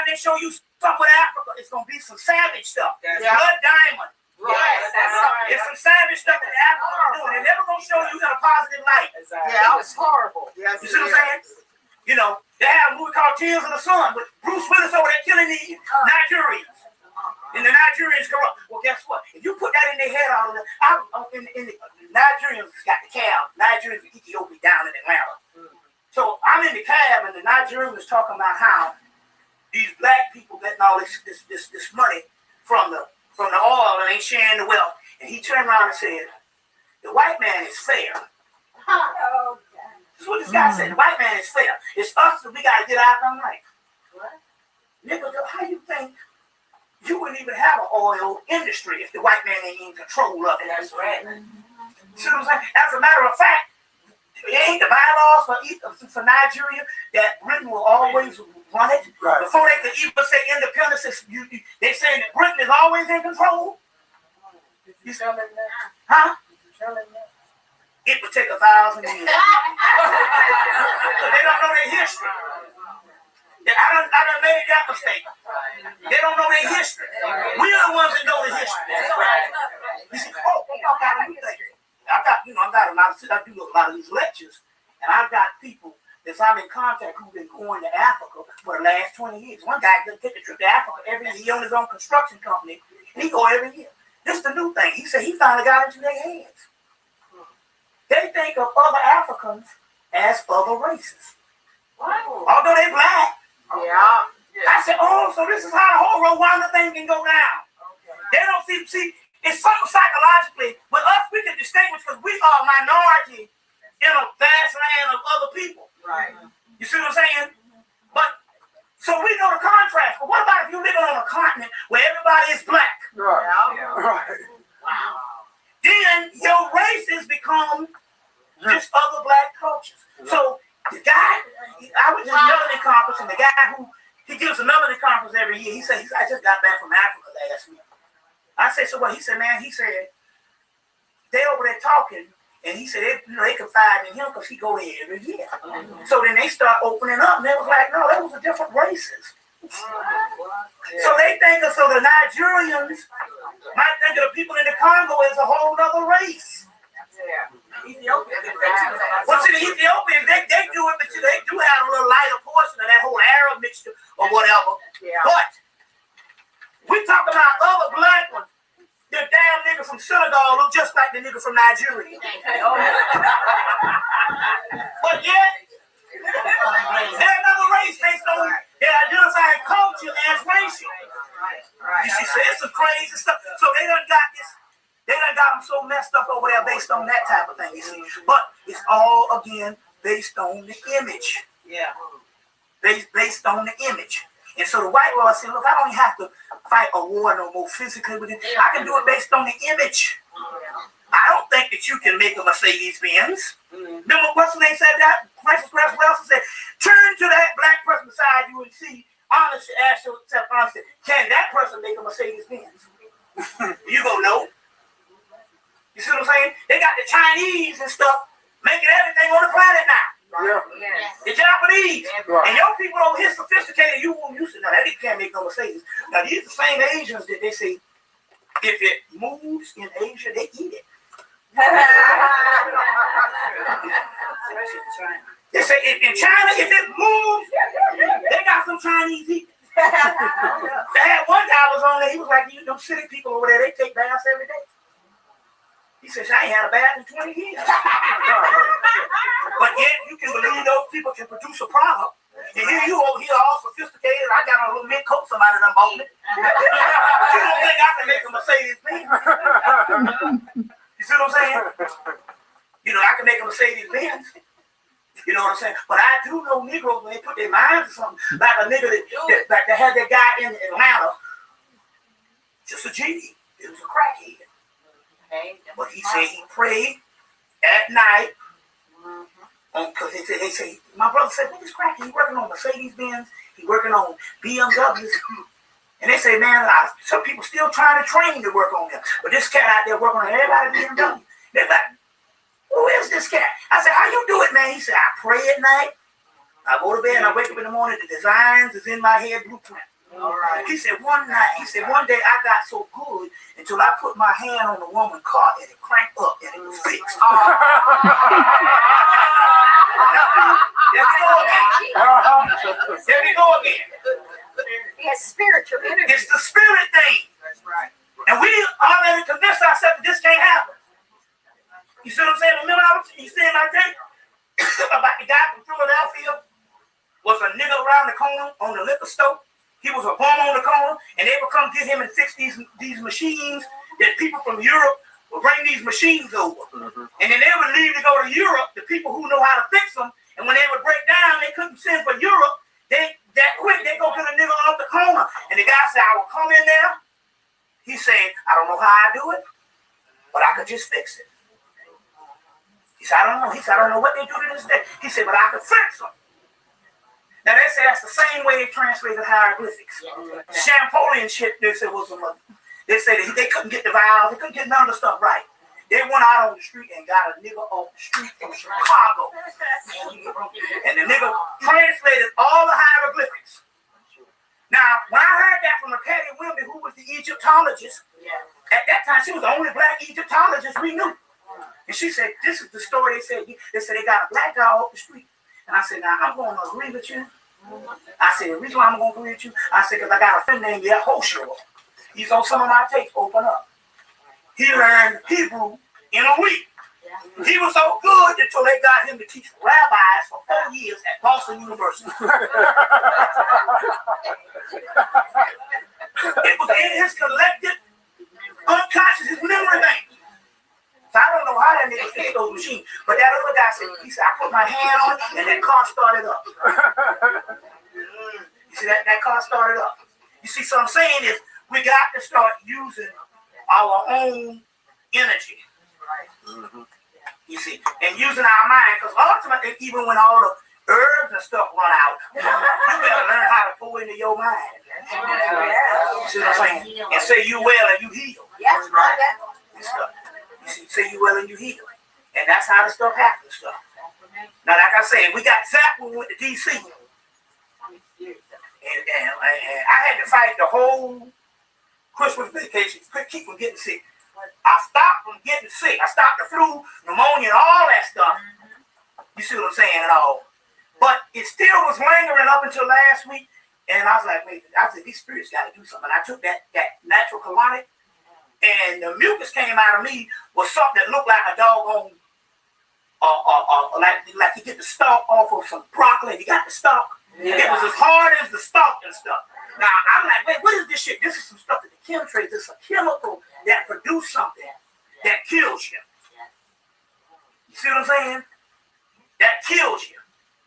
they show you stuff with Africa, it's gonna be some savage stuff. Yeah. Blood Diamond. Right. It's some savage stuff that Africa is doing. They're never gonna show you in a positive light. Yeah, it was horrible. You see what I'm saying? You know, they have a movie called Tears in the Sun with Bruce Willis over there killing the Nigerians. And the Nigerians corrupt. Well, guess what? If you put that in their head, in the Nigerians got the cab. Nigerians and Ethiopia down in Atlanta. So I'm in the cab, and the Nigerian was talking about how these black people getting all this money from the oil and ain't sharing the wealth. And he turned around and said, the white man is fair. That's what this guy said. The white man is fair. It's us that we got to get out of right. Nigga, how you think you wouldn't even have an oil industry if the white man ain't in control of it? That's right. See what I'm saying? As a matter of fact, it ain't the bylaws for Nigeria that Britain will always run it. Right. Before they could even say independence, they saying that Britain is always in control. You tell them that? Huh? You tell them that? It would take 1,000 years. They don't know their history. I done made that mistake. They don't know their history. We are the ones that know the history. You see, I got I do a lot of these lectures, and I've got people that I'm in contact who've been going to Africa for the last 20 years. One guy just take a trip to Africa every year. He owns his own construction company, and he go every year. This is the new thing. He said he finally got into their heads. They think of other Africans as other races. Wow. Although they black. Yeah. I said, oh, so this is how the whole Rwanda thing can go down. Okay. They don't see, it's something psychologically. With us, we can distinguish because we are a minority in a vast land of other people. Right. You see what I'm saying? But, so we know the contrast. But what about if you're living on a continent where everybody is black? Right. Yeah. Right. Wow. Then your races become just other black cultures. So the guy, I was just melody conference, and the guy he gives a melody conference every year. He said, I just got back from Africa last week. I said, so what? He said, man, they over there talking, and he said, they confide in him because he go there every year. So then they start opening up, and they was like, no, that was a different races. So they think of, so the Nigerians might think of the people in the Congo as a whole other race. Yeah. Ethiopians. Well, see, the Ethiopians, they do it, but they do have a little lighter portion of that whole Arab mixture or whatever. Yeah. But we talk about other black ones. The damn nigga from Senegal look just like the nigga from Nigeria. But yet, they're another race based on their identifying culture as racial. You see, so it's some crazy stuff. So they done got this. They done got them so messed up over there based on that type of thing, you see. But it's all, again, based on the image. Yeah. Based on the image. And so the white boy said, look, I don't have to fight a war no more physically with it. I can do it based on the image. I don't think that you can make a Mercedes-Benz. Remember what's the name said that? Francis Cress Wilson said, turn to that black person beside you and see, honestly, ask yourself honestly, can that person make a Mercedes-Benz? You go, no. You see what I'm saying? They got the Chinese and stuff making everything on the planet now. Yeah. The Japanese. Right. And your people over here sophisticated, you won't use it. Now, they can't make no Mercedes. Now, these are the same Asians that they say, if it moves in Asia, they eat it. They say, in China, if it moves, they got some Chinese eating. They had one guy was on there, he was like, them city people over there, they take baths every day. He says, I ain't had a bath in 20 years. But yet, you can believe those people can produce a product. And here you over here all sophisticated. I got a little mint coat somebody done bought me. You don't think I can make a Mercedes-Benz? You see what I'm saying? You know, I can make a Mercedes-Benz. You know what I'm saying? But I do know Negroes, when they put their minds to something, like a nigga that had that guy in Atlanta, just a genie. It was a crackhead. But he said he prayed at night. Because they say, my brother said, what is cracking? He working on Mercedes-Benz. He working on BMWs. And they say, man, some people still trying to train to work on them. But this cat out there working on everybody BMW. They're like, who is this cat? I said, how you do it, man? He said, I pray at night. I go to bed and I wake up in the morning. The designs is in my head, blueprint. All right. He said, one day I got so good until I put my hand on the woman's car and it cranked up and it was fixed. There we go again. He has spiritual energy. It's the spirit thing. That's right. And we already convinced ourselves that this can't happen. You see what I'm saying? Remember you saying my thing about the guy from Philadelphia was a nigga around the corner on the liquor store. He was a bum on the corner, and they would come get him and fix these machines that people from Europe would bring these machines over. And then they would leave to go to Europe, the people who know how to fix them. And when they would break down, they couldn't send for Europe. They go get a nigga off the corner. And the guy said, I will come in there. He said, I don't know how I do it, but I could just fix it. He said, I don't know. He said, I don't know what they do to this day. He said, but I could fix them. Now they say that's the same way they translated hieroglyphics. Champollion shit, they said was a mother. They said that they couldn't get the vowels, they couldn't get none of the stuff right. They went out on the street and got a nigga off the street from Chicago. And the nigga translated all the hieroglyphics. Now, when I heard that from Patty Wimby, who was the Egyptologist, at that time she was the only black Egyptologist we knew. And she said, this is the story. They said they got a black guy off the street. And I said, now I'm going to agree with you. I said, the reason why I'm going to agree with you, I said, because I got a friend named Yehoshua. He's on some of my tapes, open up. He learned Hebrew in a week. He was so good until they got him to teach rabbis for 4 years at Boston University. It was in his collective unconscious, his memory bank. So I don't know how that nigga fixed those machines. But that other guy said, he said, I put my hand on it and that car started up. You see, that car started up. You see, so I'm saying is we got to start using our own energy. You see, and using our mind, because ultimately, even when all the herbs and stuff run out, you better learn how to pull into your mind. You see what I'm saying? And say you well and you heal. Yes, right. You see, say you well and you heal. And that's how the stuff happens. Stuff. Now, like I said, we got zapped when we went to D.C. And I had to fight the whole Christmas vacation to keep from getting sick. I stopped from getting sick. I stopped the flu, pneumonia, and all that stuff. You see what I'm saying and all. But it still was lingering up until last week. And I was like, wait, I said, these spirits got to do something. I took that natural colonic, and the mucus came out of me was something that looked like a doggone, like you get the stalk off of some broccoli, and you got the stalk. Yeah. It was as hard as the stalk and stuff. Now, I'm like, wait, what is this shit? This is some stuff that the chemtrails, it's a chemical that produces something that kills you. You see what I'm saying? That kills you.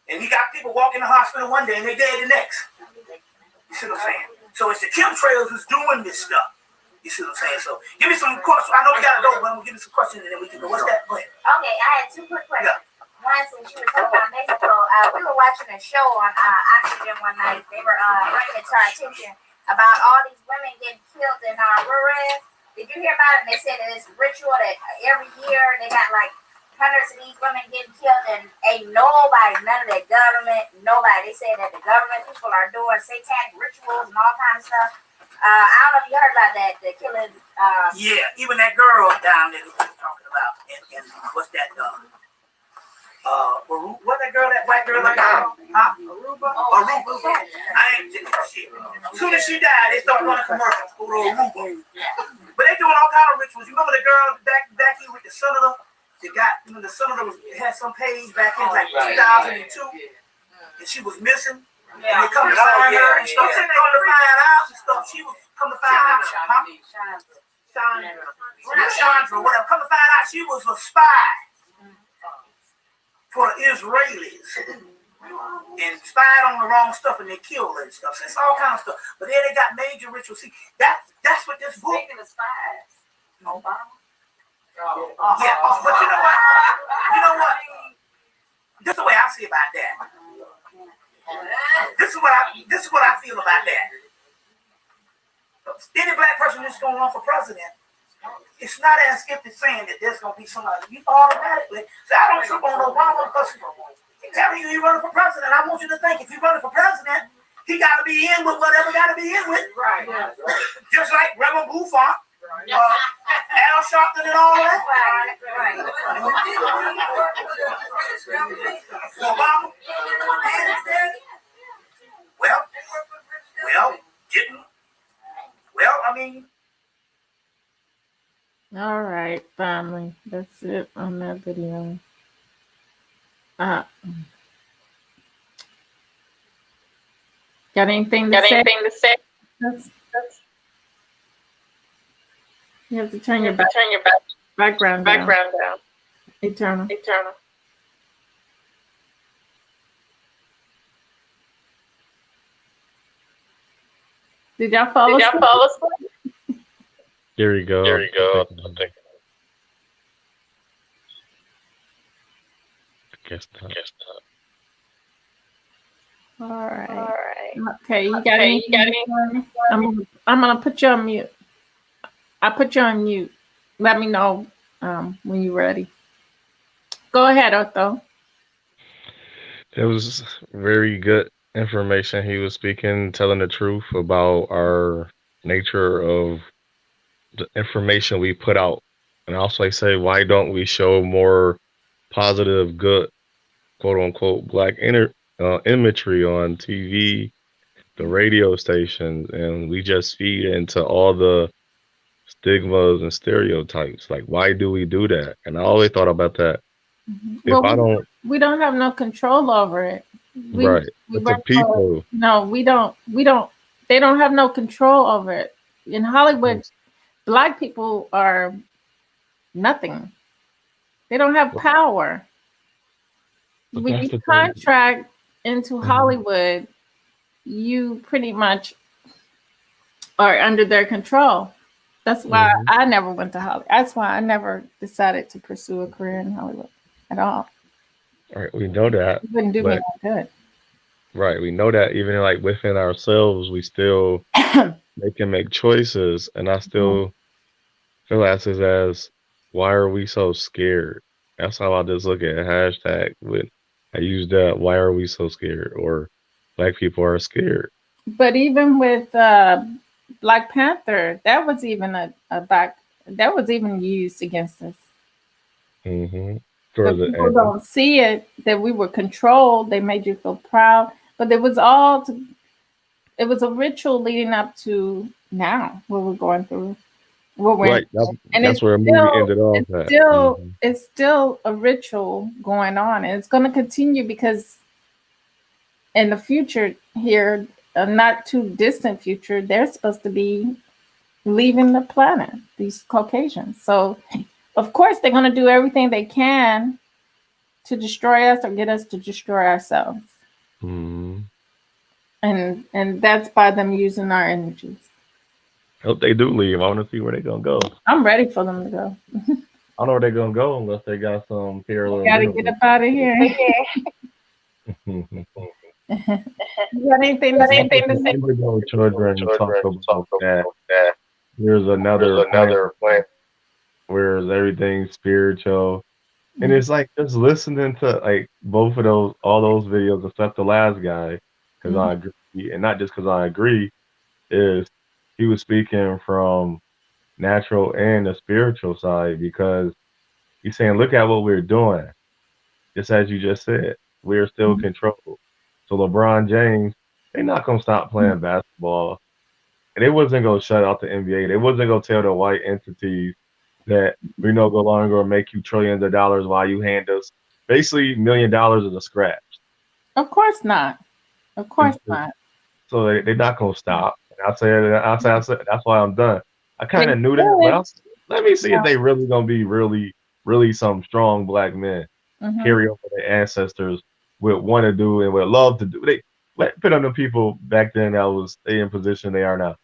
And you got people walking in the hospital one day and they dead the next. You see what I'm saying? So it's the chemtrails who's doing this stuff. You see what I'm saying? So give me some questions. I know we got to go, but we'll give me some questions and then we can go. What's that? Go ahead. Okay, I had two quick questions. Yeah. One, since you were talking about Mexico, we were watching a show on Oxygen one night. They were bringing it to our attention about all these women getting killed in Juarez. Did you hear about it? They said it's a ritual that every year they got like hundreds of these women getting killed, and ain't nobody, none of the government, nobody. They said that the government people are doing satanic rituals and all kinds of stuff. I don't know if you heard about that, the killing. Yeah, even that girl down there that we were talking about, and what's that? What that girl, that white girl, like Aruba? Aruba. I ain't shit. As soon as she died, they start running commercials for Aruba. But they doing all kind of rituals. You remember the girl back here with the senator? They got, the senator had some page back in like 2002, and she was missing. And they come to find her and stuff. Come to find out and stuff. She was come to find out. Chandra, whatever. Come to find out she was a spy for the Israelis and spied on the wrong stuff and they killed her and stuff. So it's all kind of stuff. But then they got major rituals. See, that's what this book. Speaking of spies, Obama. Yeah, but you know what? You know what? This is the way I see about that. This is what I feel about that. Any black person that's going to run for president, it's not as if it's saying that there's going to be somebody. You automatically say, I don't trip on Obama because he's telling you he's running for president. I want you to think if he's running for president, he got to be in with whatever got to be in with. Right. Just like Reverend Buford, Al Sharpton, and all that. Right. Obama. Well, I mean. All right, family. That's it on that video. Got anything to say? That's you have to turn your background down. Eternal. Did y'all fall asleep? Here we go. I guess not. All right. Okay, you got anything? I'm gonna put you on mute. I put you on mute. Let me know when you're ready. Go ahead, Otto. It was very good information. He was speaking, telling the truth about our nature of the information we put out And also, I say, why don't we show more positive, good, quote unquote, black imagery on TV, the radio stations, and we just feed into all the stigmas and stereotypes? Like, why do we do that? And I always thought about that. If Well, I don't, we don't have no control over it. We right, we but the work for people, no, we don't. They don't have no control over it. In Hollywood, black people are nothing. They don't have but power. When that's you the thing. contract into Mhm. Hollywood, you pretty much are under their control. That's why Mhm. I never went to Hollywood. That's why I never decided to pursue a career in Hollywood at all. All right, we know that, It wouldn't do me but no good. right, we know that even like within ourselves, we still they can make choices, and I still feel as why are we so scared? That's how I just look at hashtag with I use that why are we so scared or black people are scared. But even with Black Panther, that was even a back that was even used against us. Mm-hmm. For But the people end. don't see it that we were controlled. They made you feel proud, but it was all to, it was a ritual leading up to now what we're going through. What we're in. Right. That's And that's where the movie ended off at. Mm-hmm. it's still a ritual going on, and it's going to continue because in the future here, a not too distant future, they're supposed to be leaving the planet, these Caucasians. So, of course, they're going to do everything they can to destroy us or get us to destroy ourselves. Mm-hmm. And that's by them using our energies. Hope they do leave. I want to see where they're gonna go. I'm ready for them to go. I don't know where they're gonna go unless they got some parallel Got to get universe. up out of here. You got anything to say? Indigo children talk about that. There's another planet where everything's spiritual. And it's like just listening to like both of those, all those videos, except the last guy, because I agree, and not just because I agree, is he was speaking from natural and the spiritual side because he's saying, look at what we're doing. Just as you just said, we're still controlled. So LeBron James, they're not gonna stop playing basketball, and they wasn't gonna shut out the NBA. They wasn't gonna tell the white entities that we no longer make you trillions of dollars while you hand us basically $1 million of the scraps. Of course not. Of course not. So they're not gonna stop. And I said that's why I'm done. I kind They of knew that, but could. let me see if they really gonna be really some strong black men carry over their ancestors would want to do and would love to do. They put on the people back then that was they in position they are now.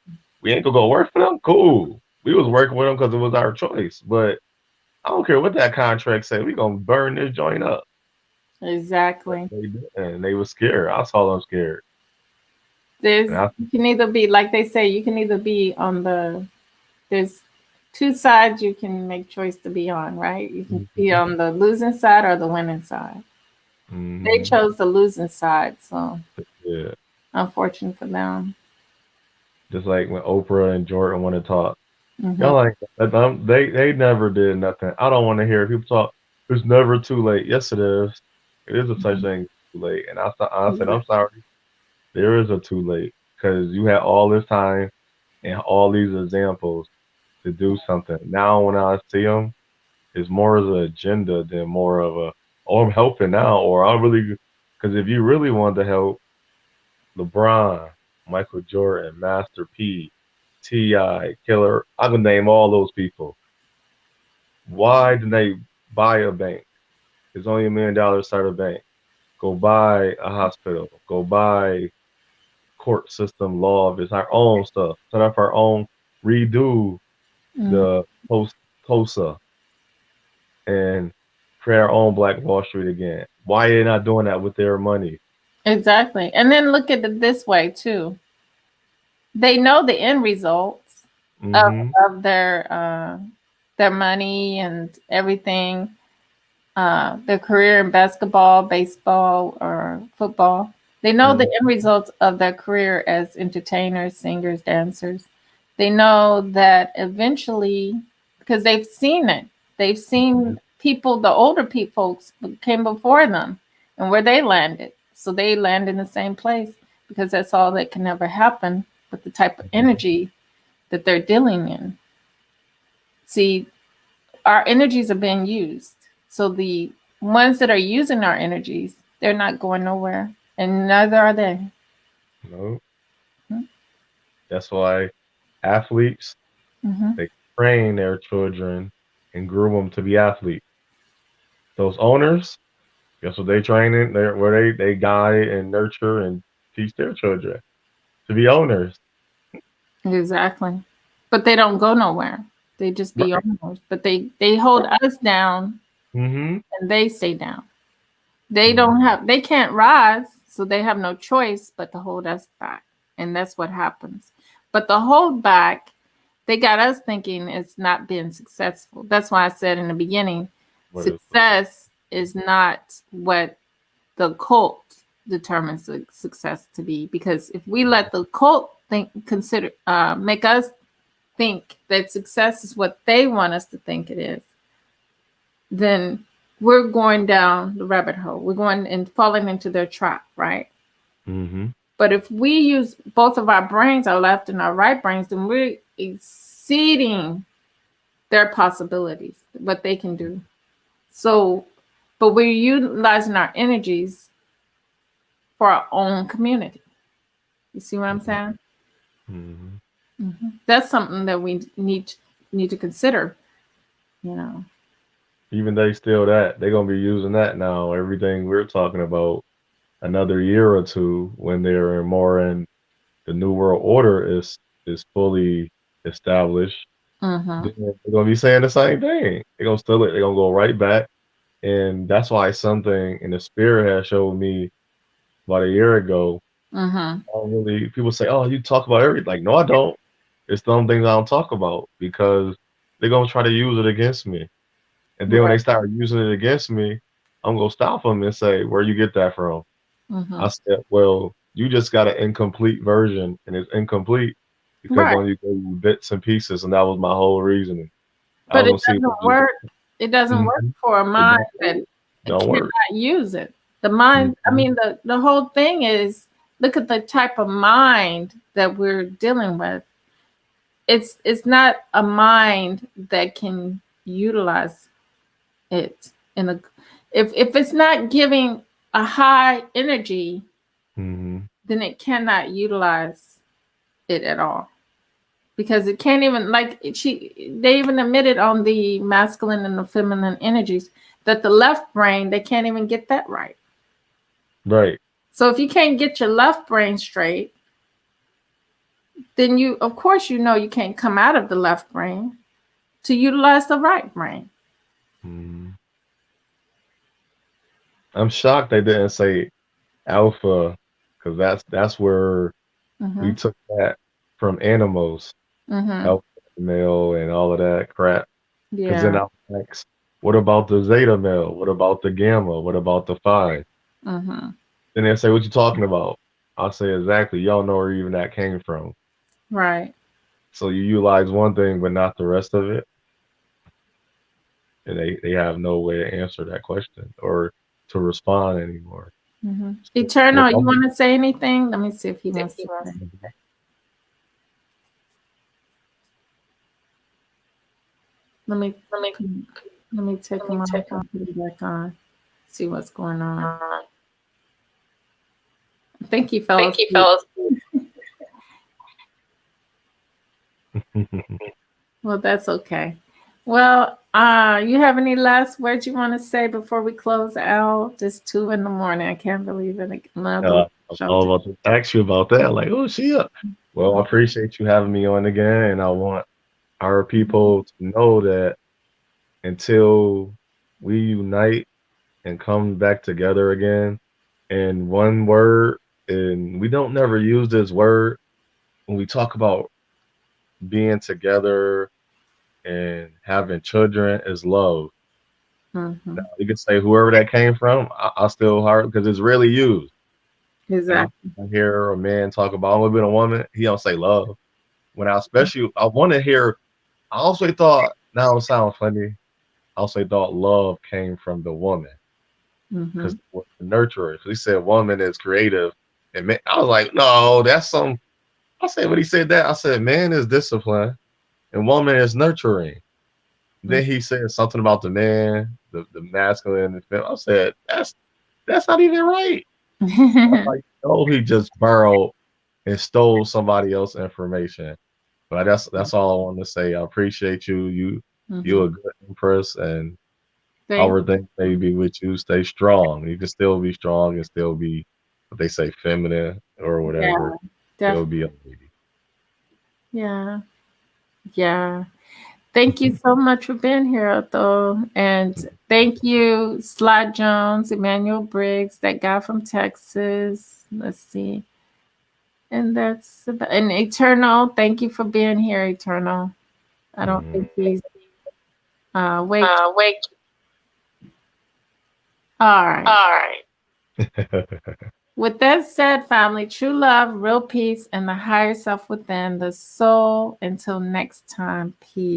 We ain't gonna go work for them. Cool. We was working with them because it was our choice. But I don't care what that contract said. We gonna burn this joint up. Exactly. And they were scared. I saw them scared. You can either be like they say, you can either be on there's two sides you can make choice to be on, right? You can be on the losing side or the winning side. They chose the losing side, so yeah, unfortunate for them. just like when Oprah and Jordan want to talk. Mhm. Y'all like they never did nothing. I don't want to hear people talk. It's never too late. Yes, it is. It is a such thing as too late. And I said, I'm sorry. There is a too late because you had all this time and all these examples to do something. Now when I see them, it's more of an agenda than more of a oh I'm helping now or I really because if you really wanted to help LeBron, Michael Jordan, Master P, T.I., Killer, I can name all those people. Why did they buy a bank? It's only $1 million to start a bank. Go buy a hospital. Go buy court system law of it's our own stuff. Set up our own, redo the TOSA and create our own Black Wall Street again. Why are they not doing that with their money? Exactly. And then look at it this way too. They know the end results of their money and everything, their career in basketball, baseball, or football. They know the end results of their career as entertainers, singers, dancers. They know that eventually, because they've seen it, They've seen people, the older people came before them, and where they landed. So they land in the same place because that's all that can ever happen with the type of energy that they're dealing in. See, our energies are being used. So the ones that are using our energies, they're not going nowhere, and neither are they. No. That's why athletes, Mm-hmm. they train their children and groom them to be athletes. Those owners, guess what they train in? Where they guide and nurture and teach their children to be owners. Exactly. But they don't go nowhere. They just be Right. owners. But they hold us down Mm-hmm. and they stay down. They can't rise, so they have no choice but to hold us back. And that's what happens. But the hold back, they got us thinking it's not being successful. That's why I said in the beginning, success is not what the cult determines the success to be. Because if we let the cult make us think that success is what they want us to think it is, then we're going down the rabbit hole. We're going and falling into their trap, right? Mm-hmm. But if we use both of our brains, our left and our right brains, then we're exceeding their possibilities, what they can do. So, but we're utilizing our energies for our own community. You see what I'm saying? Mm-hmm. Mm-hmm. That's something that we need to consider. You know. Even they still that they're gonna be using that now. Everything we're talking about another year or two when they're more in the new world order is fully established. Mm-hmm. They're gonna be saying the same thing. They're gonna steal it. They're gonna go right back, and that's why something in the spirit has showed me about a year ago. Mm-hmm. I don't really people say, "Oh, you talk about everything." Like, no, I don't. It's some things I don't talk about because they're gonna try to use it against me. And then when they start using it against me, I'm gonna stop them and say, "Where you get that from?" Mm-hmm. I said, "Well, you just got an incomplete version, and it's incomplete because Right. only gave you bits and pieces, and that was my whole reasoning." I But was it gonna see. doesn't work. It doesn't work Mhm. for a It mind that don't cannot work. use it. The mind, I Mhm. mean, the whole thing is look at the type of mind that we're dealing with. It's not a mind that can utilize it in a if it's not giving a high energy, Mhm. then it cannot utilize it at all. Because it can't even they even admitted on the masculine and the feminine energies that the left brain they can't even get that right. Right. So if you can't get your left brain straight, then you of course you can't come out of the left brain to utilize the right brain. Mhm. I'm shocked they didn't say alpha, because that's where we Mm-hmm. took that from animals, Mm-hmm. alpha male and all of that crap. Because then Yeah. I was like, what about the zeta male? What about the gamma? What about the phi? Mm-hmm. Then they say, what you talking about? I'll say exactly. Y'all know where even that came from. Right. So you utilize one thing, but not the rest of it. And they have no way to answer that question or to respond anymore. Mm-hmm. So, Eternal, you want to say anything? Let me see if he wants to. Let me take him off and put it back on. See what's going on. I think he fell asleep. Well, that's okay. Well, you have any last words you want to say before we close out? It's 2 a.m. I can't believe it. I was about to ask you about that. Like, oh, she up. Well, I appreciate you having me on again, and I want our people to know that until we unite and come back together again in one word, and we don't never use this word when we talk about being together and having children, is love. Mm-hmm. Now, you could say whoever that came from, I still hard because it's rarely used. Exactly. When I hear a man talk about only being a woman, he don't say love. When I want to hear, I also thought, now it sounds funny, also thought love came from the woman because Mm-hmm. the nurturer. He said woman is creative, and man, I was like, no, that's some. I said when he said that, I said man is discipline, and woman is nurturing. Then he said something about the man, the masculine and the feminine. I said that's not even right. Like, oh, he just borrowed and stole somebody else's information. But that's all I wanted to say. I appreciate you. You're a good empress, and Thank everything may be with you. Stay strong. You can still be strong and still be what they say feminine or whatever. Yeah, Still be a definitely. lady. Yeah. Yeah. Thank you so much for being here, Otho. And thank you, Sly Jones, Emmanuel Briggs, that guy from Texas. Let's see. And that's about, and Eternal. Thank you for being here, Eternal. I don't think he's wait. Wake. All right. All right. With that said, family, true love, real peace, and the higher self within the soul. Until next time, peace.